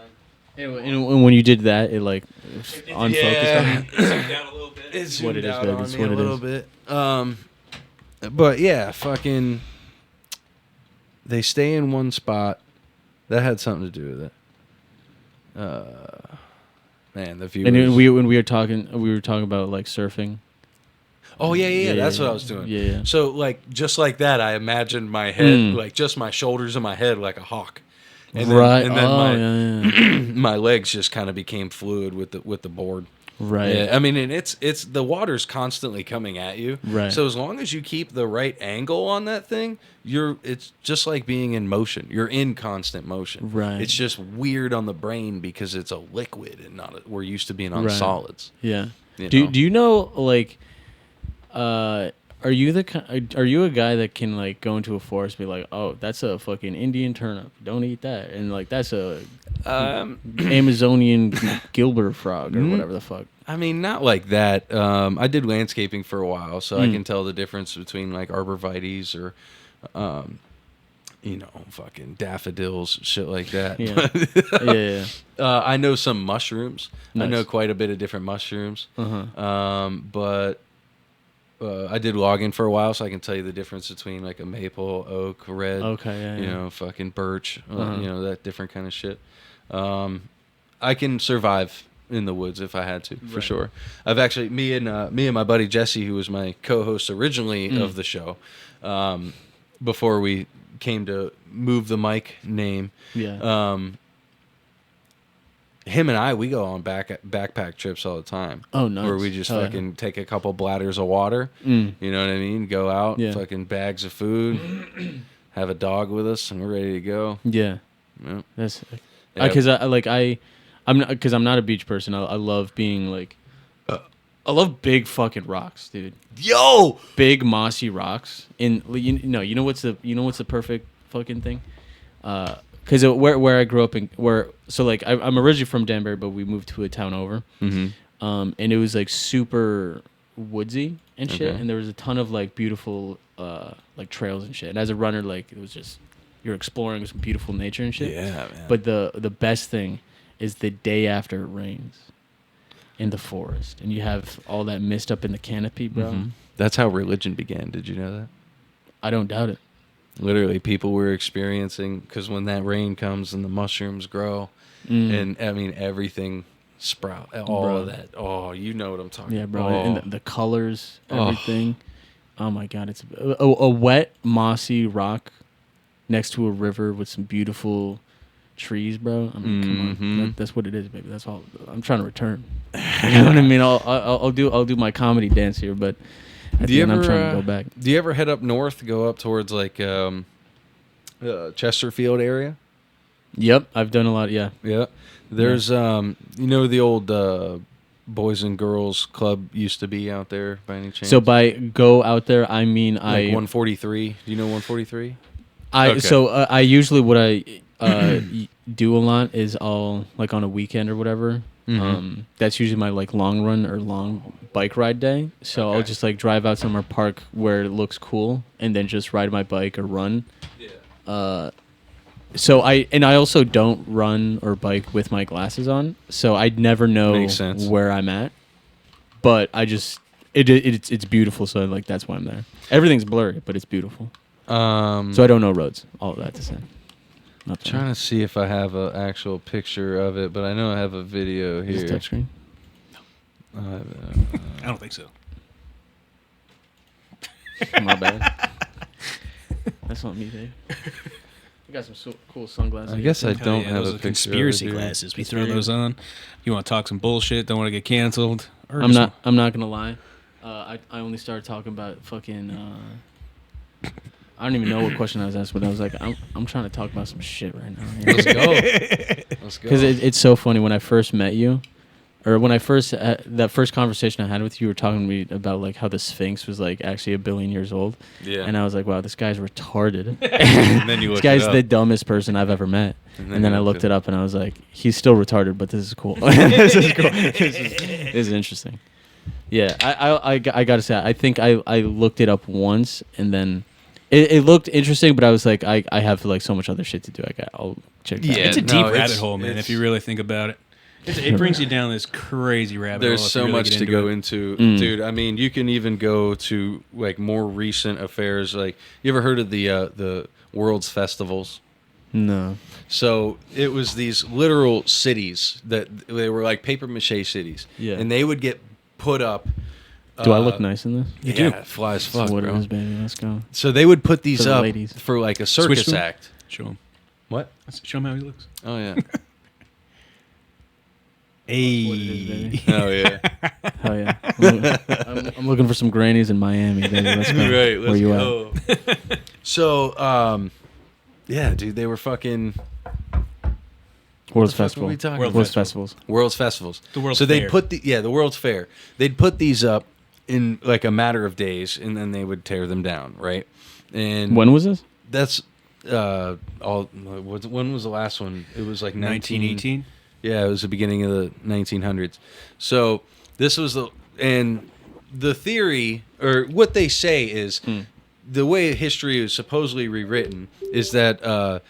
And when you did that, it like unfocused on you. down a little bit. It's what it is, baby. It's what a it little is. bit. But yeah, fucking they stay in one spot. That had something to do with it. Man, the viewers. And then when we were talking about like surfing. Oh yeah. Yeah, That's yeah, what I was doing. yeah. So like just like that, I imagined my head, Mm. like just my shoulders and my head, like a hawk. And then, Right. And then Oh, yeah. my legs just kind of became fluid with the board. Right. Yeah, I mean, and it's the water's constantly coming at you. Right. So as long as you keep the right angle on that thing, it's just like being in motion. You're in constant motion. Right. It's just weird on the brain because it's a liquid and we're used to being on Right. solids. Yeah. You Do know? you know like are you a guy that can like go into a forest and be like, "Oh, that's a fucking Indian turnip. Don't eat that." And like that's a Amazonian Gilbert frog or whatever the fuck. I mean, not like that. I did landscaping for a while, so I can tell the difference between like arborvitaes or, fucking daffodils, shit like that. Yeah. Yeah. I know some mushrooms. I Nice. know quite a bit of different mushrooms. Uh-huh. But I did logging for a while, so I can tell you the difference between like a maple, oak, red. Okay, yeah, yeah. Fucking birch. Uh-huh. That different kind of shit. I can survive in the woods if I had to, for sure. I've actually me and my buddy Jesse, who was my co-host originally of the show, before we came to move the mic name. Yeah. Him and we go on backpack trips all the time. Oh, nice. Where we just Hell yeah. fucking take a couple bladders of water. Mm. You know what I mean? Go out, Yeah. fucking bags of food, have a dog with us, and we're ready to go. Yeah, Yeah. that's Yeah. because I'm not because I'm not a beach person. I love being like, I love big fucking rocks, dude. Yo, Big mossy rocks. And you know what's the perfect fucking thing? Because where I grew up I'm originally from Danbury, but we moved to a town over. Mm-hmm. And it was like super woodsy and shit, Okay. and there was a ton of like beautiful like trails and shit. And as a runner, like it was just you're exploring some beautiful nature and shit. Yeah, man. But the best thing is the day after it rains in the forest, and you have all that mist up in the canopy, bro. Mhm. That's how religion began. Did you know that? I don't doubt it. Literally, people were experiencing, because when that rain comes and the mushrooms grow, and I mean everything sprout, all Bro. of that. Oh, you know what I'm talking Yeah, bro. about. And the colors, Oh. everything. Oh my god, it's a wet mossy rock next to a river with some beautiful trees, bro. I mean, come on, Mhm. that's what it is, baby. That's all. I'm trying to return. You know what I mean? I'll do my comedy dance here, but at the end, I'm trying to go back. Do you ever head up north, go up towards like Chesterfield area? Yep, I've done a lot. Yeah, Yeah. There's you know the old Boys and Girls Club used to be out there by any chance? so by go out there, I mean like I 143. Do you know 143? I Okay. I usually what I do a lot is I'll like on a weekend or whatever. Mhm. That's usually my like long run or long bike ride day. So I'll Okay. just like drive out somewhere, park where it looks cool, and then just ride my bike or run. Yeah. So I also don't run or bike with my glasses on, so I'd never know Makes sense. where I'm at. But I just it's beautiful, so like that's why I'm there. Everything's blurry, but it's beautiful. So I don't know roads. All of that to say. Not bad. Trying to see if I have an actual picture of it, but I know I have a video Is here. this touchscreen? I don't think so. My bad. That's not me, babe. You got some cool sunglasses. I guess I Hell don't yeah, have those a are picture. conspiracy of it, dude. glasses. We throw those on. You want to talk some bullshit? Don't want to get canceled? Or I'm just- not gonna lie. I only started talking about fucking. I don't even know what question I was asked, but I was like, I'm trying to talk about some shit right now. Let's go. Let's go. Because it's so funny when I first met you, or when I first that first conversation I had with you, you were talking to me about like how the Sphinx was like actually 1 billion years old. Yeah. And I was like, wow, this guy's retarded. And then you This looked guy's it up. the dumbest person I've ever met. And And then you I looked looked it up and I was like, he's still retarded, but this is cool. This is cool. This is interesting. Yeah, I gotta say, I think I looked it up once and then it looked interesting, but I was like, I have like so much other shit to do. I'll check that Yeah, out. It's a no, deep it's- rabbit hole, man, if you really think about it. It brings you down this crazy rabbit There's hole. if so you really much get to into go it. into, Mm. dude. I mean, you can even go to like more recent affairs. Like, you ever heard of the world's festivals? No. So it was these literal cities that they were like paper mache cities. Yeah. And they would get put up. Do I look nice in this? Yeah, fly as fuck, That's what bro. it is, baby. Let's go. So they would put these For the up ladies. for like a circus to him. act. Show him. What? Show him how he looks. Oh yeah. Hey. What it is, baby. Oh yeah. Hell yeah. I'm looking for some grannies in Miami, baby. Let's go. Right. Where Let's you go. So, yeah, dude, they were fucking at? World's the fuck Festival. were we talking World World's about? Festivals. World's festivals. The World's so they'd Fair. put the World's Fair. They'd put these up in like a matter of days, and then they would tear them down, right? And When was this? that's all. When was the last one? It was like 1918? Yeah, it was the beginning of the 1900s. So this was the theory, or what they say is, the way history is supposedly rewritten is that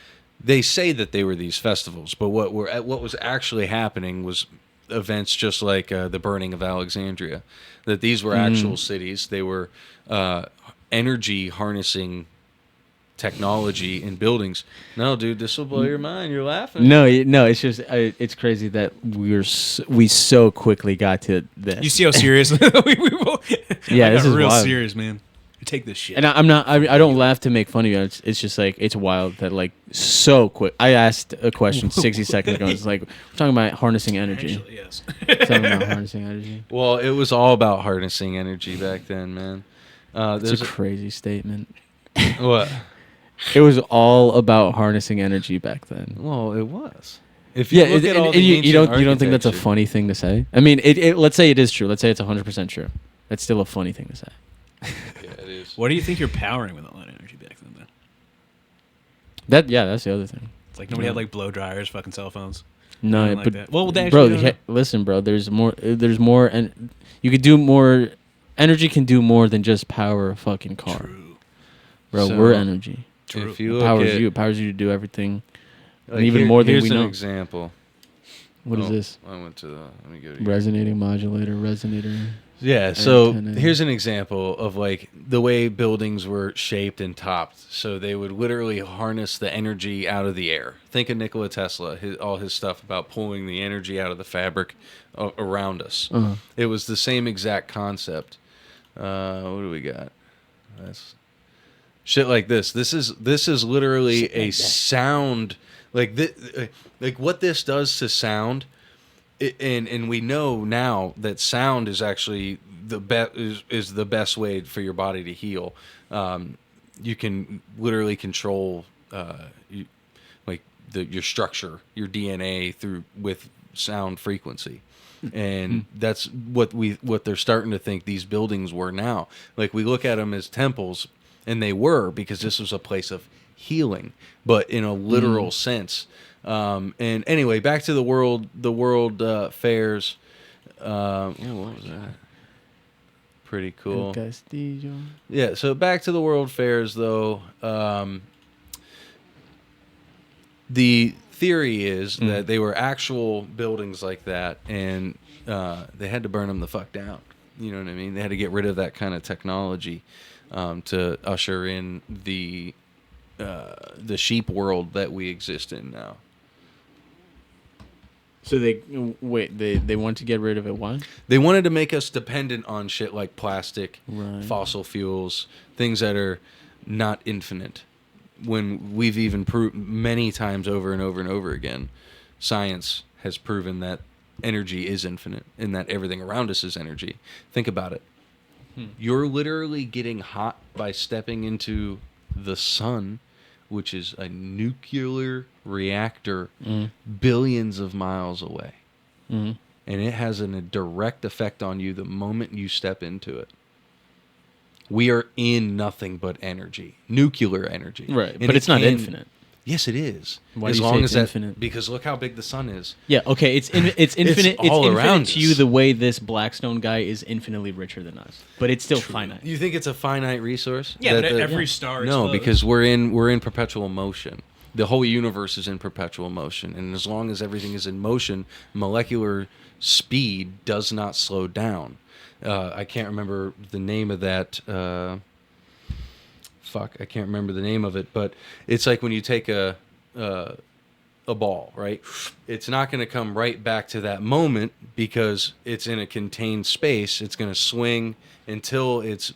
they say that they were these festivals, but what was actually happening was events just like the burning of Alexandria. That these were actual cities. They were energy harnessing technology in buildings. No, dude, this will blow your mind. You're laughing. No, it's just it's crazy that we so quickly got to this. You see how serious we both. Yeah, I this got is real wild. serious, man. You take this shit. And I'm not. I don't laugh to make fun of you. It's just like it's wild that like so quick. I asked a question 60 seconds ago. It's like we're talking about harnessing energy. Actually, yes. Talking about harnessing energy. Well, it was all about harnessing energy back then, man. It's There's a crazy statement. what? It was all about harnessing energy back then. Well, it was. If you Yeah, look at all the you ancient don't think that's a architecture- funny thing to say? I mean, let's say it is true. Let's say it's 100% true. That's still a funny thing to say. Yeah, it is. What do you think you're powering with all that energy back then? That's the other thing. It's like nobody had like blow dryers, fucking cell phones. No, Nothing like but that. Well, they bro, actually don't listen, bro. There's more, and you could do more. Energy can do more than just power a fucking car, True. bro. So, we're energy. If It you look powers at, you. It powers you to do everything, like, and even more than here's we an know. example. What is Oh, this? I went to the. Let me go to Resonating modulator, resonator. Yeah, so Antenna. here's an example of like the way buildings were shaped and topped. So they would literally harness the energy out of the air. Think of Nikola Tesla, all his stuff about pulling the energy out of the fabric around us. Uh-huh. It was the same exact concept. What do we got? That's shit like this. This is literally a sound like like what this does to sound. And we know now that sound is actually the is the best way for your body to heal. You can literally control your structure, your DNA with sound frequency, and that's what they're starting to think these buildings were now. Like we look at them as temples, and they were because this was a place of healing, but in a literal sense. And anyway, back to the world fairs. What was that? Pretty cool. El Castillo. Yeah. So back to the world fairs, though. The theory is that they were actual buildings like that, and they had to burn them the fuck down. You know what I mean? They had to get rid of that kind of technology to usher in the sheep world that we exist in now. So they want to get rid of it. Why? They wanted to make us dependent on shit like plastic, Right. fossil fuels, things that are not infinite. When we've even proved many times over and over and over again, science has proven that energy is infinite and that everything around us is energy. Think about it. You're literally getting hot by stepping into the sun, which is a nuclear reactor billions of miles away. And it has a direct effect on you the moment you step into it. We are in nothing but energy, nuclear energy. Right, And but it it's not can- infinite. Yes, it is. Why as do you long say as it's that, infinite? Because look how big the sun is. Yeah. Okay. It's infinite. It's all infinite around to you us. the way this Blackstone guy is infinitely richer than us, but it's still finite. You think it's a finite resource? Yeah, That but the- every star No, explodes. because we're in perpetual motion. The whole universe is in perpetual motion, and as long as everything is in motion, molecular speed does not slow down. I can't remember the name of that. I can't remember the name of it, but it's like when you take a ball, right? It's not going to come right back to that moment because it's in a contained space. It's going to swing until its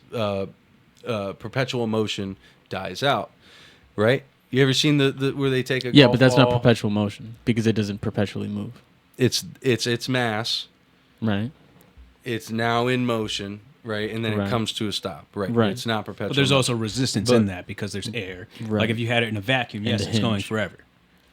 perpetual motion dies out, right? You ever seen the where they take a Yeah, golf but that's not ball? perpetual motion because it doesn't perpetually move. It's its mass. Right. It's now in motion, right? And then Right. it comes to a stop, right? Right. It's not perpetual. But there's also motion. resistance But- in that because there's air. Right. Like if you had it in a vacuum, And yes, the it's going hinge. forever.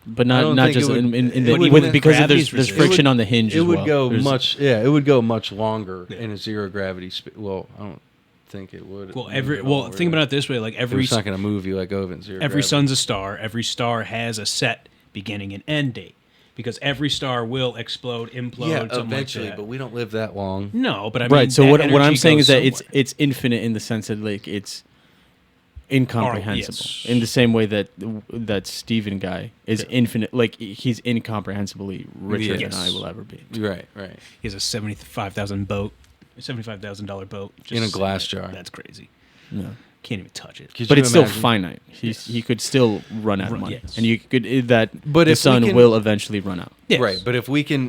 But I not don't not think just it would- in it the would- with because of gravity's there's resistance. friction on the hinge. It as would well. go There's- much. Yeah, it would go much longer in a zero gravity. Well, I don't think it would. Well, move at think all, about it this way: like every It's not going to move you like over in zero. every gravity. sun's a star. Every star has a set beginning and end date because every star will explode, implode, Yeah, something eventually, like that. but we don't live that long. No, but I mean, Right. So that what I'm energy saying is goes that it's somewhere. it's infinite in the sense that like it's incomprehensible. yes. In the same way that Steven guy is infinite, like he's incomprehensibly richer Yes. than I will ever be. Right. He has a $75,000 boat In a just glass sitting there. jar. That's crazy. No. Can't even touch it. Could But you it's still imagine- finite. He could still run out of money, yes. and you could that. But the if we sun can- will eventually run out. Yes. Right. But if we can.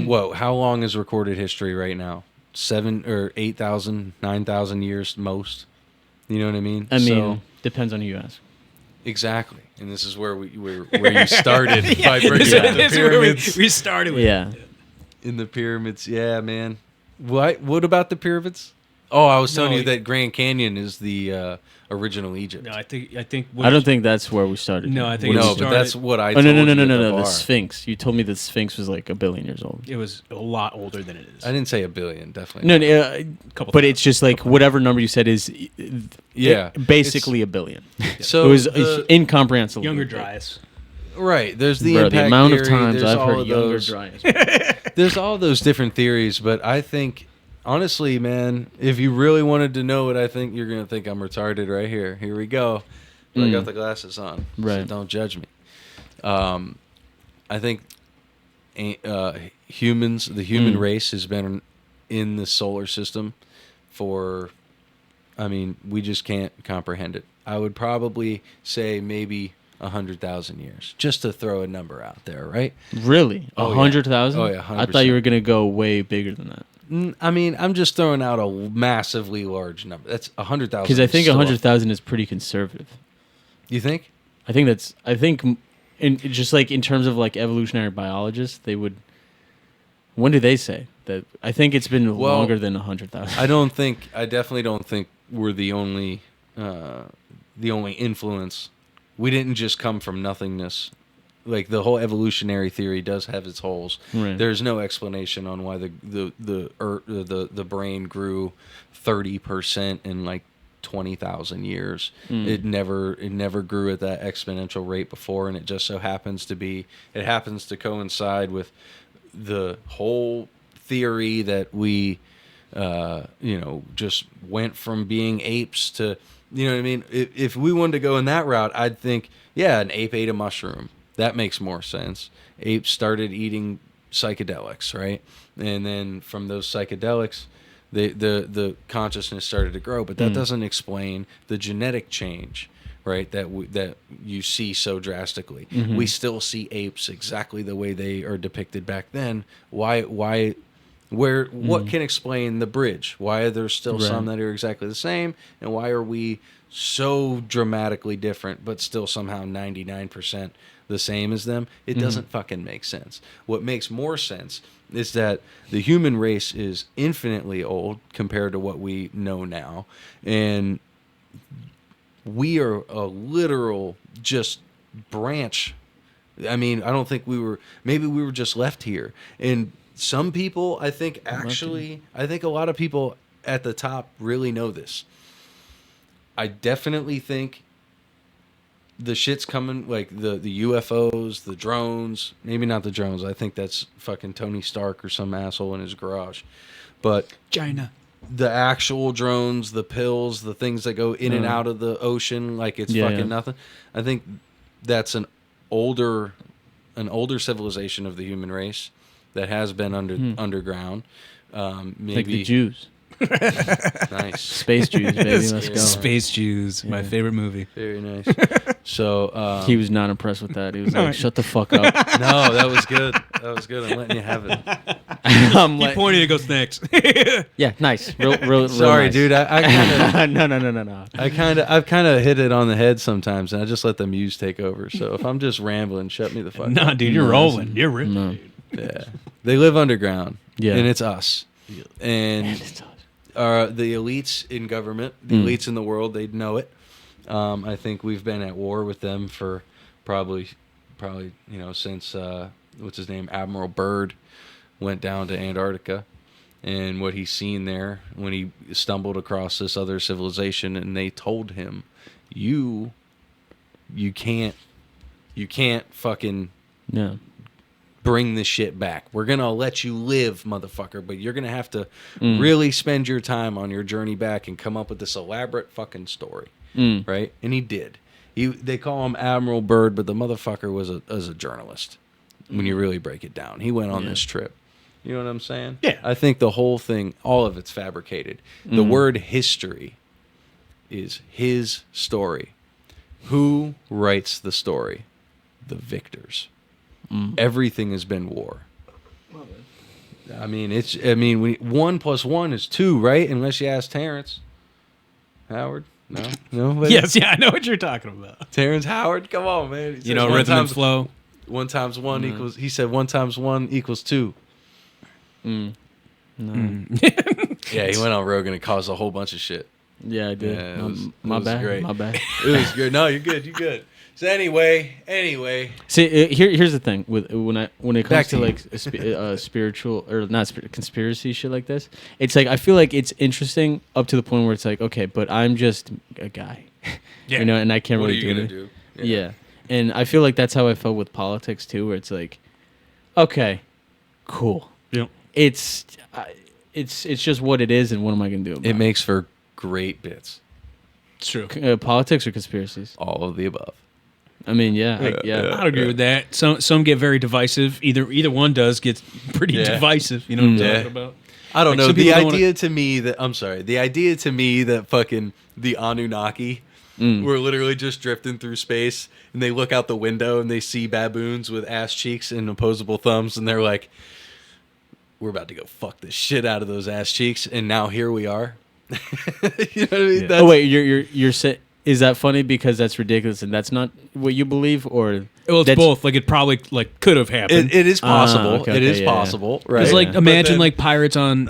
Whoa! How long is recorded history right now? 7 or 8,000, 9,000 years most. You know what I mean? I mean, So- depends on who you ask. exactly. And this is where where you started by bringing This up the is where pyramids. we started with. Yeah. In the pyramids, yeah, man. What about the pyramids? Oh, I was telling No, you that Grand Canyon is the original Egypt. No, I think. I don't think that's where we started. No, I think No, it but started- that's what I Oh told no no no you no at no the no! The bar. Sphinx. You told me the Sphinx was like 1 billion years old. it was a lot older than it is. I didn't say 1 billion, definitely. No, not. no Couple but thousand. it's just like whatever number you said is Yeah, basically 1 billion. So it was the- incomprehensible. Younger Dryas. right. There's the Bro, impact the amount theory, of times there's I've all heard of younger those, dryas. There's all those different theories, but I think honestly, man, if you really wanted to know what I think, you're gonna think I'm retarded right here. Here we go. But I got the glasses on, so Right. don't judge me. I think humans, the human race, has been in the solar system for. I mean, we just can't comprehend it. I would probably say maybe 100,000 years, just to throw a number out there, right? Really? Oh, yeah. 100,000? Oh, yeah, I thought you 100%. were gonna go way bigger than that. I mean, I'm just throwing out a massively large number. That's 100,000. Because I think still- 100,000 is pretty conservative. You think? I think in just like in terms of like evolutionary biologists, they would. When do they say that? I think it's been Well, longer than 100,000. I definitely don't think we're the only influence. We didn't just come from nothingness. Like the whole evolutionary theory does have its holes. Right. There's no explanation on why the brain grew 30% in like 20,000 years. It never grew at that exponential rate before, and it just so happens to coincide with the whole theory that we just went from being apes to, you know what I mean? If we wanted to go in that route, I'd think, yeah, an ape ate a mushroom. That makes more sense. Apes started eating psychedelics, right? And then from those psychedelics, the consciousness started to grow. But that doesn't explain the genetic change, right? That you see so drastically. We still see apes exactly the way they are depicted back then. What can explain the bridge? Why are there still some that are exactly the same, and why are we so dramatically different but still somehow 99% the same as them? It doesn't fucking make sense. What makes more sense is that the human race is infinitely old compared to what we know now, and we are a literal just branch. I mean, I don't think maybe we were just left here. And some people, I think a lot of people at the top really know this. I definitely think the shit's coming, like the UFOs, the drones, maybe not the drones. I think that's fucking Tony Stark or some asshole in his garage. But China. the actual drones, the pills, the things that go in and out of the ocean like it's fucking nothing. I think that's an older civilization of the human race that has been underground. Maybe like the Jews. Nice. Space Jews, baby. Let's go. Space Jews, my favorite movie. Very nice. So He was not impressed with that. He was like, shut the fuck up. no, that was good. That was good. I'm letting you have it. I'm He like, pointed, he goes next. yeah, nice. Real Sorry, nice. dude. I kind of No. I've kind of hit it on the head sometimes, and I just let the muse take over. So if I'm just rambling, shut me the fuck Nah, up. dude, you're rolling. You're ripping. No. Dude. Yeah, they live underground. Yeah. and it's us. And the elites in government, the elites in the world, they'd know it. I think we've been at war with them for probably since what's his name, Admiral Byrd went down to Antarctica, and what he's seen there when he stumbled across this other civilization, and they told him, you can't fucking Yeah. bring this shit back. We're gonna let you live, motherfucker, but you're gonna have to really spend your time on your journey back and come up with this elaborate fucking story, right? And he did. They call him Admiral Byrd, but the motherfucker was a journalist. When you really break it down, he went on this trip. You know what I'm saying? Yeah. I think the whole thing, all of it's fabricated. The word history is his story. Who writes the story? The victors. Everything has been war. I mean, when 1 + 1 is 2, right? Unless you ask Terrence Howard. No. Yes, yeah, I know what you're talking about. Terrence Howard. Come on, man. He You know, says rhythm and flow. 1 × 1 equals. He said 1 × 1 = 2. Yeah, he went on Rogan and caused a whole bunch of shit. Yeah, I did. Yeah, it my was bad. great. My bad. It was good. No, you're good. You're good. So anyway. See, here's the thing with when it Back comes to to like spiritual or not conspiracy shit like this. It's like I feel like it's interesting up to the point where it's like, okay, but I'm just a guy, Yeah. you know, and I can't What are really you do gonna it. do? Yeah, and I feel like that's how I felt with politics too, where it's like, okay, cool. Yep. It's just what it is, and what am I gonna do about It makes for great bits. It's true. Politics or conspiracies? All of the above. I mean, yeah, I'd agree with that. Some get very divisive. Either one does get pretty Yeah. divisive. You know what I'm Yeah. talking about? I don't Like, know. some The people don't idea to me that fucking the Anunnaki were literally just drifting through space, and they look out the window and they see baboons with ass cheeks and opposable thumbs, and they're like, "We're about to go fuck the shit out of those ass cheeks," and now here we are. You know what I mean? Oh wait, you're saying, is that funny because that's ridiculous and that's not what you believe, or Well, it's that's- both. Like it probably like could have happened. It is possible. okay, it is yeah, yeah. possible. Right. It's like But imagine then like pirates on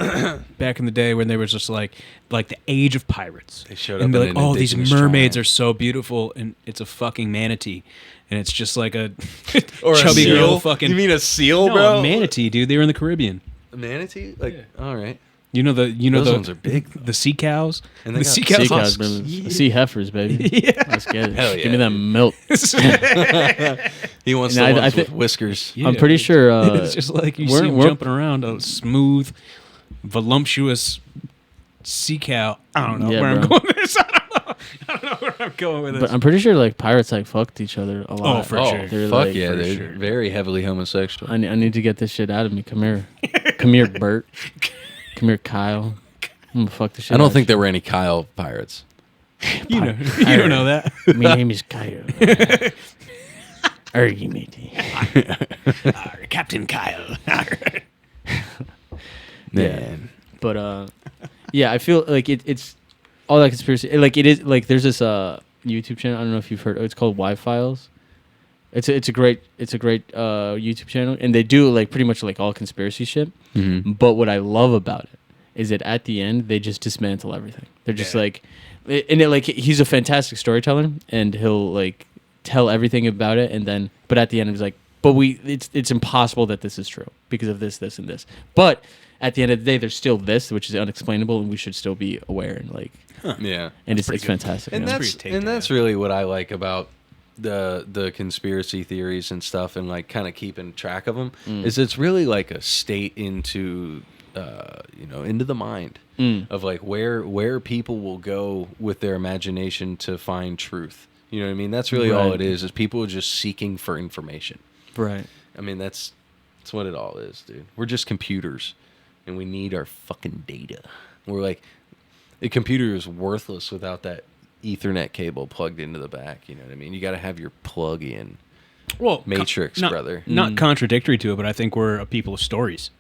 back in the day when they were just like the age of pirates. They showed and up be in like, an oh, these indigenous mermaids tribe." are so beautiful, and it's a fucking manatee, and it's just like a or chubby a seal. girl. Fucking You mean a seal, no, bro? a manatee, dude. They were in the Caribbean. A manatee? Like, all right. You know Those the ones are big, the sea cows. And they the got sea cows. sea cows, husks. brother. Sea heifers, baby. Yeah. Let's get it. Hell Give me yeah, that dude. milk. He wants No, the I ones thi- with whiskers. Yeah. I'm pretty sure. It's just like you see we're- them we're- jumping around a smooth, voluptuous sea cow. I don't know Yeah, where I'm bro. going with this. I don't know where I'm going with this. But I'm pretty sure like pirates like fucked each other a lot. for Oh, sure. They're fuck like, yeah. for They're sure. very heavily homosexual. I need to get this shit out of me. Come here. Come here, Bert. Come here, Kyle. I'm gonna fuck the shit I out don't of think there were any Kyle pirates. you know, you don't know that. you. My name is Kyle. Argy matey. Captain Kyle. Man. But yeah, I feel like it's all that conspiracy. Like it is like there's this YouTube channel. I don't know if you've heard. It's called Y Files. It's a great YouTube channel, and they do like pretty much like all conspiracy shit. Mm-hmm. But what I love about it is that at the end they just dismantle everything. They're just like, and like he's a fantastic storyteller, and he'll like tell everything about it, and then but at the end he's like, but it's impossible that this is true because of this, and this. But at the end of the day, there's still this, which is unexplainable, and we should still be aware and like, Yeah. and it's fantastic. And you know? that's really what I like about the conspiracy theories and stuff, and like kind of keeping track of them is it's really like a state into into the mind of like where people will go with their imagination to find truth. You know what I mean? That's really all Right. it is people just seeking for information. Right. I mean, that's what it all is, dude. We're just computers, and we need our fucking data. We're like, a computer is worthless without that Ethernet cable plugged into the back. You know what I mean? You got to have your plug-in Well, matrix, not, brother. Not contradictory to it, but I think we're a people of stories.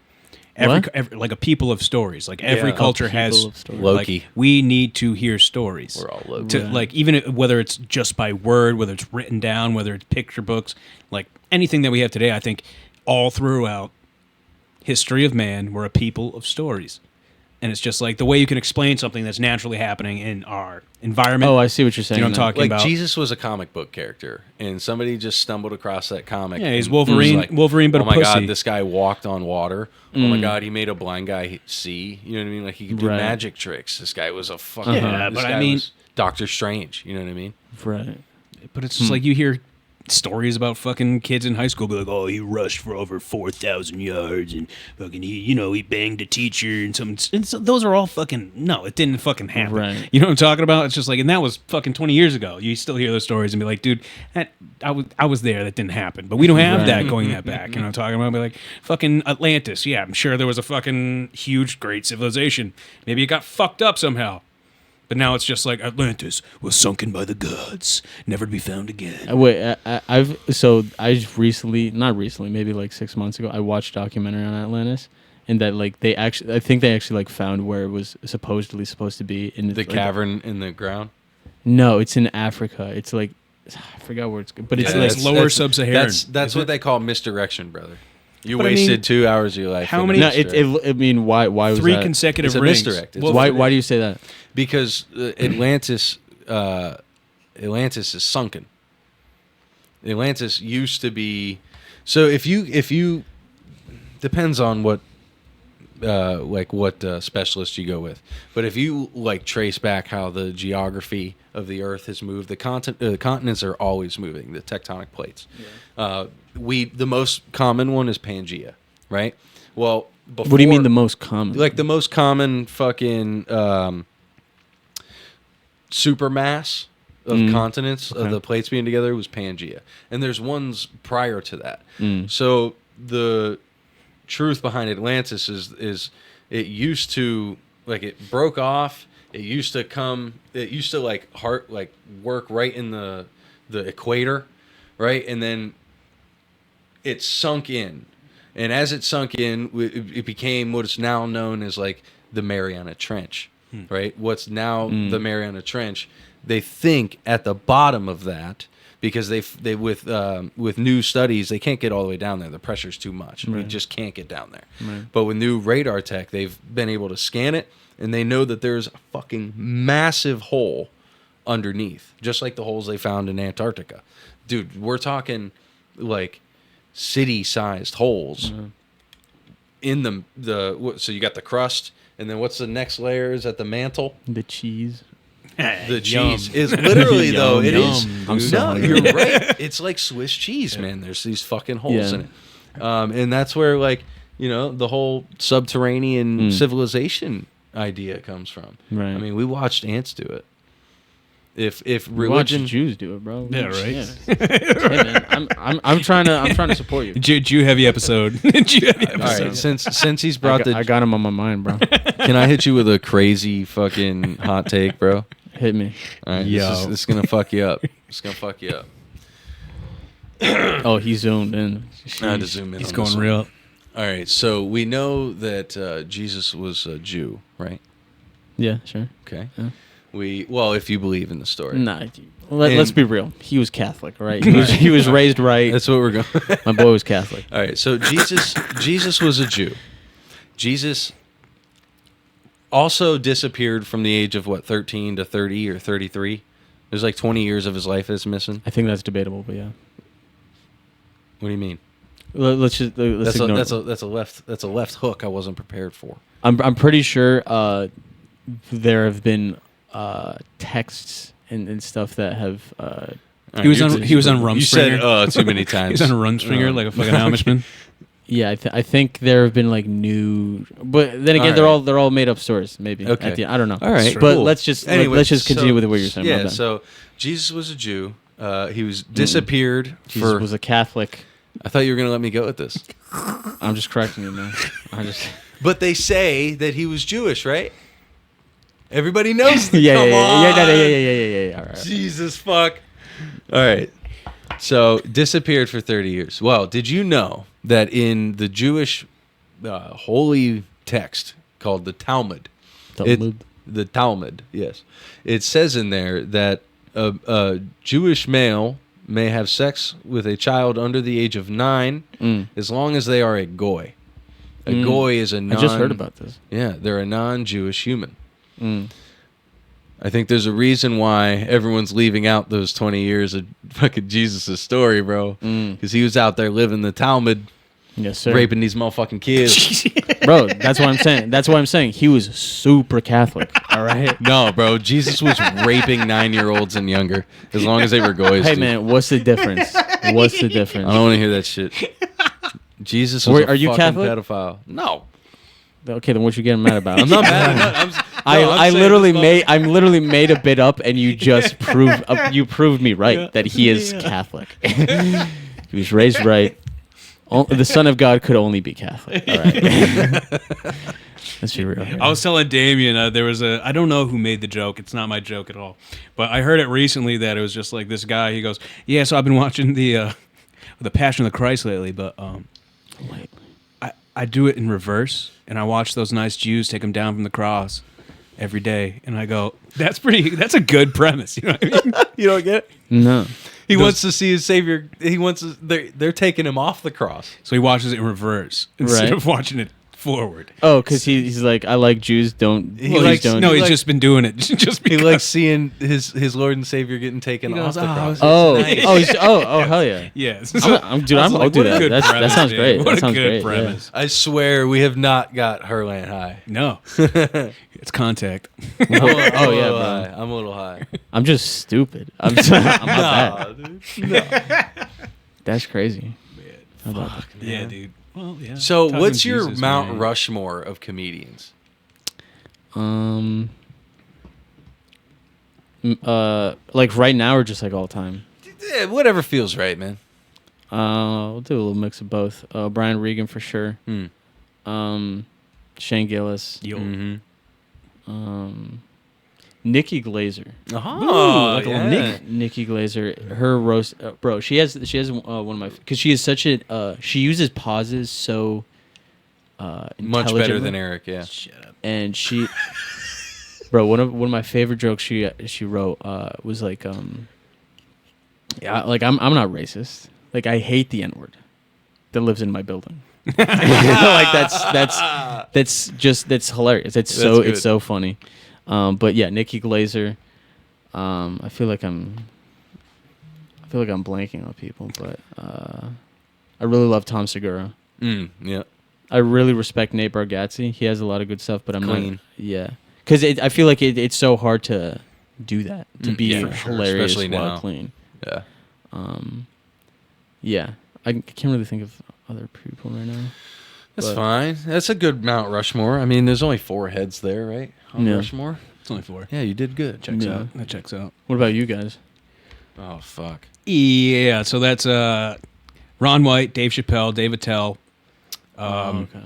What? Like a people of stories. Like every Yeah. culture A people has of stories. Loki. Like, we need to hear stories. We're all Loki. To, like even whether it's just by word, whether it's written down, whether it's picture books, like anything that we have today, I think all throughout history of man, we're a people of stories. And it's just like the way you can explain something that's naturally happening in our environment. Oh, I see what you're saying. You know what I'm now. talking Like about? Jesus was a comic book character, and somebody just stumbled across that comic. Yeah, he's and was Wolverine- Wolverine, but oh a my pussy." god, this guy walked on water. Oh my god, he made a blind guy see. You know what I mean? Like he could do Right. magic tricks. This guy was a fucking. Yeah, this but I guy mean- was Doctor Strange. You know what I mean? Right. But it's just like you hear stories about fucking kids in high school be like, oh, he rushed for over 4,000 yards and fucking he banged a teacher and something. And so those are all fucking no, it didn't fucking happen. Right. You know what I'm talking about? It's just like, and that was fucking 20 years ago. You still hear those stories and be like, dude, I was there. That didn't happen. But we don't have Right. that going that back. You know what I'm talking about? Be like, fucking Atlantis. Yeah, I'm sure there was a fucking huge, great civilization. Maybe it got fucked up somehow. But now it's just like Atlantis was sunken by the gods, never to be found again. Wait, not recently, maybe like 6 months ago, I watched a documentary on Atlantis, and that like I think they actually like found where it was supposedly supposed to be in The like, cavern in the ground. No, it's in Africa. It's like I forgot where it's, but it's Yeah, like that's lower sub-Saharan, That's what they call misdirection, brother. You But I wasted mean, 2 hours of your life. how in a many- No, misdirect. I mean, why was 3 that? consecutive It's a rings. misdirect. It's Well, Why do you say that? Because Atlantis is sunken. Atlantis used to be. So if you depends on what specialist you go with, but if you like trace back how the geography of the Earth has moved, the continents are always moving, the tectonic plates. The most common one is Pangea, right? Well, What do you mean the most common? like the most common fucking supermass of continents of the plates being together was Pangea, and there's ones prior to that. So the truth behind Atlantis is it used to, like, it broke off. It used to work right in the equator, right, and then it sunk in. And as it sunk in, it became what is now known as like the Mariana Trench, right? What's now the Mariana Trench. They think at the bottom of that, because they with new studies, they can't get all the way down there. The pressure's too much. We just can't get down there. Right. But with new radar tech, they've been able to scan it, and they know that there's a fucking massive hole underneath, just like the holes they found in Antarctica. Dude, we're talking like city-sized holes in so you got the crust, and then what's the next layer? Is that the mantle? The cheese. The cheese is literally though it is. I'm so No, hungry. you're right. It's like Swiss cheese, man. There's these fucking holes in it, and that's where, like, the whole subterranean civilization idea comes from. Right. I mean, we watched ants do it. If We watch religion, Jews do it, bro. Yeah, right. Hey, man, I'm trying to support you. Jew heavy episode. Jew heavy all episode. right, since he's brought I got him on my mind, bro. can I hit you with a crazy fucking hot take, bro? Hit me. All right, Yo. this is gonna fuck you up. It's gonna fuck you up. Oh, he zoomed in. I had to zoom in. He's on going this one. real. All right, so we know that Jesus was a Jew, right? Yeah, sure. Okay. Yeah. If you believe in the story. Nah, let's be real. He was Catholic, all right? He was raised right. That's what we're going. My boy was Catholic. All right, so Jesus was a Jew. Jesus also disappeared from the age of 13 to 30 or 33. There's like 20 years of his life that's missing. I think that's debatable, but yeah. What do you mean? Let's That's ignore a left hook I wasn't prepared for. I'm pretty sure there have been texts and stuff that have. He was on Rumspringer. You said too many times. He's on a Rumspringer like a fucking Amishman. Yeah, I think there have been like new, but then again, All they're all made up stories. Maybe. Okay. I don't know. All right, but cool. let's just Anyway, let's just continue with what you're saying. My Yeah, bad. so Jesus was a Jew. He was disappeared Jesus for. was a Catholic. I thought you were gonna let me go with this. I'm just correcting you, man. But they say that he was Jewish, right? Everybody knows. Yeah. Come on. All right. Jesus fuck. All right. So disappeared for 30 years. Well, did you know that in the Jewish holy text called the Talmud, the Talmud, yes, it says in there that a Jewish male may have sex with a child under the age of 9 as long as they are a goy. A goy is a non. I just heard about this. Yeah, they're a non-Jewish human. I think there's a reason why everyone's leaving out those 20 years of fucking Jesus' story, bro. Because he was out there living the Talmud, Yes, sir. raping these motherfucking kids. Bro, that's what I'm saying. That's what I'm saying. He was super Catholic. All right. No, bro, Jesus was raping 9-year-olds and younger, as long as they were goys. Hey, dude. man, what's the difference? What's the difference? I don't want to hear that shit. Jesus was Are you fucking Catholic? pedophile. No. Okay, then what you getting mad about? I'm not mad. I literally made a bit up, and you just proved me right that he is Catholic. He was raised right. The Son of God could only be Catholic. All right. Let's be real here. I was telling Damian, there was I don't know who made the joke. It's not my joke at all. But I heard it recently that it was just like this guy. He goes, yeah, so I've been watching the Passion of the Christ lately, but Wait. I do it in reverse, and I watch those nice Jews take him down from the cross every day, and I go, that's a good premise. You know what I mean? You don't get it? No. He wants to see his savior. He wants. They're taking him off the cross. So he watches it in reverse instead Right. of watching it forward. Oh, because he's like, I like Jews. Don't. He Jews likes- don't. No, He he's like- just been doing it. Just He because. likes seeing his Lord and Savior getting taken He off goes, the "Oh, cross. it's Oh, Nice. oh, hell yeah. Yes. Dude, I was I'll like, do what a that. good That premise, sounds dude. great. What That a sounds good great. premise. I swear we have not got Herlandt high. No. It's contact. I'm a little- Oh, yeah, little bro. high. I'm a little high. I'm just stupid. I'm not bad. dude. No. That's crazy. How about that? Yeah, dude. Well, yeah. So, Talking what's your Jesus, Mount man. Rushmore of comedians? Like right now or just like all time? Yeah, whatever feels right, man. We'll do a little mix of both. Brian Regan for sure. Hmm. Shane Gillis. Yo. Nikki Glazer. Oh, like a little Nick. Nikki Glazer. Her roast, bro. She has one of my because she is such a she uses pauses so Much better intelligently. than Eric, yeah. Shut up. And she, bro, one of my favorite jokes she wrote was like yeah, like I'm not racist. Like I hate the N-word that lives in my building. Like that's hilarious. It's good. so funny. But yeah, Nikki Glazer. I feel like I'm blanking on people, but I really love Tom Segura. Yeah. I really respect Nate Bargatze. He has a lot of good stuff, but I'm Clean. not. Yeah, because I feel like it's so hard to do that, to be yeah, for sure, hilarious especially while now. clean. Yeah. Yeah, I can't really think of other people right now. That's But- fine. That's a good Mount Rushmore. I mean, there's only 4 heads there, right? On Yeah. Rushmore? It's only 4. Yeah, you did good. Checks Yeah. out. That checks out. What about you guys? Oh, fuck. Yeah, so that's Ron White, Dave Chappelle, Dave Attell. Okay.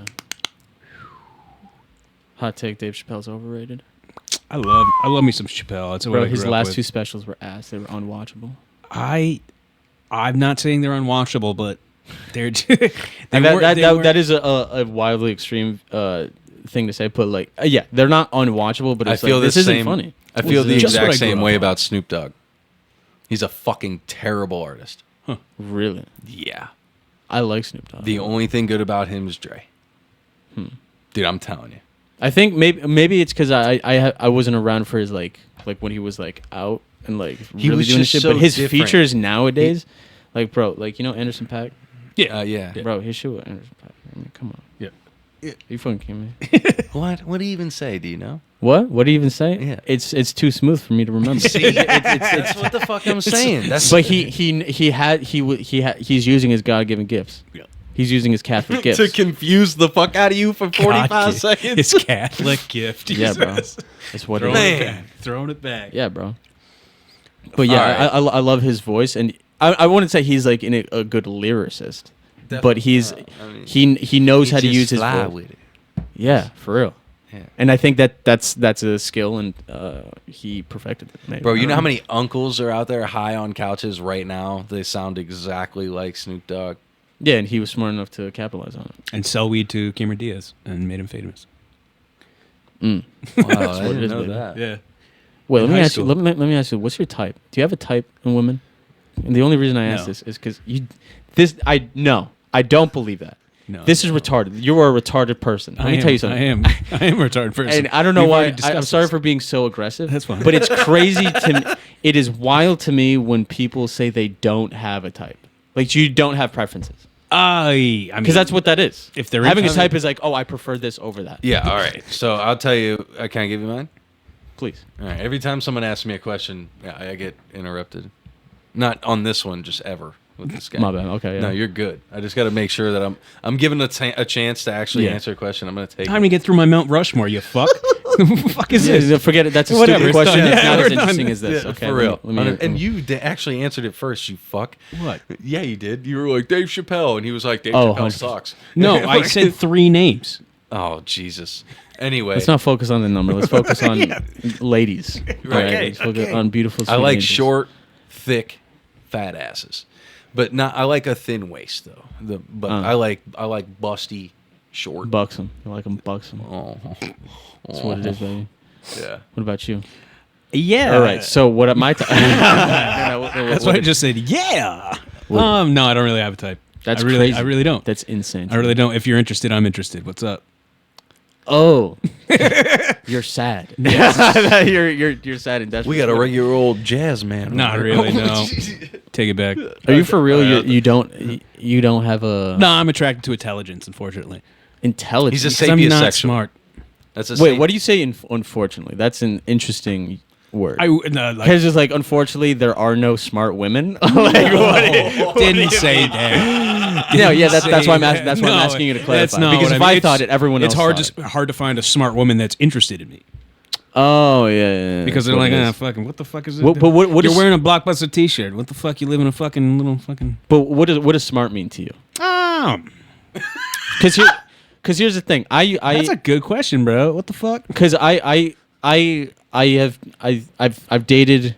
Hot take: Dave Chappelle's overrated. I love me some Chappelle. That's what Bro, I his grew up last with. 2 specials were ass. They were unwatchable. I'm not saying they're unwatchable, but they're And that is a wildly extreme thing to say. But like, yeah, they're not unwatchable. But I it's feel like, this the isn't same. funny. I feel the Just what I exact grew same up way on. about Snoop Dogg. He's a fucking terrible artist. Really, Yeah. I like Snoop Dogg. The only thing good about him is Dre. Dude, I'm telling you. I think maybe it's because I wasn't around for his like when he was like out and like He really was doing just shit. so But his different. features nowadays, like bro, like you know Anderson .Paak, Yeah. bro, his shit with Anderson .Paak. I mean, come on, Yeah. you fucking kidding me? What? What do you even say? Do you know? What? What do you even say? Yeah. It's too smooth for me to remember. That's what the fuck I'm saying. That's But he's using his God-given gifts. Yeah. He's using his Catholic gifts. to confuse the fuck out of you for 45 God, seconds. It's Catholic gift. Yeah, bro. Jesus. That's what Throwing it Man. is. it back. Throwing it back. Yeah, bro. But yeah, All right. I love his voice, and I wouldn't say he's like a good lyricist, but he's Definitely not. I mean, he knows how to just use his fly voice. with it. Yeah, for real. Yeah. And I think that's a skill, and he perfected it. Maybe. Bro, I you don't know how many uncles are out there high on couches right now? They sound exactly like Snoop Dogg. Yeah, and he was smart enough to capitalize on it. And sell weed to Cameron Diaz and made him famous. Wow, I what it didn't is, know baby. that. Yeah. Wait, In let me high ask you. school. Let me ask you. What's your type? Do you have a type in women? And the only reason I ask No. this is because I don't believe that. No. This is retarded. You are a retarded person. Let me tell you something. I am a retarded person. And I don't know We've why. already discussed I'm sorry this. for being so aggressive. That's fine. But it's crazy to me. It is wild to me when people say they don't have a type. Like you don't have preferences. I mean, Because that's what that is. If they're having a interested- type is like, oh, I prefer this over that. Yeah, all right. So I'll tell you, can I give you mine? Please. All right. Every time someone asks me a question, I get interrupted. Not on this one, just ever with this guy. My bad. Okay. Yeah. No, you're good. I just got to make sure that I'm given a chance to actually Yeah. answer a question. I'm going to take time it. to get through my Mount Rushmore, you fuck. What the fuck is Yeah, this? forget it. That's a Whatever, stupid it's question. done. It's Yeah, not we're as done. interesting as this. Yeah, Okay. for real. Let me And you actually answered it first, you fuck. What? Yeah, you did. You were like, Dave Chappelle. And he was like, Dave Oh, Chappelle 100%. sucks. No, I said 3 names. Oh, Jesus. Anyway. Let's not focus on the number. Let's focus on ladies. Right. Okay, let's focus on beautiful. I sweet like angels. short, thick, fat asses, but not. I like a thin waist though. I like busty, short. Buxom. You like them buxom. Oh, That's what it is, baby. yeah. What about you? Yeah. All right. So what am I? That's why I just said yeah. No, I don't really have a type. That's I really, crazy. I really don't. That's insane. I really don't. If you're interested, I'm interested. What's up? Oh, you're sad. you're sad and desperate. We got a regular old jazz man. Not really. No. Take it back. Are you for real? You don't have a No, I'm attracted to intelligence. Unfortunately, intelligence. He's a 'Cause I'm not sapiosexual. smart. That's a Wait, what do you say? Unfortunately, that's an interesting word. No, like, Because it's like, unfortunately, there are no smart women. Like, didn't say that. no, yeah, that's why I'm Say asking. That's why I'm that. asking you to No, clarify. that's not Because what if I mean. I thought it, everyone else. It's hard thought it. hard to find a smart woman that's interested in me Oh yeah. because that's they're what like, it is. fucking, what the fuck is it? But what You're is- wearing a Blockbuster T-shirt. What the fuck? You live in a fucking little fucking. But what does smart mean to you? Because here's the thing. That's a good question, bro. What the fuck? Because I've dated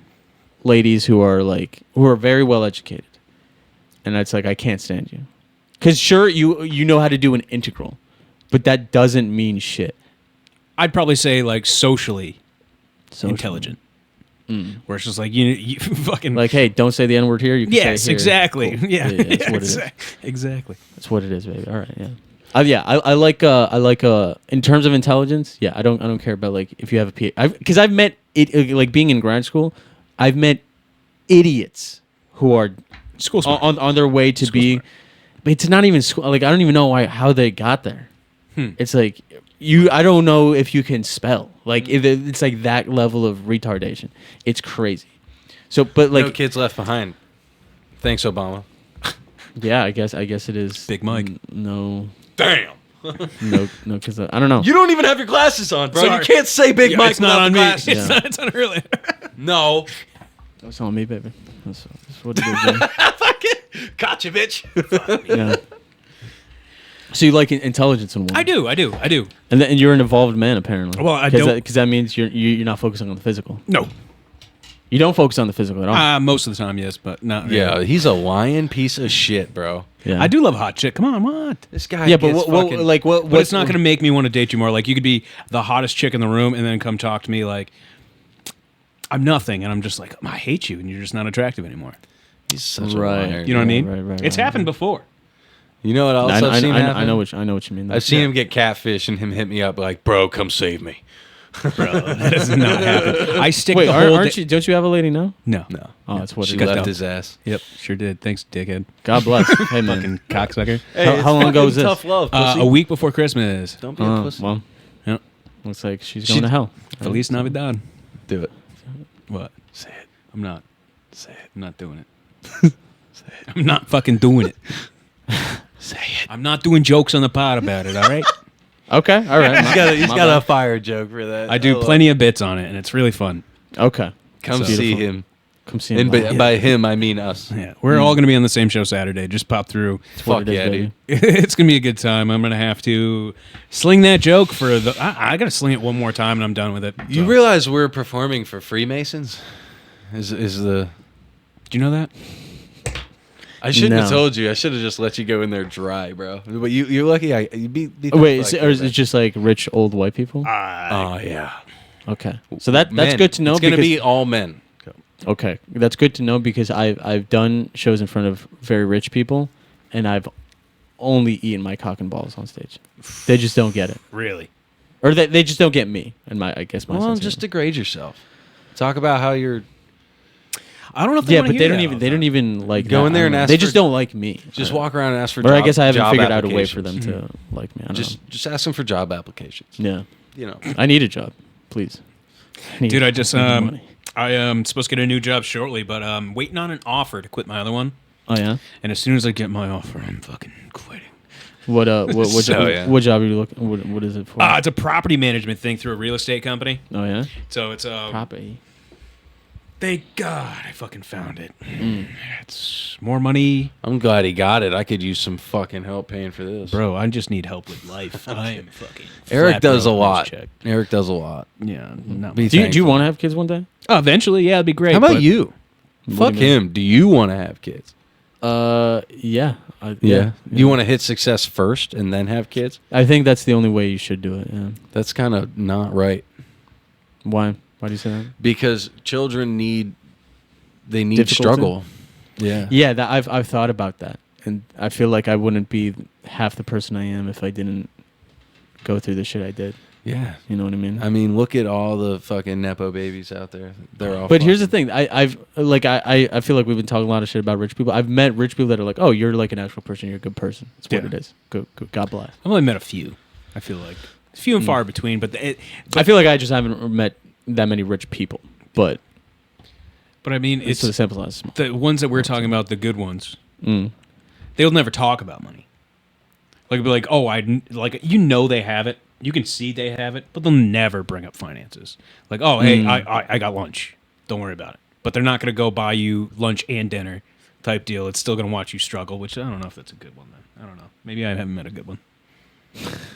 ladies who are very well educated, and it's like I can't stand you. Because sure, you know how to do an integral, but that doesn't mean shit. I'd probably say like socially Socially. intelligent. Where it's just like you fucking Like, hey, don't say the N word here. You can yes, say it here. exactly. Cool. Yeah, that's what it is. exactly. That's what it is, baby. All right, yeah. I like in terms of intelligence. Yeah, I don't care about like if you have a PhD. Because I've met it like being in grad school. I've met idiots who are School smart. on their way to be. But it's not even school. Like I don't even know how they got there. It's like I don't know if you can spell. Like it's like that level of retardation. It's crazy. So, but like No kids left behind. Thanks, Obama. yeah, I guess it is. Big Mike. No, Damn. no, because I don't know. You don't even have your glasses on, bro. Sorry. You can't say Big Yeah, Mike it's not without on the me. glasses. It's not. It's not really. No. That's on me, baby. That's what it is. Baby. Gotcha, bitch. Yeah. So you like intelligence in women? I do. And you're an evolved man, apparently. Well, I don't- because that means you're not focusing on the physical. No. You don't focus on the physical at all. Most of the time, yes, but not. Really. Yeah, he's a lying piece of shit, bro. Yeah. I do love a hot chick. Come on, what? This guy. Yeah, but gets what fucking- like what? But it's not going to make me want to date you more. Like you could be the hottest chick in the room and then come talk to me like I'm nothing, and I'm just like I hate you, and you're just not attractive anymore. He's such a Right. liar. You know what I mean? Right, It's happened before. You know what else I've seen happen? I know what you mean. I've seen him get catfish and him hit me up like, bro, come save me. Bro, that does not happen. I stick Wait, the whole aren't day- you? Don't you have a lady now? No. No. Oh, that's what She it is. left dumb. his ass. Yep, sure did. Thanks, dickhead. God bless. Hey man, Fucking cocksucker. how long ago was this? Tough love, pussy. A week before Christmas. Don't be a pussy. Well, Yep. looks like she's going to hell. Feliz Navidad. Do it. What? Say it. I'm not. Say it. I'm not doing it. Say it. I'm not fucking doing it. Say it. I'm not doing jokes on the pod about it, all right? Okay, all right. He's got a fire joke for that. I do plenty of bits on it, and it's really fun. Okay, Come That's see beautiful. him. Come see And him. by him, I mean us. Yeah, we're all going to be on the same show Saturday. Just pop through. Fuck yeah, dude. It's going to be a good time. I'm going to have to sling that joke for the... I got to sling it one more time, and I'm done with it. You So- realize we're performing for Freemasons? Is the... Do you know that? I shouldn't have No. told you. I should have just let you go in there dry, bro. But you're lucky. You'd be Oh, wait, like, or is it just like rich old white people? Oh yeah. Okay, so that's Men. good to know. It's gonna because- be all men. Okay, that's good to know because I've done shows in front of very rich people, and I've only eaten my cock and balls on stage. They just don't get it, Really? or they just don't get me. And I guess my Well, sense of just humor. degrade yourself. Talk about how you're. I don't know if they yeah, wanna but hear they don't that even all they the don't time. even like Go that. in there I and don't know. ask They for- just don't like me. Just walk around and ask for. Or I guess I haven't job figured out a way for them applications. to like me. I don't know. Just ask them for job applications. Yeah, You know. I need a job, please. Dude, I just... need money. I am supposed to get a new job shortly, but I'm waiting on an offer to quit my other one. Oh yeah. And as soon as I get my offer, I'm fucking quitting. What So, yeah. what job are you looking? What is it for? It's a property management thing through a real estate company. Oh yeah. So it's Property. thank God I fucking found it. It's more money. I'm glad he got it. I could use some fucking help paying for this. Bro, I just need help with life. I am fucking Eric flat does a broke lot. this check. Eric does a lot. Yeah. Not Be much. Do you thankful. want to have kids one day? Oh, eventually, yeah, it'd be great. How about but- you? Fuck do you mean? him. Do you want to have kids? Yeah. You want to hit success first and then have kids? I think that's the only way you should do it. Yeah. That's kind of not right. Why? Why do you say that? Because children need Difficulty? struggle. Yeah. Yeah, that I've thought about that, and I feel like I wouldn't be half the person I am if I didn't go through the shit I did. Yeah. You know what I mean? I mean, look at all the fucking nepo babies out there. They're all. But here's the thing: I feel like we've been talking a lot of shit about rich people. I've met rich people that are like, "Oh, you're like an actual person. You're a good person." It's what Yeah. it is. God bless. I've only met a few. I feel like it's few and far between. But I feel like I just haven't met that many rich people. But I mean, it's as simple as the ones that we're talking about, the good ones. Mm. They'll never talk about money. Like, be like, oh, they have it. You can see they have it, but they'll never bring up finances. Like, oh, hey, I got lunch. Don't worry about it. But they're not going to go buy you lunch and dinner type deal. It's still going to watch you struggle, which I don't know if that's a good one then. I don't know. Maybe I haven't met a good one.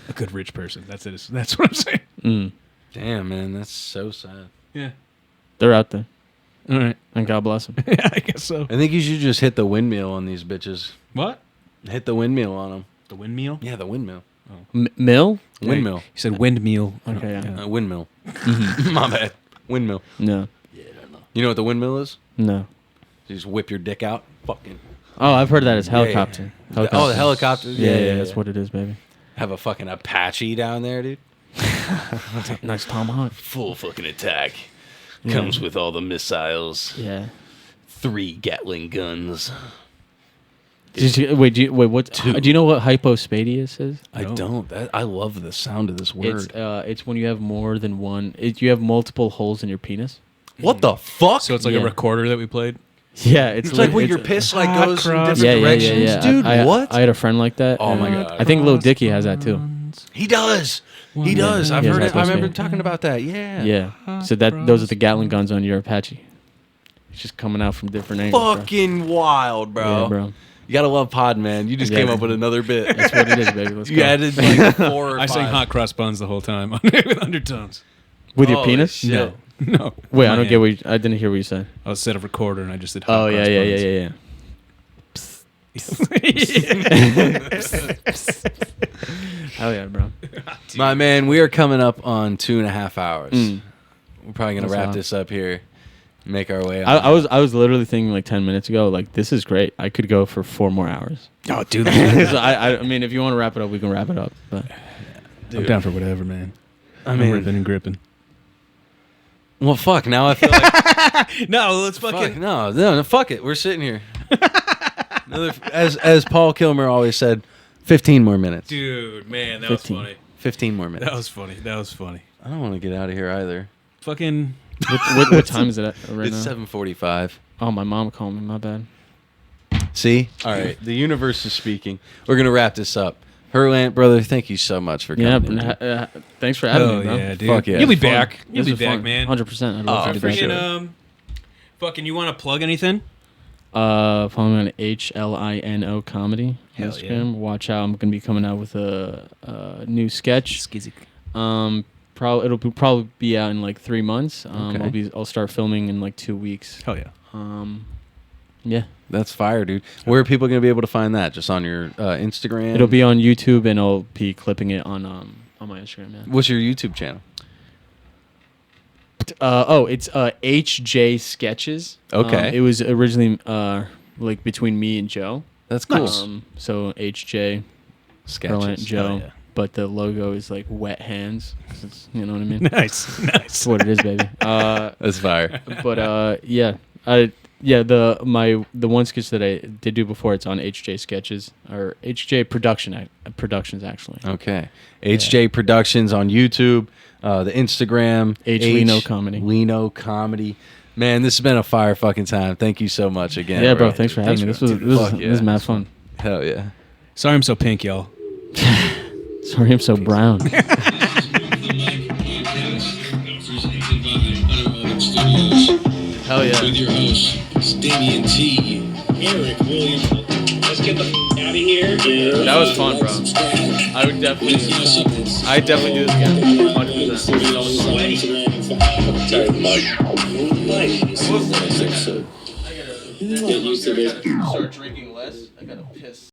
A good rich person. That's it. That's what I'm saying. Mm. Damn, man, that's so sad. Yeah. They're out there, All right. and God bless them. Yeah, I guess so. I think you should just hit the windmill on these bitches. What? Hit the windmill on them. The windmill? Yeah, the windmill. Mill? Windmill. You said windmill. Okay, yeah. Windmill. My bad. Windmill. No, You know what the windmill is? no. You just whip your dick out. Fucking. Oh, I've heard that as Yeah, helicopter. yeah. Oh, the helicopter. Yeah, that's what it is, baby. Have a fucking Apache down there, dude. Nice tomahawk. Full fucking attack. Yeah. Comes with all the missiles. Yeah. 3 Gatling guns. Wait, what? Do you know what hypospadias is? I don't. I love the sound of this word. It's when you have more than one. You have multiple holes in your penis. What the fuck? So it's like a recorder that we played? Yeah, It's like when your piss like goes in different yeah, directions, dude. What? I had a friend like that. Oh my and God. I think Lil Dicky has that too. He does. He does. I've He has heard it. I remember hypospadias. talking about that. Yeah. Yeah. So those are the Gatling guns on your Apache. It's just coming out from different angles. Fucking wild, bro. bro. Yeah, bro. You gotta love Pod, man. You just Yeah. came up with another bit. That's what it is, baby. Let's You go. added like 4 or 5. I sang hot cross buns the whole time with undertones. With your Holy penis? shit. No. No. Wait, I My don't get hand. I didn't hear what you said. I set a recorder and I just did hot Oh cross yeah. Hell yeah, bro. My man, we are coming up on 2.5 hours. We're probably gonna That's wrap hot. this up here. Make our way out. I was literally thinking like 10 minutes ago, like this is great. I could go for 4 more hours. Oh, dude. So I mean, if you want to wrap it up, we can wrap it up. But I'm down for whatever, man. I I'm mean, ripping and gripping. well, fuck. Now I feel like No, let's fuck. No, fuck it. We're sitting here. As Paul Kilmer always said, 15 more minutes. Dude, man, that 15. was funny. 15 more minutes. That was funny. I don't want to get out of here either. Fucking. what time is it at right It's now? 7:45. Oh, my mom called me. My bad. See? All right. The universe is speaking. We're going to wrap this up. Herlandt, brother, thank you so much for coming. Yeah, thanks for having me, bro. yeah, dude. Fuck yeah. You'll be Fun. back. You'll This be was back, fun. man. 100%. I'd love Oh, to for be back. sure. Fucking, you want to plug anything? Follow me on HLINO comedy on Hell Instagram. yeah. Watch out! I'm gonna be coming out with a new sketch. Skizzy. It'll probably be out in like 3 months. Okay. I'll start filming in like 2 weeks. Hell yeah. Yeah. That's fire, dude. Where are people going to be able to find that? Just on your Instagram? It'll be on YouTube, and I'll be clipping it on my Instagram. Yeah. What's your YouTube channel? It's HJ Sketches. Okay. It was originally like between me and Joe. That's cool. So HJ Herlandt Sketches. Joe. Oh, yeah. But the logo is like wet hands. 'Cause it's, you know what I mean? Nice. That's what it is, baby. That's fire. But the one sketch that I did do before, it's on HJ Sketches or HJ Productions actually. Okay. HJ Productions on YouTube, the Instagram. Lino Comedy. Lino Comedy. Man, this has been a fire fucking time. Thank you so much again. Yeah, bro. Thanks for having me. This was Fuck yeah. this is mad fun. Hell yeah. Sorry I'm so pink, y'all. Sorry, I'm so brown. Hell yeah. With your hosts, Damian T, Eric William. Let's get the out of here. That was fun, bro. I would definitely do this again. 100%. Get used to this. Start drinking less. I gotta piss.